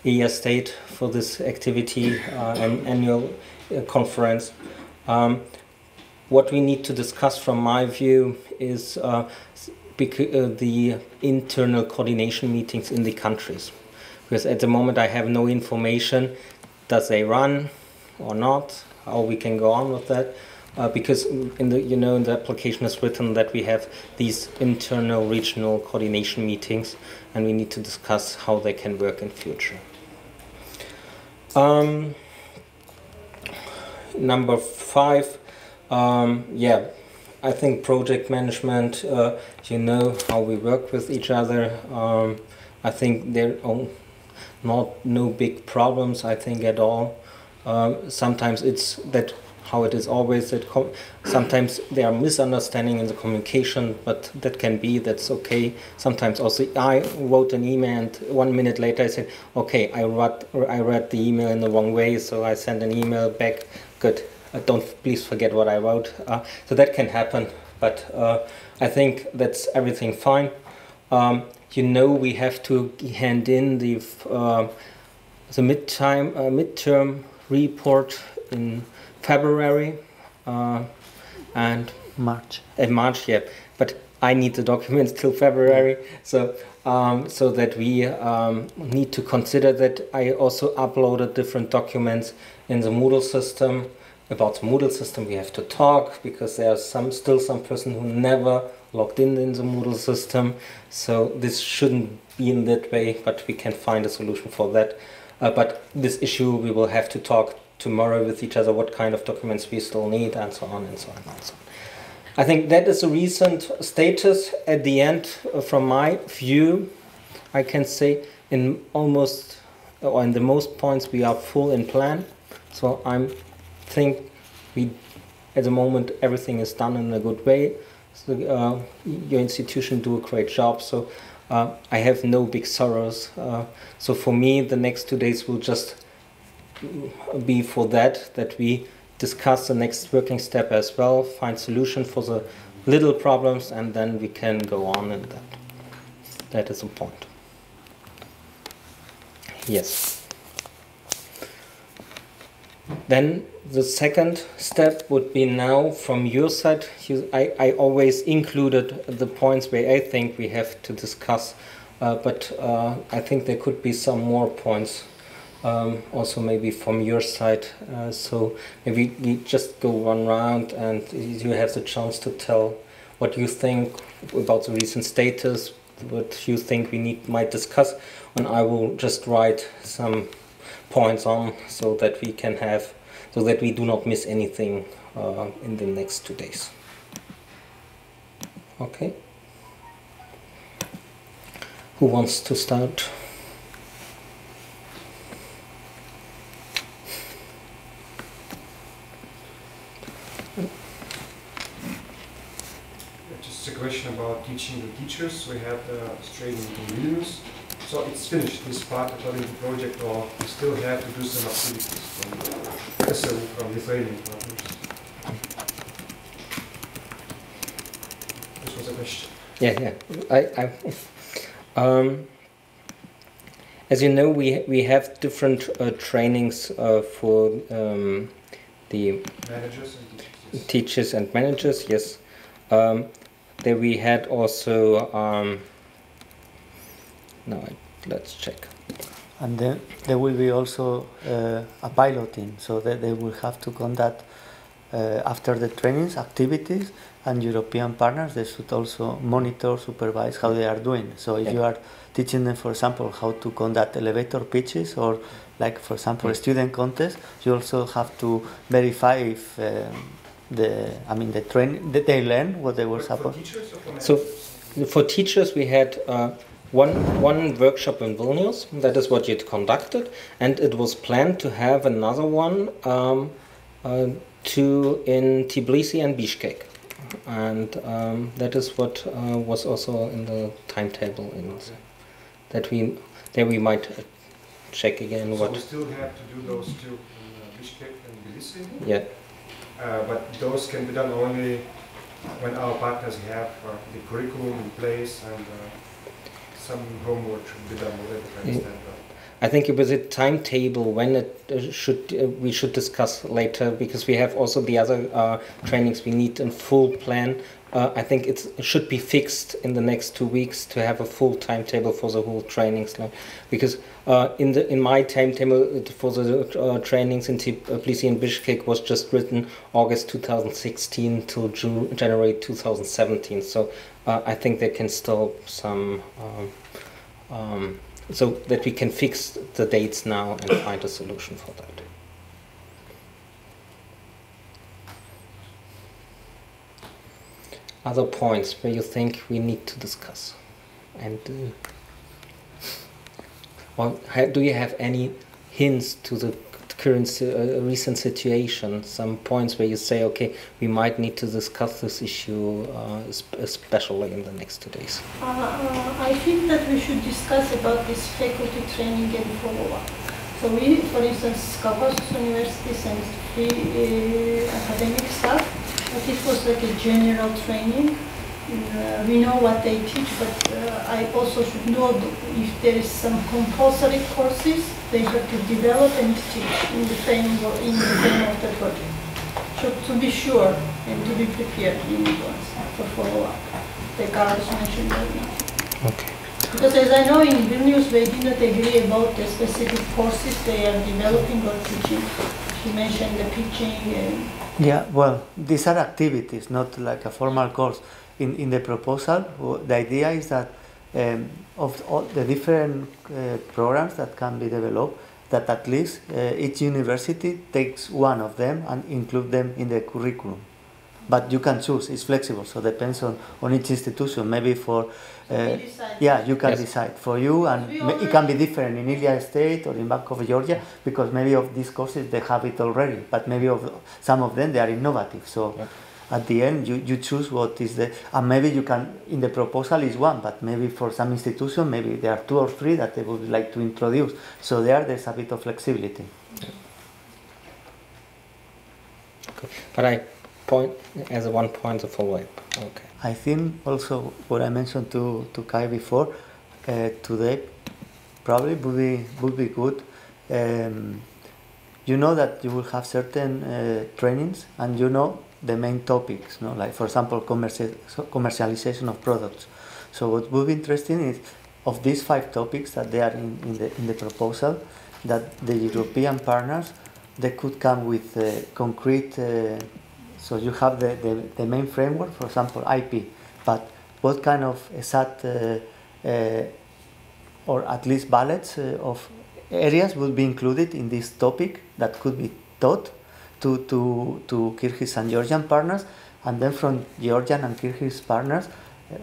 ES State for this activity and annual conference. What we need to discuss from my view is the internal coordination meetings in the countries. Because at the moment I have no information, does they run or not, how we can go on with that. because in the in the application is written that we have these internal regional coordination meetings, and we need to discuss how they can work in future. Number 5, yeah, I think project management. You know how we work with each other. I think there are no big problems. I think at all. Sometimes it's that. How it is always that sometimes there are misunderstandings in the communication, but that can be, that's okay. Sometimes also I wrote an email and 1 minute later I said, okay, I read the email in the wrong way, so I sent an email back. Good, don't please forget what I wrote. So that can happen, but I think that's everything fine. We have to hand in the midterm report in February and March. Yeah, but I need the documents till February, so that we need to consider that. I also uploaded different documents in the Moodle system. About the Moodle system, we have to talk because there are still some person who never logged in the Moodle system. So this shouldn't be in that way, but we can find a solution for that. But this issue we will have to talk tomorrow with each other, what kind of documents we still need, and so on and so on and so on. I think that is a recent status. At the end, from my view, I can say in almost, or in the most points, we are full in plan. So I think at the moment, everything is done in a good way. So, your institution do a great job. So I have no big sorrows. So for me, the next 2 days will just be for that we discuss the next working step as well, find solution for the little problems, and then we can go on, and that is the point. Yes. Then the second step would be now from your side. I always included the points where I think we have to discuss, but I think there could be some more points. Also maybe from your side, so maybe we just go one round and you have the chance to tell what you think about the recent status, what you think we might discuss, and I will just write some points on so that we do not miss anything in the next 2 days. Okay. Who wants to start? Just a question about teaching the teachers. We had training in Vilnius, so it's finished this part according to project, or we still have to do some activities from Lithuanian partners. This was a question. Yeah. As you know, we have different trainings for the managers and teachers. Teachers and managers. Yes. There we had also. Let's check. And then there will be also a piloting, so that they will have to conduct after the trainings activities, and European partners, they should also monitor, supervise how they are doing. So if you are teaching them, for example, how to conduct elevator pitches, or like, for example, a student contest, you also have to verify if the training that they learn what they were supposed. So for teachers, we had one workshop in Vilnius. That is what you conducted, and it was planned to have another one two in Tbilisi and Bishkek, and that is what was also in the timetable. That we might check again. So we still have to do those two in Bishkek and Tbilisi. Yeah. But those can be done only when our partners have the curriculum in place, and some homework should be done already. I think it was a timetable when it we should discuss later, because we have also the other trainings we need in full plan I think it should be fixed in the next 2 weeks to have a full timetable for the whole trainings, because in my timetable for the trainings in Tbilisi and Bishkek was just written August 2016 till January 2017. So I think there can still some so that we can fix the dates now and find a solution for that. Other points where you think we need to discuss, and or do you have any hints to the current recent situation? Some points where you say, okay, we might need to discuss this issue, especially in the next 2 days. I think that we should discuss about this faculty training and follow-up. So we, for instance, Kaukasus University sends free academic staff. But it was like a general training. We know what they teach, but I also should know if there is some compulsory courses they have to develop and teach in the frame of the project. So to be sure and to be prepared in advance for follow-up. The Carlos mentioned earlier. Okay. Because as I know in Vilnius, they did not agree about the specific courses they are developing or teaching. He mentioned the pitching and yeah, well, these are activities, not like a formal course. In the proposal, the idea is that of all the different programs that can be developed, that at least each university takes one of them and include them in the curriculum. But you can choose, it's flexible, so it depends on each institution. Maybe for, yeah, you can decide for you, and it can be different in Ilia State or in Bank of Georgia, because maybe of these courses they have it already, but maybe of some of them they are innovative. So at the end you choose what is the, and maybe you can, in the proposal is one, but maybe for some institution maybe there are 2 or 3 that they would like to introduce. So there's a bit of flexibility. Okay. But I point as a one point of follow-up. Okay. I think also what I mentioned to Kai before, today probably would be good. You know that you will have certain trainings, and you know the main topics, no? Like for example commercialization of products. So what would be interesting is of these 5 topics that they are in the proposal, that the European partners, they could come with concrete. So you have the main framework, for example, IP, but what kind of exact or at least ballots of areas will be included in this topic that could be taught to Kyrgyz and Georgian partners, and then from Georgian and Kyrgyz partners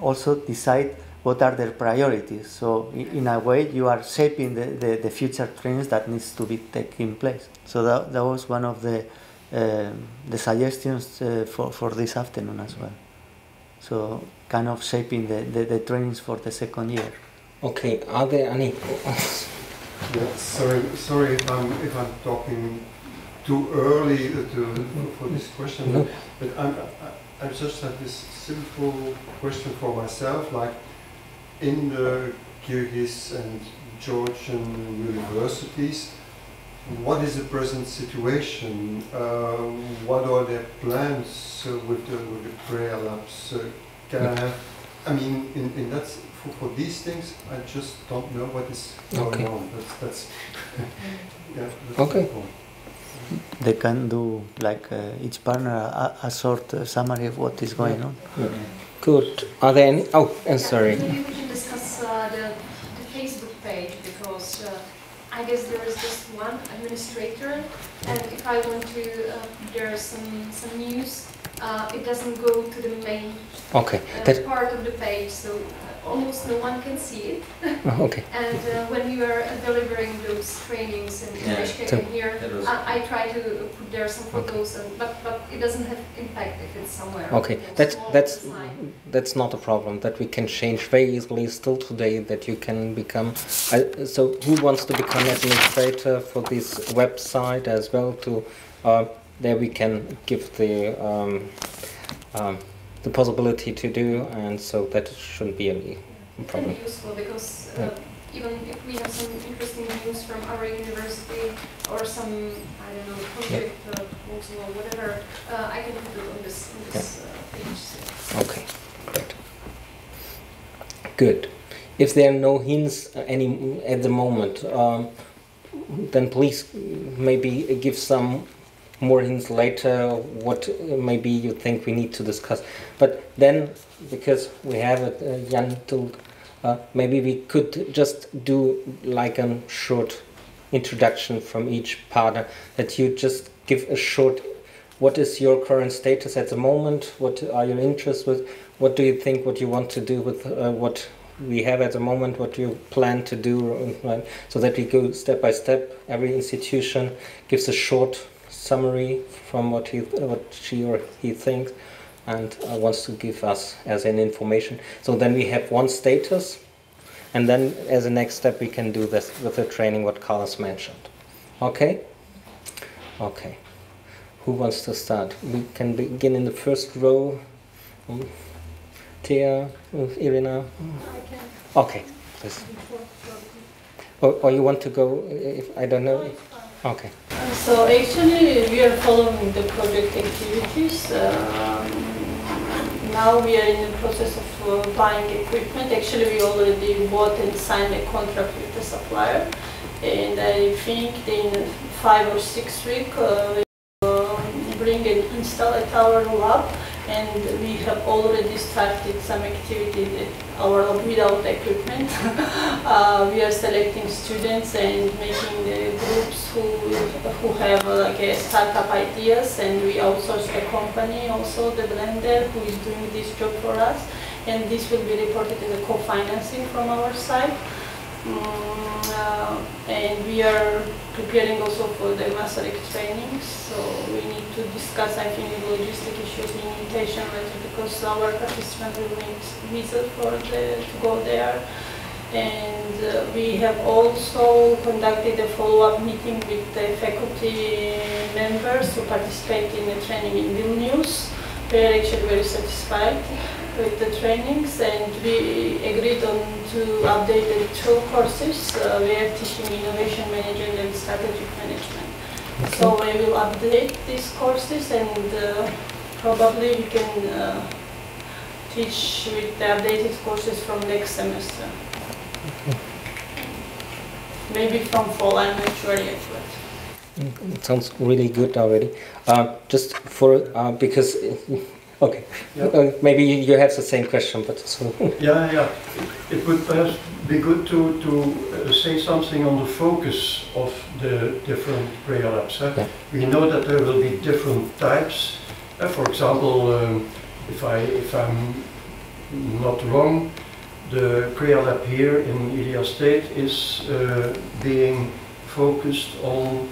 also decide what are their priorities. So in a way you are shaping the future trainings that needs to be taking place. So that was one of the suggestions for this afternoon as well. So kind of shaping the trainings for the second year. Okay, are there any? Yeah, sorry if I'm talking too early for this question, no. But I just have this simple question for myself, like in the Kyrgyz and Georgian universities, what is the present situation? What are their plans with the prayer labs? Can I have? I mean, in that for these things, I just don't know what is going on. That's yeah. That's okay. They can do like each partner a short summary of what is going on. Yeah. Good. Are there any? Oh, I'm sorry. Maybe we can discuss the Facebook page, because I guess there is just one administrator, and if I want to, there's some news, it doesn't go to the main part of the page, so almost no one can see it. Okay. And when we were delivering those trainings in Bishkek and here, I try to put there some photos, but it doesn't have impact if it's somewhere. Okay, that's not a problem. That we can change very easily still today. That you can become. So who wants to become administrator for this website as well? To there we can give the possibility to do, and so that shouldn't be any problem. Very useful, because even if we have some interesting news from our university or some, I don't know, project proposal or whatever, I can put it on this page. So. Okay, great. Good. If there are no hints any at the moment, then please maybe give some more hints later what maybe you think we need to discuss. But then, because we have it, Jan told, maybe we could just do like a short introduction from each partner, that you just give a short, what is your current status at the moment, what are your interests with, what do you think, what you want to do with what we have at the moment, what you plan to do, right? So that we go step by step. Every institution gives a short summary from what she or he thinks and wants to give us as an information. So then we have one status, and then as a next step we can do this with the training what Carlos mentioned. Okay? Okay. Who wants to start? We can begin in the first row. Tia, Irina. I can. Okay. Please. Or you want to go? If I don't know. No, it's fine. Okay. So actually, we are following the project activities. Now we are in the process of buying equipment. Actually, we already bought and signed a contract with the supplier, and I think in 5 or 6 weeks we will bring and install at our lab. And we have already started some activity at our lab without equipment. We are selecting students and making the groups who have like a startup ideas, and we outsource a company also, the blender, who is doing this job for us. And this will be reported as a co-financing from our side. And we are preparing also for the Masterix trainings, so we need to discuss, I think, the logistic issues in invitation letter, because our participants will need visa to go there. And we have also conducted a follow-up meeting with the faculty members who participate in the training in Vilnius. We are actually very satisfied with the trainings, and we agreed on to update the 2 courses. We are teaching innovation management and strategic management. Okay. So we will update these courses, and probably we can teach with the updated courses from next semester. Okay. Maybe from fall, I'm not sure yet. But it sounds really good already. Just for, because okay, yeah. Maybe you have the same question, but so yeah. It would perhaps be good to say something on the focus of the different prayer labs. Yeah. We know that there will be different types. For example, if I'm not wrong, the prayer lab here in Ilia State is being focused on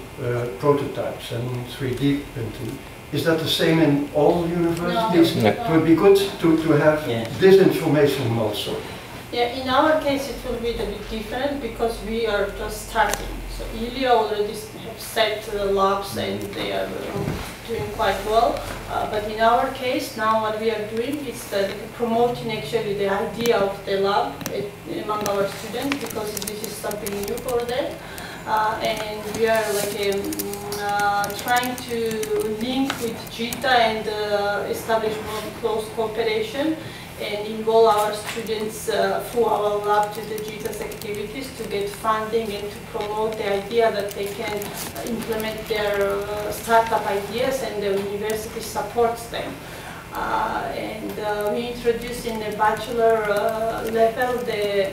prototypes and 3D printing. Is that the same in all universities? No. It would be good to have this information also. Yeah, in our case it will be a bit different because we are just starting. So Ilia already have set labs and they are doing quite well. But in our case, now what we are doing is promoting actually the idea of the lab among our students, because this is something new for them. And we are like trying to link with JITA and establish more close cooperation and involve our students through our lab to the JITA's activities to get funding and to promote the idea that they can implement their startup ideas, and the university supports them. And we introduced in the bachelor level the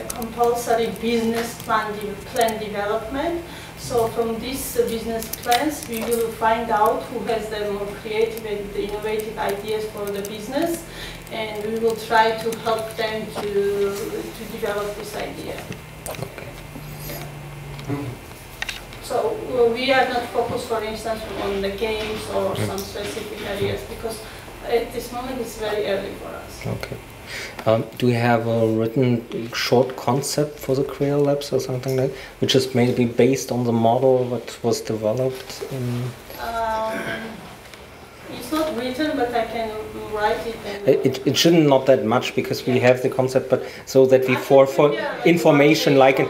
compulsory business plan development. So from these business plans, we will find out who has the more creative and innovative ideas for the business, and we will try to help them to develop this idea. Yeah. So we are not focused, for instance, on the games or some specific areas, because at this moment it's very early for us. Okay. Do we have a written short concept for the career labs or something like that, which is maybe based on the model that was developed in? It's not written, but I can write it. And it shouldn't not that much because we have the concept, but so that we for information like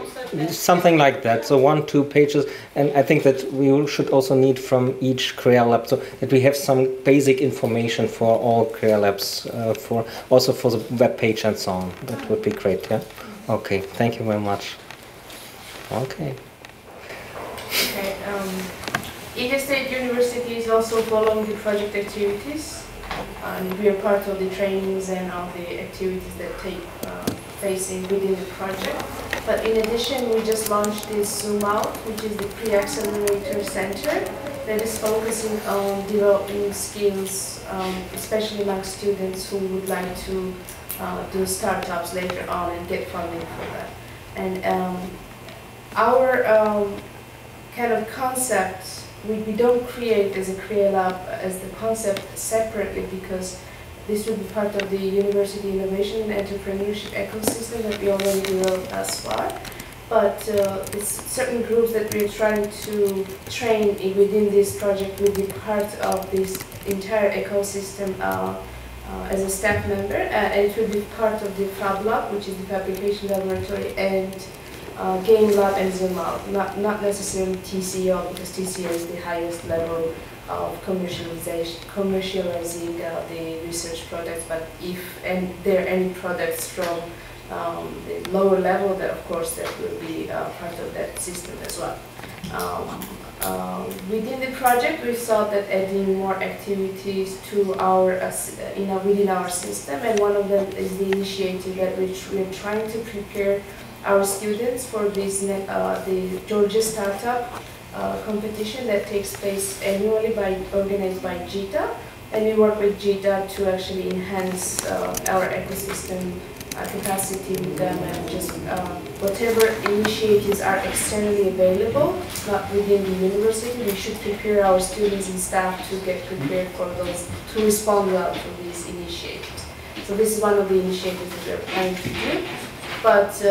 something like that. So 1-2 pages, and I think that we should also need from each Career Lab so that we have some basic information for all Career Labs, for also for the web page and so on. That would be great. Yeah. Okay. Thank you very much. Okay. Okay. EUCA State University is also following the project activities, and we are part of the trainings and all the activities that take place within the project. But in addition, we just launched this Zoom Out, which is the Pre-Accelerator Center that is focusing on developing skills, especially among students who would like to do startups later on and get funding for that. And our kind of concept, we don't create as a Career Lab as the concept separately, because this will be part of the University Innovation and Entrepreneurship ecosystem that we already developed thus far. But it's certain groups that we're trying to train within this project will be part of this entire ecosystem as a staff member, and it will be part of the Fab Lab, which is the Fabrication Laboratory, and Game Lab and Zoom Out, not necessarily TCO, because TCO is the highest level of commercializing the research products, but if there are any products from the lower level, then of course that will be part of that system as well. Within the project, we thought that adding more activities to our within our system, and one of them is the initiative that we're trying to prepare our students for this the Georgia Startup competition that takes place annually organized by JITA, and we work with JITA to actually enhance our ecosystem capacity with them, and just whatever initiatives are externally available, not within the university, we should prepare our students and staff to get prepared for those, to respond well to these initiatives. So this is one of the initiatives that we're planning to do. But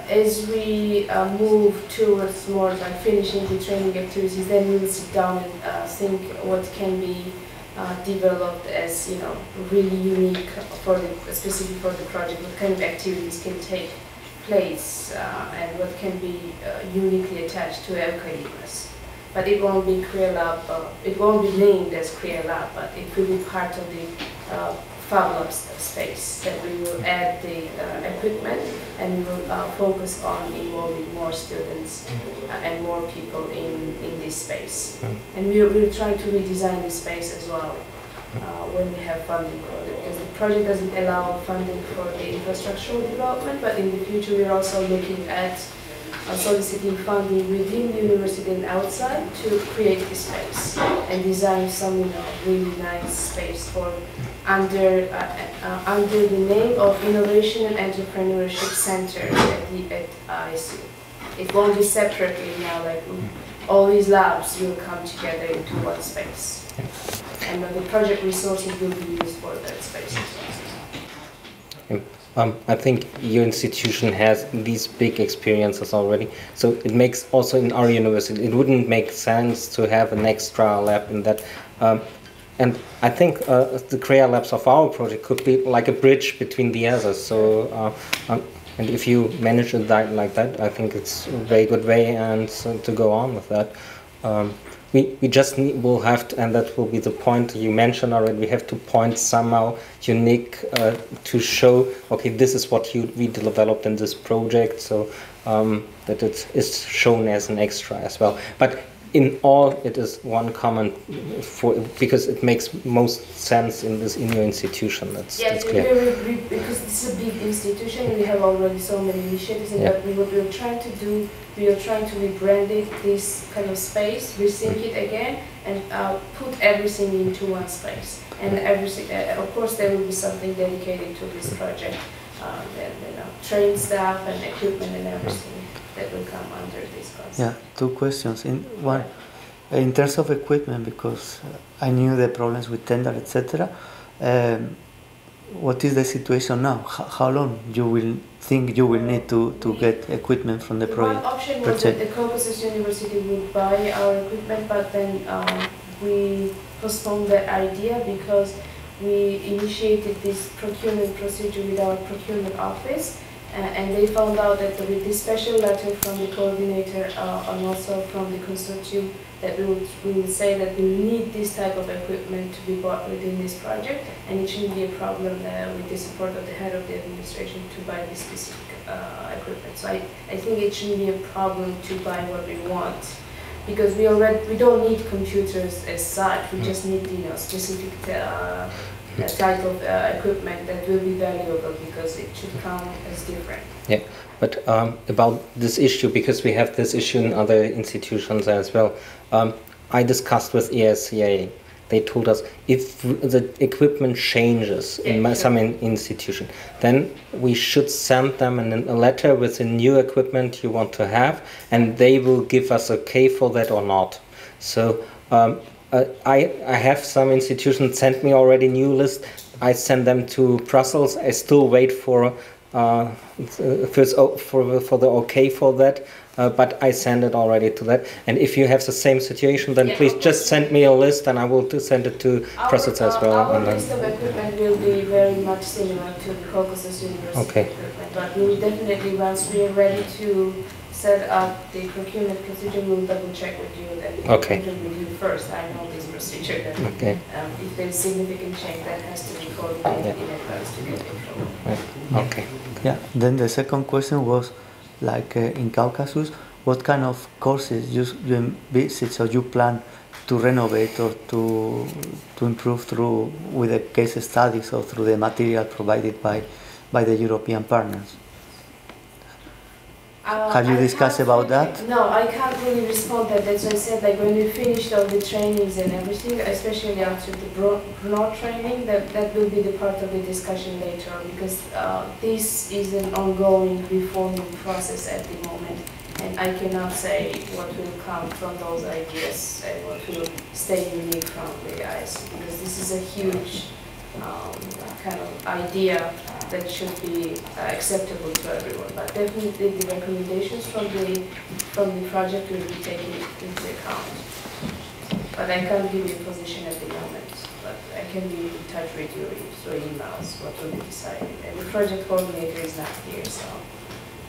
as we move towards more by finishing the training activities, then we will sit down and think what can be developed as really unique for specific for the project. What kind of activities can take place and what can be uniquely attached to EUCA INVEST. But it won't be Career Lab. It won't be named as Career Lab, but it will be part of the Fab Lab space, that we will add the equipment, and we will focus on involving more students and more people in this space. And we'll try to redesign the space as well when we have funding for it, because the project doesn't allow funding for the infrastructural development, but in the future we're also looking at soliciting funding within the university and outside to create this space and design some really nice space for under the name of Innovation and Entrepreneurship Center at ISU. It won't be separately now, like all these labs will come together into one space. And the project resources will be used for that space as well. I think your institution has these big experiences already, so it makes also in our university, it wouldn't make sense to have an extra lab in that. And I think the Career Labs of our project could be like a bridge between the others. So, and if you manage it like that, I think it's a very good way and to go on with that. We just will have to, and that will be the point you mentioned already, we have to point somehow unique to show, okay, this is what we developed in this project, so that it is shown as an extra as well. But in all, it is one common, because it makes most sense in your institution. That's clear. Because this is a big institution, we have already so many initiatives, and what we are trying to do, we are trying to rebrand it, this kind of space, rethink it again, and put everything into one space. And everything, of course, there will be something dedicated to this project, trained staff and equipment and everything that will come under this concept. Yeah, two questions. In terms of equipment, because I knew the problems with tender, etc. What is the situation now? How long you will think you will need to get equipment from the project? One option was that the Caucasus University would buy our equipment, but then we postponed that idea because we initiated this procurement procedure with our procurement office, and they found out that with this special letter from the coordinator and also from the consortium, that we will say that we need this type of equipment to be bought within this project, and it shouldn't be a problem with the support of the head of the administration to buy this specific equipment. So I think it shouldn't be a problem to buy what we want, because we don't need computers as such. We just need specific type of equipment that will be valuable, because it should come as different. Yeah, but about this issue, because we have this issue in other institutions as well, I discussed with ESCA. They told us if the equipment changes in some institution, then we should send them a letter with the new equipment you want to have, and they will give us okay for that or not. So I have some institutions sent me already new list. I send them to Brussels. I still wait for for the okay for that. But I send it already to that. And if you have the same situation, then please just send me a list, and I will send it to Brussels as well. Our list of equipment will be very much similar to the Caucasus University equipment, but we will definitely, once we are ready to set up the procurement procedure, we'll double check with you that with you first. I know this procedure. That, if there's significant change, that has to be coordinated in advance to get control. Okay. Yeah. Then the second question was, like in Caucasus, what kind of courses you envisage or you plan to renovate or to improve through with the case studies or through the material provided by the European partners? Have you discussed about that? No, I can't really respond to that. That's why I said, like, when we finished all the trainings and everything, especially after the Brno training, that will be the part of the discussion later on, because this is an ongoing reforming process at the moment, and I cannot say what will come from those ideas and what will stay unique from the IS, because this is a huge kind of idea that should be acceptable to everyone. But definitely the recommendations from the project will be taken into account. But I can't give you a position at the moment. But I can be in touch with you through emails what will be decided. And the project coordinator is not here, so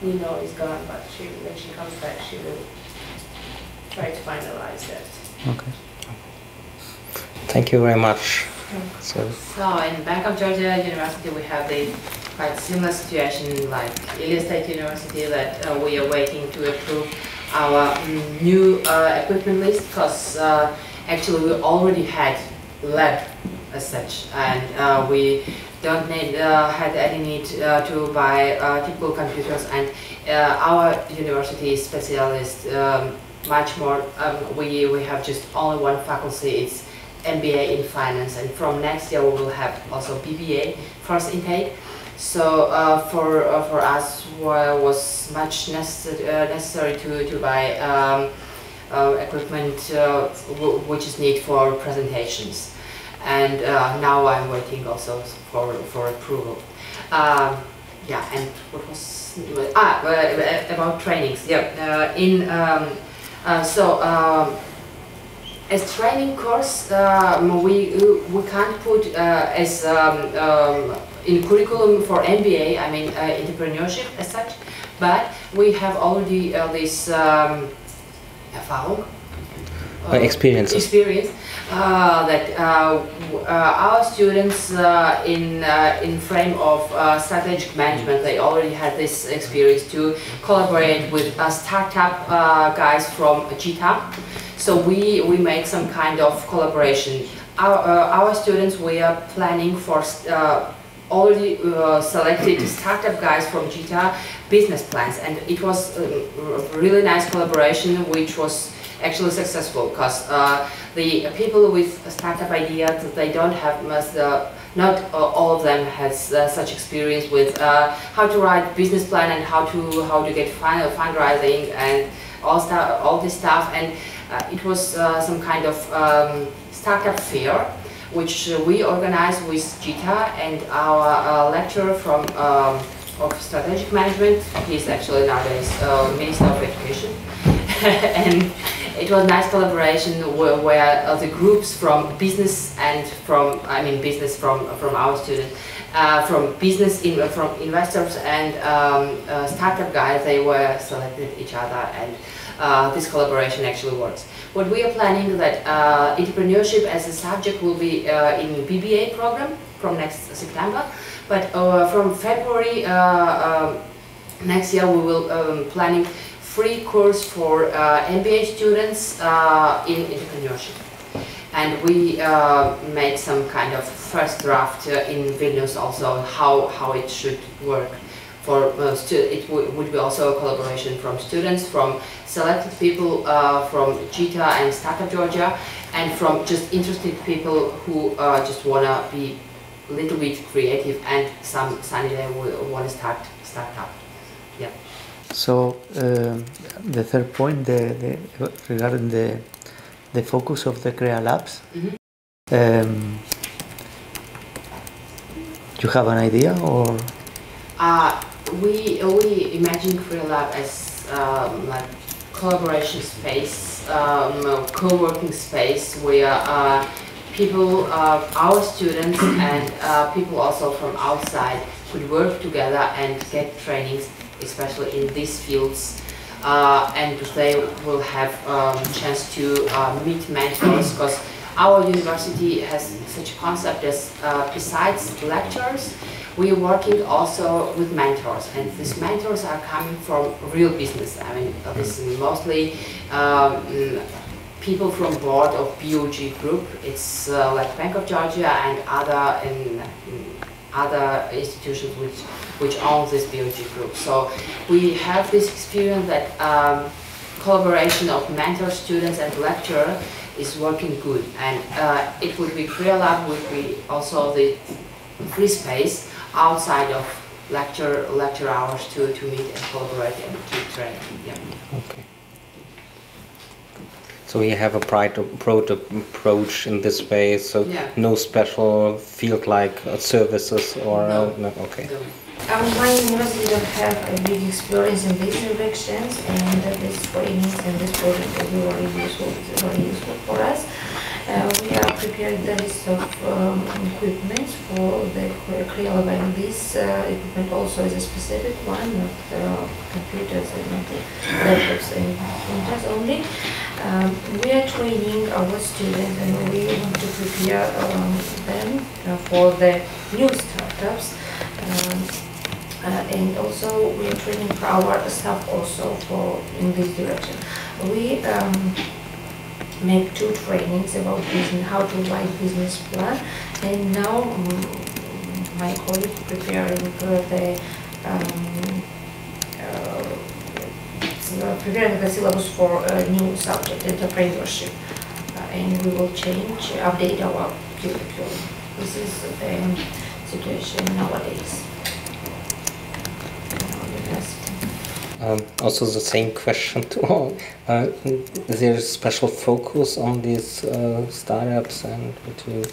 Nino is gone. But when she comes back, she will try to finalize that. Okay. Thank you very much. So in Bank of Georgia University, we have the quite similar situation like Ilia State University, that we are waiting to approve our new equipment list, because actually we already had lab as such, and we don't had any need to buy typical computers, and our university is specialist much more. We have just only one faculty. It's MBA in finance, and from next year we will have also BBA first intake. So for us was much necessary to buy equipment which is needed for presentations, and now I'm waiting also for approval. Yeah, and what was about trainings? Yeah, as training course, we can't put as in curriculum for MBA, I mean entrepreneurship as such, but we have already this Erfahrung, experience that our students in frame of strategic management, they already had this experience to collaborate with startup guys from GITA. So we made some kind of collaboration. Our students, we are planning for already selected startup guys from GITA business plans, and it was a really nice collaboration, which was actually successful, because the people with startup ideas, they don't have much, not all of them has such experience with how to write business plan and how to get fundraising and all this stuff, and it was some kind of startup fair, which we organized with GITA, and our lecturer from of strategic management, he's actually nowadays Minister of Education, and it was nice collaboration where the groups from business and from business from our students, from investors and startup guys, they were selected each other, and this collaboration actually works. What we are planning that entrepreneurship as a subject will be in BBA program from next September, but from February next year we will planning free course for MBA students in entrepreneurship. And we made some kind of first draft in Vilnius also how it should work. For it would be also a collaboration from students, from selected people from GITA and Startup Georgia, and from just interested people who just want to be a little bit creative and some sunny day want to start up. Yeah. So the third point, regarding the focus of the Crea Labs, you have an idea, or? We imagine Crea Lab as like collaboration space, co-working space where people, our students and people also from outside could work together and get trainings, especially in these fields, and they will have chance to meet mentors, because our university has such a concept as besides lectures, we are working also with mentors, and these mentors are coming from real business. I mean, this is mostly people from board of BOG Group. It's like Bank of Georgia and other institutions which own this BOG Group. So we have this experience that collaboration of mentor, students and lecturer is working good, and it would be Crea Lab would be also the free space outside of lecture hours to meet and collaborate and to train. Yeah. Okay. So we have a broad approach in this way. So yeah. No special field like services or no. Okay. My university don't have a big experience in these directions, and this trainings and this project will be very useful for us. We are preparing the list of equipment for the Crea Lab, and this equipment also is a specific one, not computers and not laptops and printers only. We are training our students, and we want to prepare them for the new startups. And also we are training our staff also for in this direction. We make 2 trainings about business, how to write business plan, and now my colleague preparing preparing the syllabus for a new subject, entrepreneurship, and we will update our curriculum. This is the situation nowadays. Also the same question to all. Is there a special focus on these startups and what you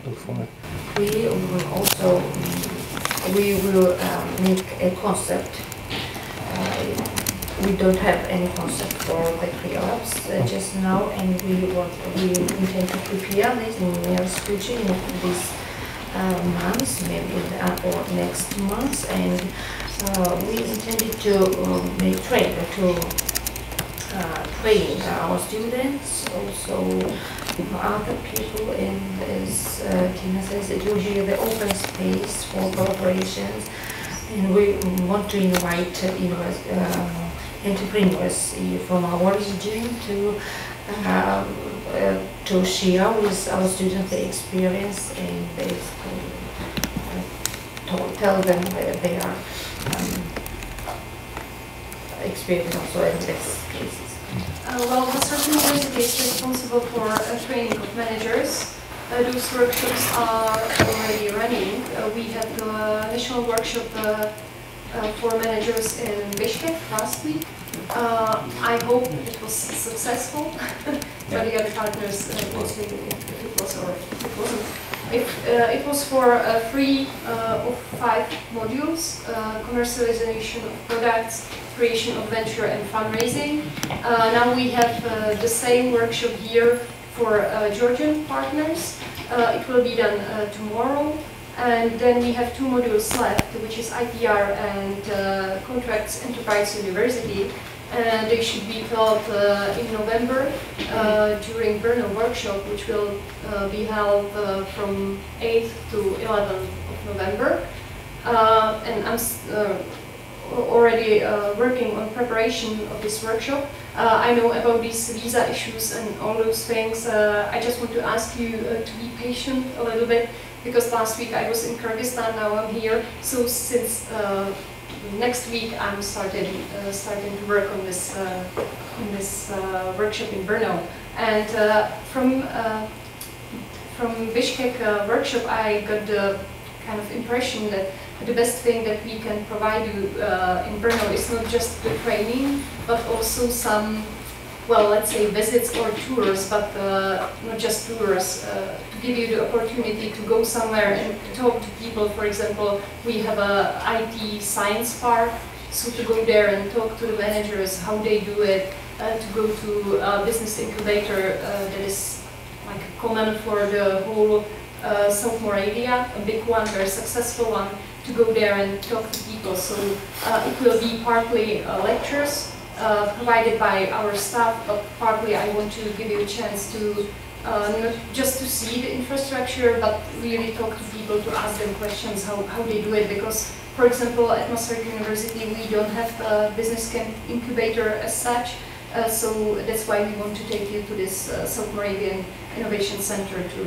look for? We will make a concept. We don't have any concept for the Crea Labs just now, and we intend to prepare this in the near future, in this months, maybe or next month, and we intended to train our students, also other people, and as Tina says, it will be the open space for collaborations, and we want to invite entrepreneurs from our region to share with our students the experience, and they tell them they are experience also in these cases. Well, the Central University is responsible for training of managers. Those workshops are already running. We had the national workshop for managers in Bishkek last week. I hope it was successful, but the other partners, we'll see if it was or if it wasn't. It was for 3 of 5 modules: commercialization of products, creation of venture, and fundraising. Now we have the same workshop here for Georgian partners. It will be done tomorrow. And then we have 2 modules left, which is IPR and Contracts Enterprise University. And they should be taught in November during Brno workshop, which will be held from 8th to 11th of November. And I'm already working on preparation of this workshop. I know about these visa issues and all those things. I just want to ask you to be patient a little bit, because last week I was in Kyrgyzstan, now I'm here. So since next week I'm starting to work on this workshop in Brno. And from Bishkek workshop, I got the kind of impression that the best thing that we can provide you in Brno is not just the training, but also some, well, let's say visits or tours, but not just tours, to give you the opportunity to go somewhere and talk to people. For example, we have a IT science park, so to go there and talk to the managers, how they do it, to go to a business incubator that is like common for the whole South Moravia, a big one, very successful one, to go there and talk to people. So it will be partly lectures provided by our staff, but partly I want to give you a chance to not just to see the infrastructure, but really talk to people, to ask them questions how they do it. Because, for example, at Maastricht University we don't have a business incubator as such, so that's why we want to take you to this South Moravian Innovation Center to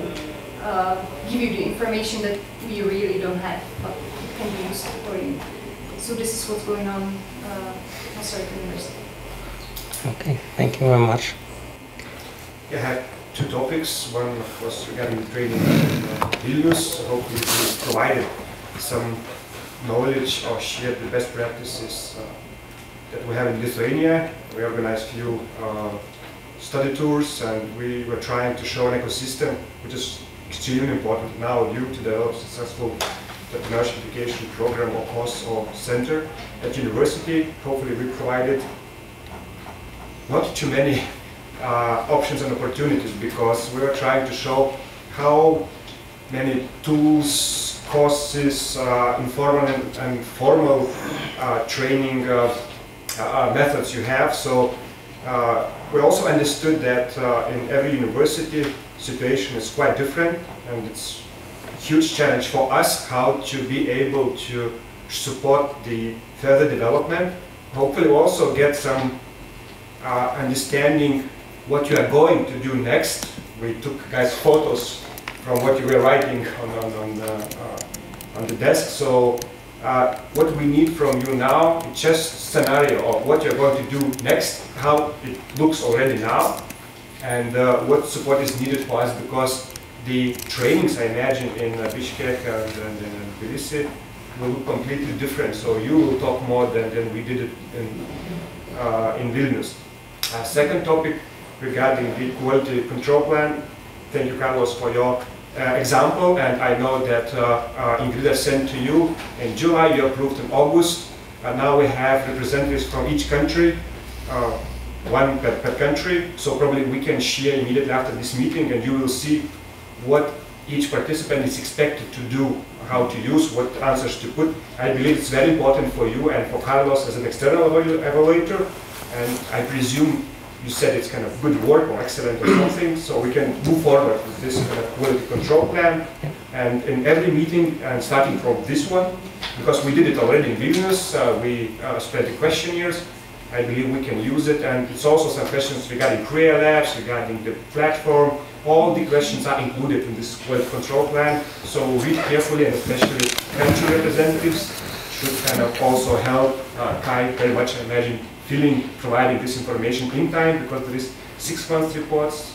give you the information that we really don't have, but it can be useful for you. So this is what's going on at Maastricht University. Okay, thank you very much. I had 2 topics. One was regarding the training in Vilnius. Hopefully we provided some knowledge or shared the best practices that we have in Lithuania. We organized a few study tours, and we were trying to show an ecosystem which is extremely important now due to the successful entrepreneurship education program or course or center at university. Hopefully we provided not too many options and opportunities, because we were trying to show how many tools, courses, informal and formal training methods you have. So we also understood that in every university situation is quite different, and it's a huge challenge for us how to be able to support the further development. Hopefully also get some understanding what you are going to do next. We took guys photos from what you were writing on the desk. So what we need from you now is just scenario of what you're going to do next, how it looks already now, and what support is needed for us, because the trainings I imagine in Bishkek and in Tbilisi will look completely different. So you will talk more than we did it in Vilnius. Second topic regarding the quality control plan. Thank you, Carlos, for your example, and I know that Ingrid sent to you in July, you approved in August. Now we have representatives from each country, one per country, so probably we can share immediately after this meeting, and you will see what each participant is expected to do, how to use, what answers to put. I believe it's very important for you and for Carlos as an external evaluator, and I presume you said it's kind of good work or excellent or something, so we can move forward with this kind of quality control plan. And in every meeting, and starting from this one, because we did it already in Vilnius, we spread the questionnaires. I believe we can use it, and it's also some questions regarding career labs, regarding the platform. All the questions are included in this quality control plan, so read carefully, and especially country representatives should kind of also help Kai very much, I imagine, providing this information in time, because there is 6 month reports,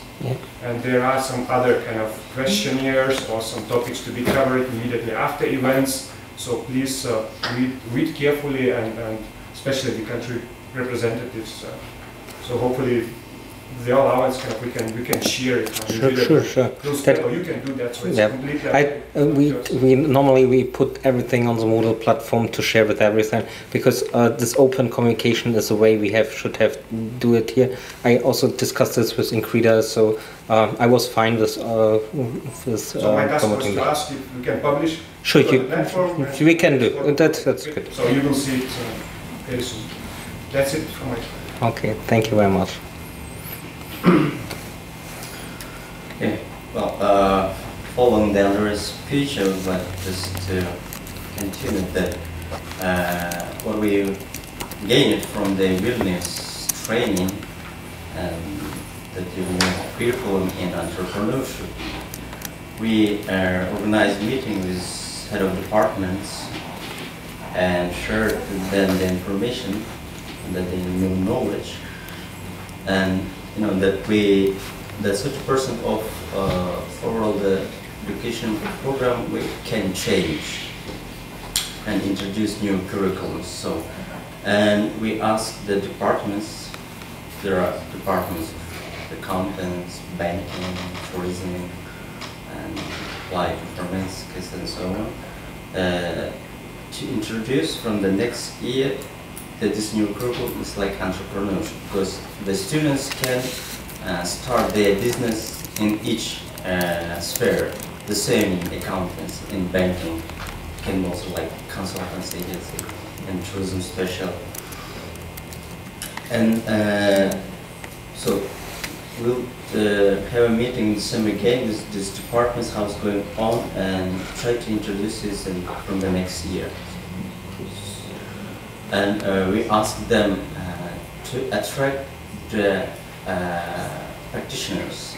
and there are some other kind of questionnaires or some topics to be covered immediately after events. So please read carefully, and especially the country representatives. So hopefully the allowance we can share it. Sure. You can do that, so it's completely. We normally put everything on the Moodle platform to share with everything, because this open communication is the way we should do it here. I also discussed this with Inkrida, so I was fine with so my task was to ask if we can publish. Sure, platform. We can do. That's good. So you will see it very soon. That's it from my side. Okay, thank you very much. Okay, well, following the Andre's speech, I would like just to continue that what we gained from the wilderness training and the curriculum in entrepreneurship. We organized meetings with head of departments and shared with them the information that they new knowledge, and that such a person of overall the education program we can change and introduce new curriculums. So, and we asked the departments. There are departments of accountants, banking, tourism, and applied informatics and so on, to introduce from the next year that this new curriculum is like entrepreneurship, because the students can start their business in each sphere. The same in accountants, in banking, can also like consultancy agency and tourism special. And so we'll have a meeting in December again with these departments, how it's going on, and try to introduce this from the next year. And we asked them to attract the practitioners,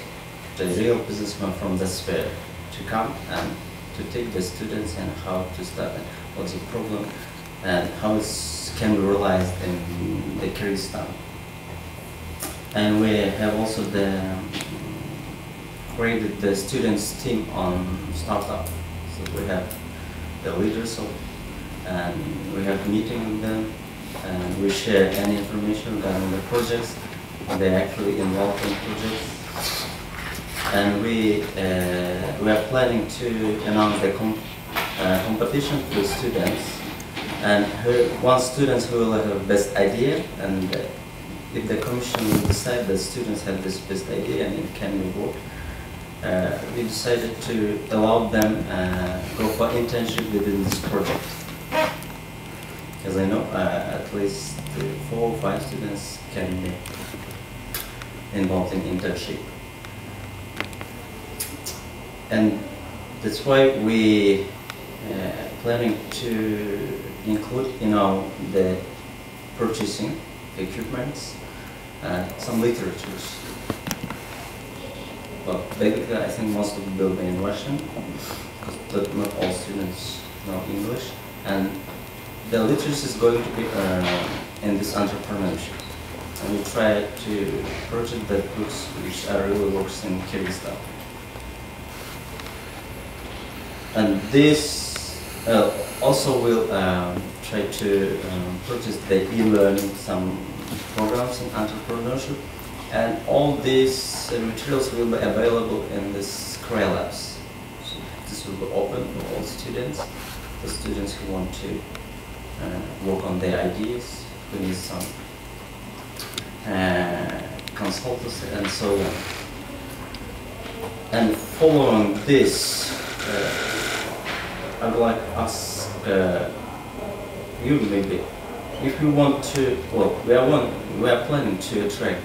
the real businessmen from the sphere, to come and to take the students and how to start and what's the problem and how it can be realized in the Kyrgyzstan. And we have also created the students team on startup. So we have the leaders of, and we have meeting with them, and we share any information regarding the projects. They actually involved in projects, and we are planning to announce the competition for students, and one student who will have best idea, and if the commission will decide that students have this best idea and it can be worked, we decided to allow them go for internship within this project. As I know, at least 4 or 5 students can be involved in internship. And that's why we planning to include the purchasing equipments some literatures. Well, basically I think most of it will be in Russian, but not all students know English, and the literature is going to be in this entrepreneurship. And we try to purchase the books which are really works in Kyrgyzstan. And this also will try to purchase the e-learning, some programs in entrepreneurship, and all these materials will be available in this Career Labs. So this will be open for all students, the students who want to work on their ideas, who need some consultancy and so on. And following this, I would like to ask you maybe, if you want to, well, we are planning to attract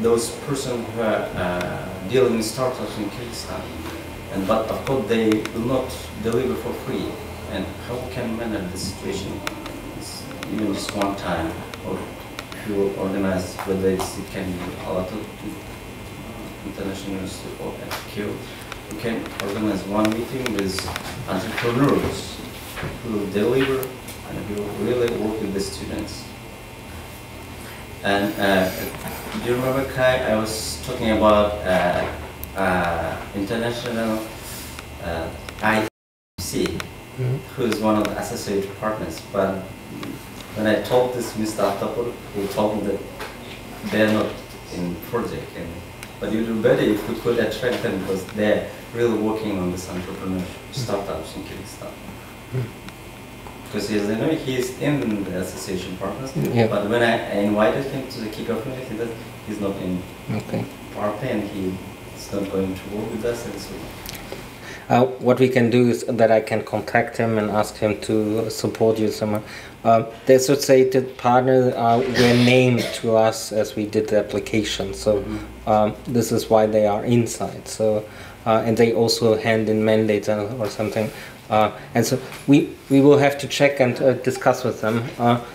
those persons who are dealing with startups in Kyrgyzstan, but of course they will not deliver for free. And how can we manage this situation? It's even just one time, or if you organize, whether it can be a lot of international university or FQ, we can organize one meeting with entrepreneurs who will deliver and who will really work with the students. And do you remember, Kai, I was talking about international IC, who is one of the associate partners. But when I told this Mr. Atapur, who told me that they are not in project. But it would be better if we could attract them because they're really working on this entrepreneurship startups in Kyrgyzstan. Because he's in the association partners, but when I invited him to the kickoff meeting, he said he's not in party and he's not going to work with us. And so what we can do is that I can contact him and ask him to support you somehow. The associated partners were named to us as we did the application, so this is why they are inside. So and they also hand in mandates or something. And so we will have to check and discuss with them.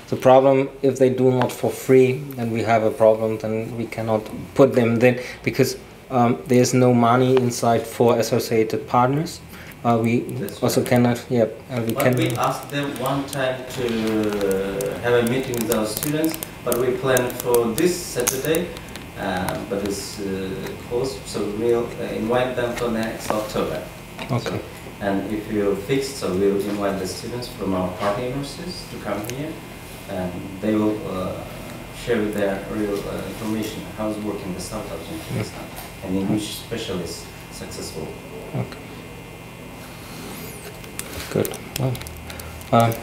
The problem, if they do not for free, then we have a problem, then we cannot put them then, because there is no money inside for associated partners. We also cannot, we asked them one time to have a meeting with our students, but we planned for this Saturday, but it's closed, so we'll invite them for next October. Okay. And if you're fixed, so we'll invite the students from our partner universities to come here, and they will share with their real information how it's working the startups in Kyrgyzstan and in which specialists successful. Okay. Good. Well,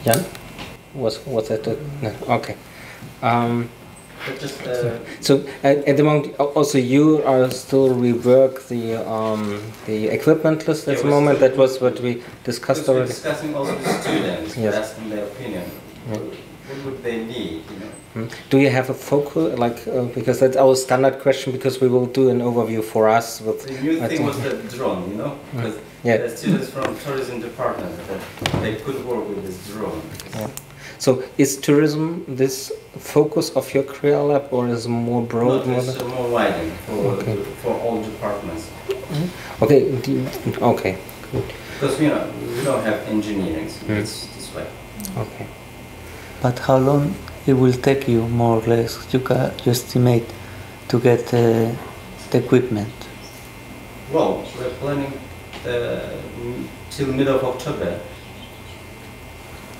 Jan, was that no, okay? So at the moment, also you are still rework the equipment list at the moment. That was what we discussed already. Discussing also with students, asking their opinion. What would they need? Do you have a focus, because that's our standard question, because we will do an overview for us. With, the new thing was the drone, because the students from tourism department that they could work with this drone. So is tourism this focus of your career lab, or is it more broad? No, it's more widened for all departments. Okay, okay, good. Because we don't have engineering, so it's this way. Okay. But how long it will take you, more or less, you estimate, to get the equipment? Well, we're planning till middle of October.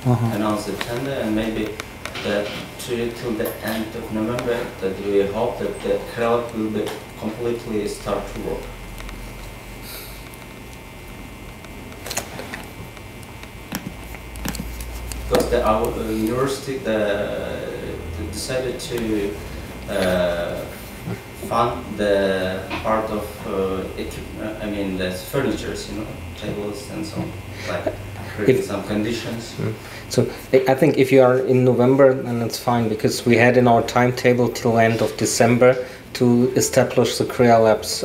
Announce the tender, and maybe till the end of November, that we hope that the crowd will be completely start to work. Because our university decided to fund the part of the furnitures, tables and so on, like some conditions. So I think if you are in November, then it's fine, because we had in our timetable till end of December to establish the career labs.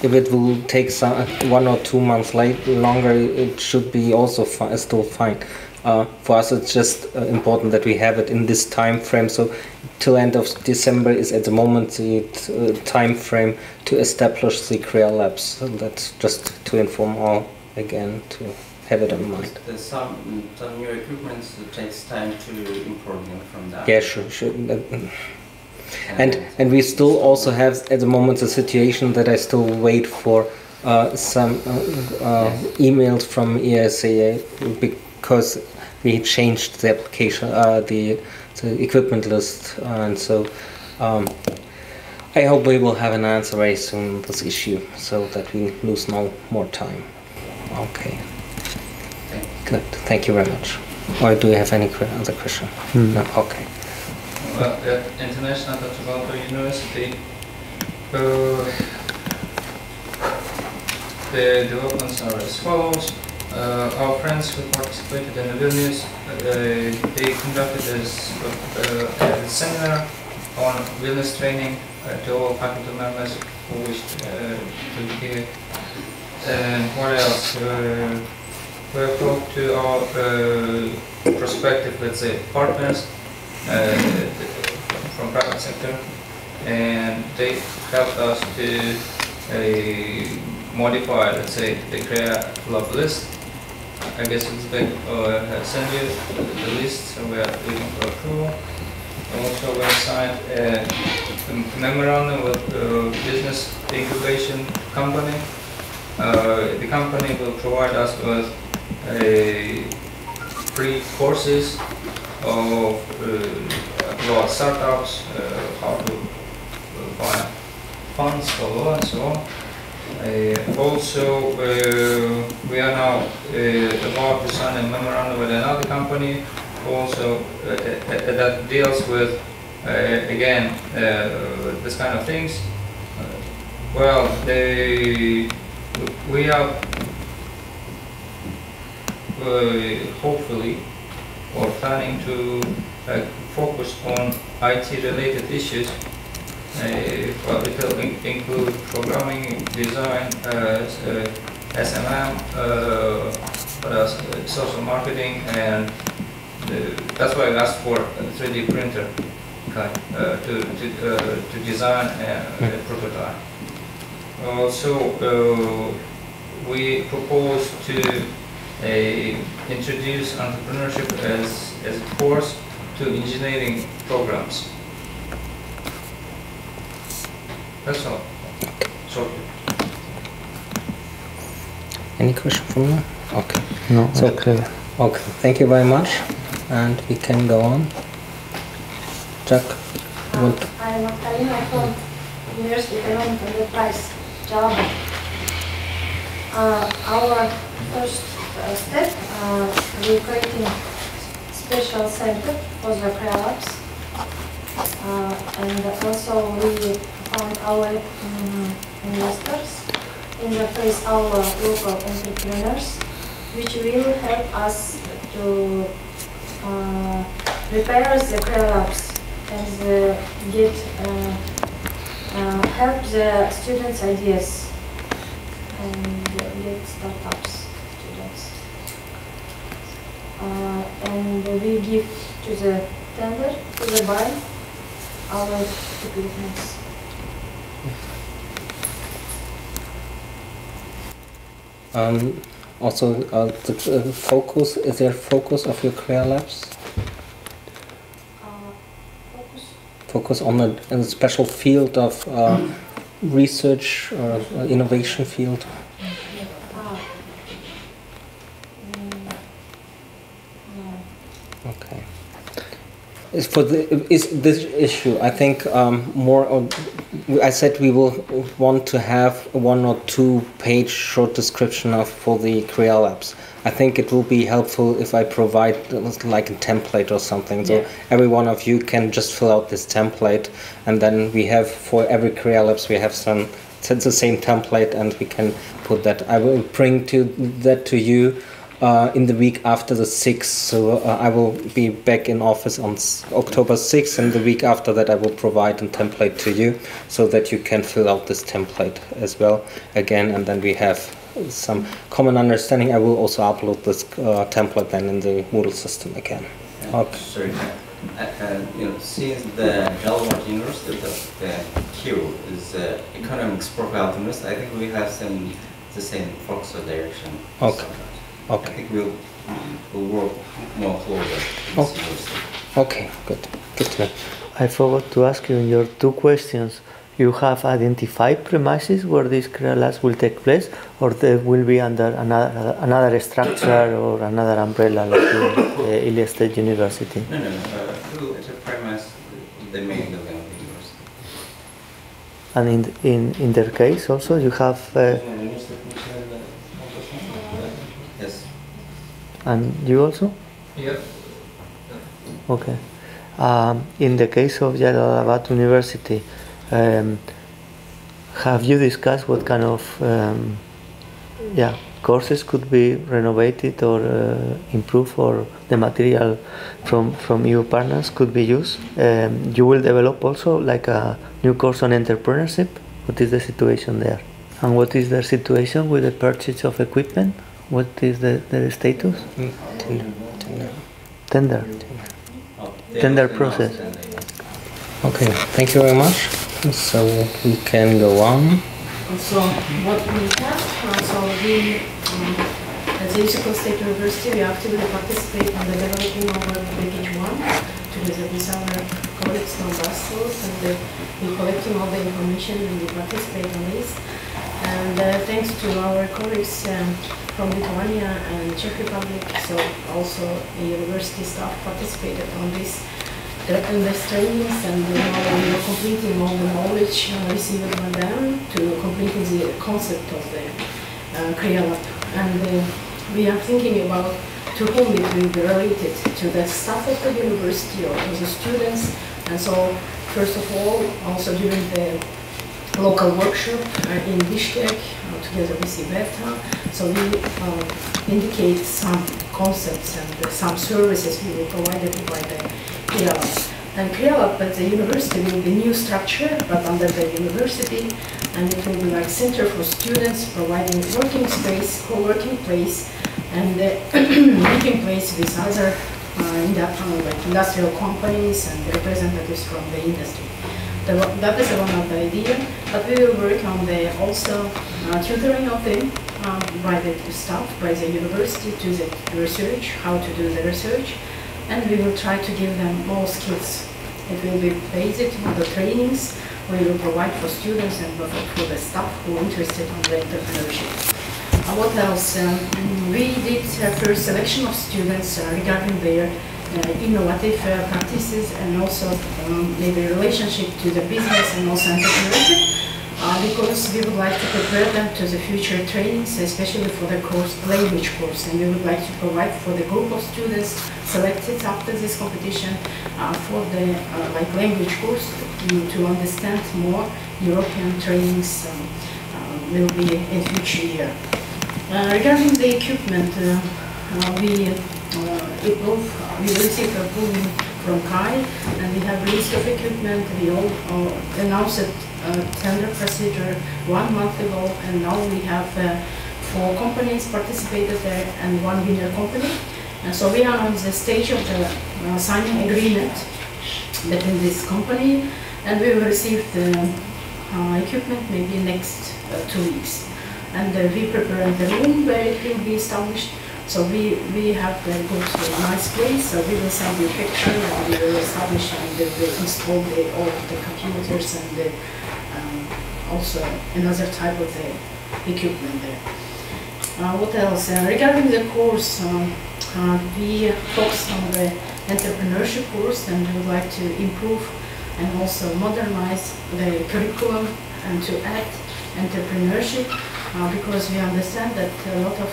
If it will take 1 or 2 months longer, it should be also still fine. For us, it's just important that we have it in this time frame. So till end of December is at the moment the time frame to establish the career labs. So that's just to inform all again to have it in mind. There's some new equipment that takes time to import from that. Yeah, sure. And we still also have at the moment the situation that I still wait for some emails from ESA, because we changed the application, the equipment list, and so I hope we will have an answer very soon on this issue, so that we lose no more time. Okay. Good. Thank you very much. Or do you have any other question? No. Okay. Well, at International Metropolitan University, the developments are as follows. Our friends who participated in the Vilnius, they conducted a seminar on Vilnius training to all faculty members who wished to be here. And what else? We have talked to our prospective, let's say, partners from private sector, and they helped us to modify, let's say, the career lab list. I guess it's big. I sent you the list, so we are waiting for approval. Also, we signed a memorandum with business incubation company. The company will provide us with free courses of about startups, how to find funds for law and so on. Also, we are now about to sign a memorandum with another company also that deals with, again, this kind of things. Well, we are hopefully or planning to focus on IT-related issues. Well, it will include programming, design, SMM, social marketing, and that's why I asked for a 3D printer to design a prototype. Also, we propose to introduce entrepreneurship as a course to engineering programs. That's all. Shortly. Any question from you? Okay. No. So okay. Thank you very much, and we can go on. Jack. I'm Martalina from University of Enterprise, Java. Our first step, we're creating special center for the Crea Labs, and also we found our investors in the place our local entrepreneurs, which will help us to prepare the Crea Labs and get help the students' ideas and get startups students. And we give to the tender, to the buy, our equipment. Also, the focus, is there focus of your Crea Labs? Focus on a special field of research or innovation field? Okay. Is this issue? I think I said we will want to have 1 or 2 page short description for the Crea Labs. I think it will be helpful if I provide like a template or something. So every one of you can just fill out this template, and then we have for every Crea Labs we have the same template, and we can put that. I will bring that to you in the week after the 6th. So I will be back in office on October 6th, and the week after that I will provide a template to you so that you can fill out this template as well again, and then we have some common understanding. I will also upload this template then in the Moodle system again. Okay. Sorry, since the Jalmar University, the Q is economics profile university, I think we have the same focus or direction. Okay. I think we'll work more closer. Okay, good to know. I forgot to ask you in your 2 questions. You have identified premises where these Crea Labs will take place, or they will be under another structure or another umbrella like the Ilia State University? No. It's a premise, the main building of the university. And in their case also you have... Yes. And you also? Yeah. Okay. In the case of Jalalabad University, have you discussed what kind of courses could be renovated or improved, or the material from EU partners could be used? You will develop also like a new course on entrepreneurship. What is the situation there? And what is the situation with the purchase of equipment? What is the status? Tender process. Okay, thank you very much. So we can go on. So what we have, we at the EUCA State University, we actively participate in the developing of package 1 together with our colleagues from Brussels, and we're collecting all the information and we participate on this. And thanks to our colleagues from Lithuania and Czech Republic, so also the university staff participated on this. invest trainings, and we are completing all the knowledge received by them to completing the concept of the Curricula. And we are thinking about to whom it will be related, to the staff of the university or to the students. And so, first of all, also during the local workshop in Bishkek, together with Iberta, so we indicate some concepts and some services we will provide by the Curricula. And Curricula at the university will be new structure, but under the university, and it will be like center for students, providing working space, co-working place, and meeting place with other like industrial companies and representatives from the industry. That is one of the ideas, but we will work on the also tutoring of them by the staff, by the university to the research, how to do the research, and we will try to give them more skills. It will be based on the trainings we will provide for students and for the staff who are interested in the entrepreneurship. What else? We did first selection of students regarding their innovative practices and also their relationship to the business and also entrepreneurship, because we would like to prepare them to the future trainings, especially for the course, language course, and we would like to provide for the group of students selected after this competition for the like language course to understand more European trainings will be in future year. Regarding the equipment, we received approval from KAI, and we have list of equipment. We all announced a tender procedure 1 month ago, and now we have 4 companies participated there and 1 winner company. And so we are on the stage of the signing agreement between this company, and we will receive the equipment maybe next 2 weeks. And we prepare the room where it will be established. So we have a good, nice place. So we will send you a picture, and we will establish and we install all of the computers and also another type of the equipment there. What else? Regarding the course, we focus on the entrepreneurship course, and we would like to improve and also modernize the curriculum and to add entrepreneurship. Because we understand that a lot of,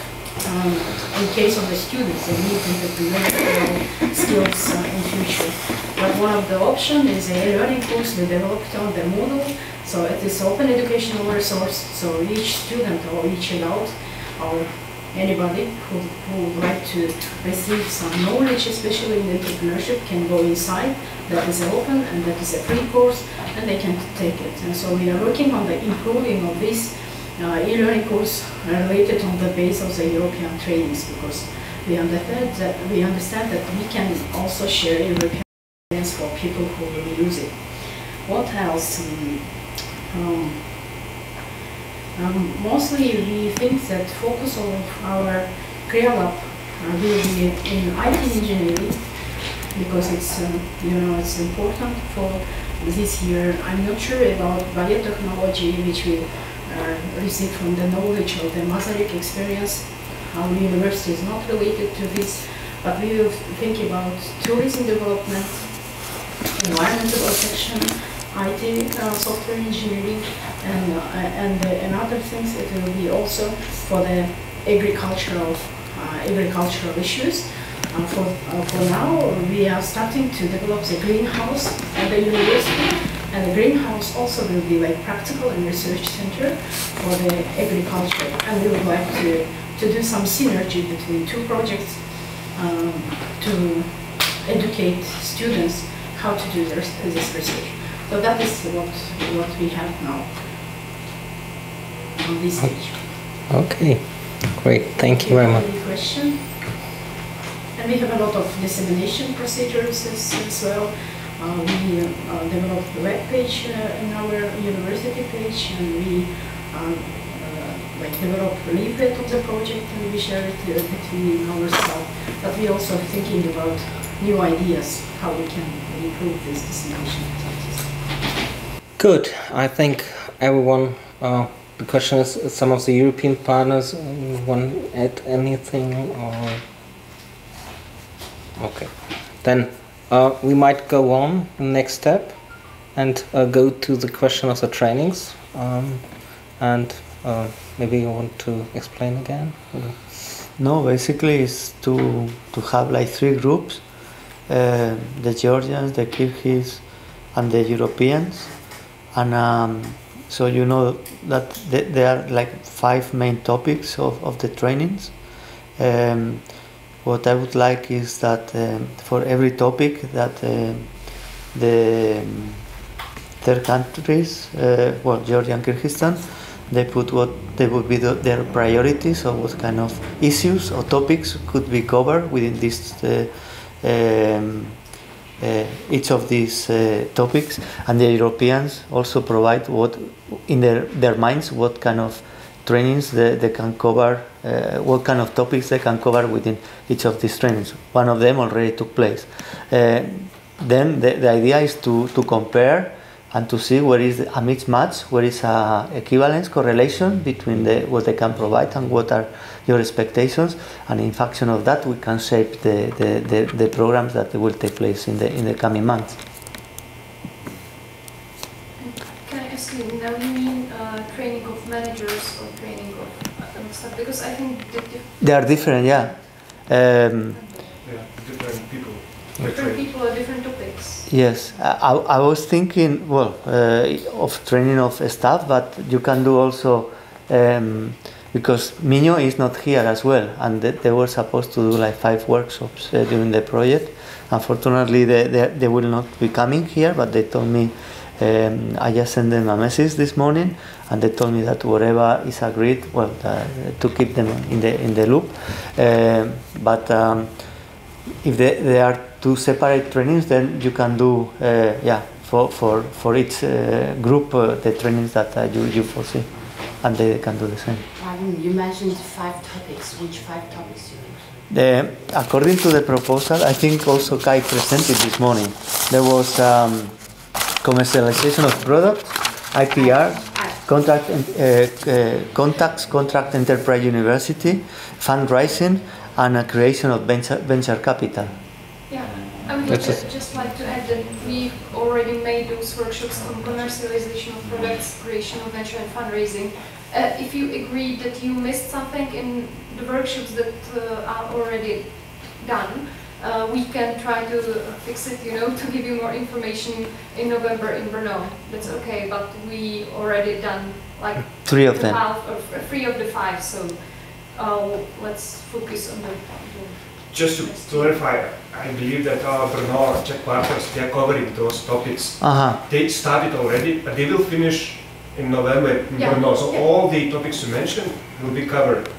in case of the students, they need entrepreneurial skills in future. But one of the options is a learning course we developed on the Moodle. So it is open educational resource. So each student or each adult or anybody who would like to receive some knowledge, especially in entrepreneurship, can go inside. That is open and that is a free course, and they can take it. And so we are working on the improving of this e-learning course related on the base of the European trainings, because we understand that we can also share European experience for people who will use it. What else? Mostly we think that focus of our Curricula will be in IT engineering, because it's it's important for this year. I'm not sure about biotechnology, which we receive from the knowledge of the Masaryk experience. Our university is not related to this, but we will think about tourism development, environmental protection, IT, software engineering, and other things. It will be also for the agricultural issues. For now, we are starting to develop the greenhouse at the university, and the greenhouse also will be like practical and research center for the agriculture. And we would like to do some synergy between 2 projects to educate students how to do this research. So that is what we have now on this stage. Okay, great. Thank you very much. Any question? And we have a lot of dissemination procedures as well. We developed a web page in our university page, and we develop a leaflet of the project, and we share it between ourselves. But we also thinking about new ideas, how we can improve this dissemination activities. Good. I think everyone, the question is, some of the European partners want to add anything? Or? Okay. Then we might go on next step and go to the question of the trainings, and maybe you want to explain again? No, basically it's to have like 3 groups, the Georgians, the Kyrgyz, and the Europeans, and so you know that there are like 5 main topics of the trainings. What I would like is that for every topic that the third countries, well, Georgia and Kyrgyzstan, they put what they would be their priorities, or what kind of issues or topics could be covered within this each of these topics, and the Europeans also provide what in their minds what kind of trainings they can cover, what kind of topics they can cover within each of these trainings. One of them already took place. Then the idea is to compare and to see where is a mismatch, where is a equivalence, correlation between what they can provide and what are your expectations, and in function of that we can shape the programs that will take place in the coming months. Can I ask you, now you mean training of managers or training of stuff? Because I think they are different, yeah. Different people. Different people are different topics. Yes, I was thinking, well, of training of staff, but you can do also, because Minho is not here as well, and they were supposed to do like 5 workshops during the project. Unfortunately, they will not be coming here, but they told me, I just sent them a message this morning, and they told me that whatever is agreed, well, to keep them in the loop. But if they are 2 separate trainings, then you can do, for each group the trainings that you foresee, and they can do the same. You mentioned 5 topics. Which 5 topics you mentioned? According to the proposal, I think also Kai presented this morning, there was commercialization of products, IPR, contacts, contract enterprise university, fundraising, and a creation of venture capital. Yeah, I would just like to add that we've already made those workshops on commercialization of products, creation of venture, and fundraising. If you agree that you missed something in the workshops that are already done, we can try to fix it, to give you more information in November in Brno. That's okay, but we already done like 3 of them. Half or 3 of the 5, so let's focus on the Just to clarify, I believe that our Brno Czech partners, they are covering those topics. They started already, but they will finish in November in Brno. So all the topics you mentioned will be covered.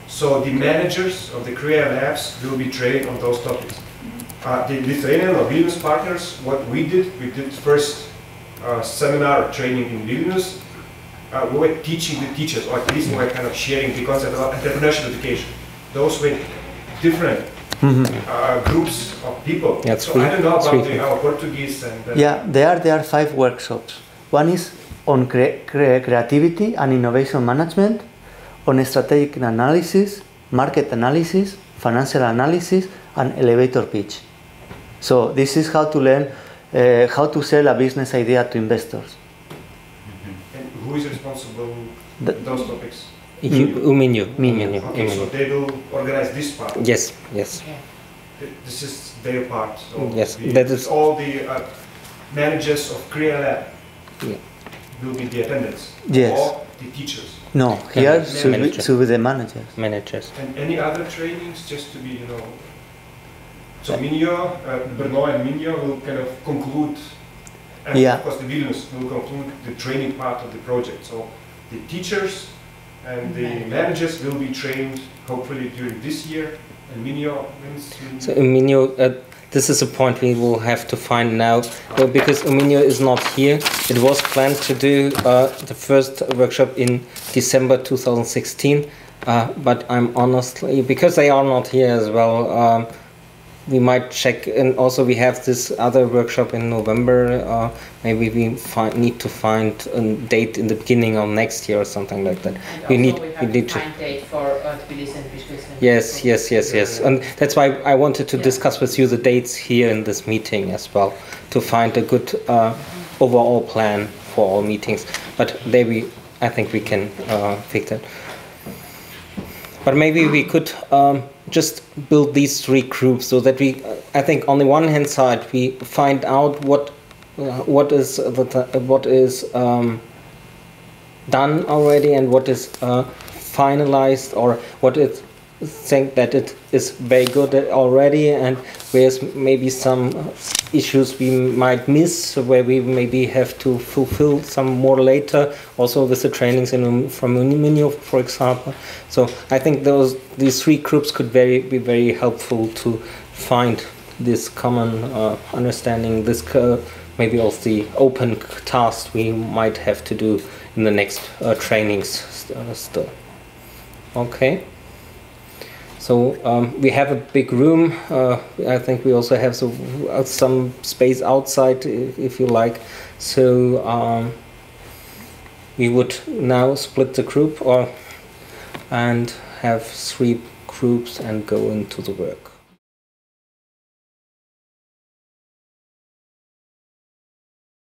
So the managers of the Career Labs will be trained on those topics. The Lithuanian or Vilnius partners, what we did first seminar training in Vilnius. We were teaching the teachers, or at least we were kind of sharing the concept of entrepreneurship education. Those were different groups of people. Yeah, so I don't know about our Portuguese and... Yeah, there are 5 workshops. One is on creativity and innovation management, on strategic analysis, market analysis, financial analysis, and elevator pitch. So this is how to learn how to sell a business idea to investors. And who is responsible for those topics? Minho. Okay, so they will organize this part? Yes. This is their part? So yes, that is... All the managers of Career Lab will be the attendants? Yes. Or the teachers? No, here should be the managers. And any other trainings, just to be, so Minho, Brno and Minho will kind of conclude, and of course the Vilnius will conclude the training part of the project. So the teachers and the managers will be trained hopefully during this year, and Minho means... So Minho, this is a point we will have to find now, because Minho is not here. It was planned to do the first workshop in December 2016, but I'm honestly, because they are not here as well, we might check, and also we have this other workshop in November. Maybe we need to find a date in the beginning of next year or something like that. And we also need to find date for Tbilisi and Bishkek. Yes. And that's why I wanted to discuss with you the dates here in this meeting as well, to find a good overall plan for all meetings. But there I think we can fix that. But maybe we could just build these 3 groups so that we, I think, on the one hand side, we find out what is done already and what is finalized, or what is think that it is very good already, and where's maybe some issues we might miss, where we maybe have to fulfill some more later, also with the trainings from Unimino, for example. So I think these 3 groups could be very helpful to find this common understanding, this maybe also the open task we might have to do in the next trainings still. Okay. So we have a big room. I think we also have some space outside, if you like. So we would now split the group and have 3 groups and go into the work.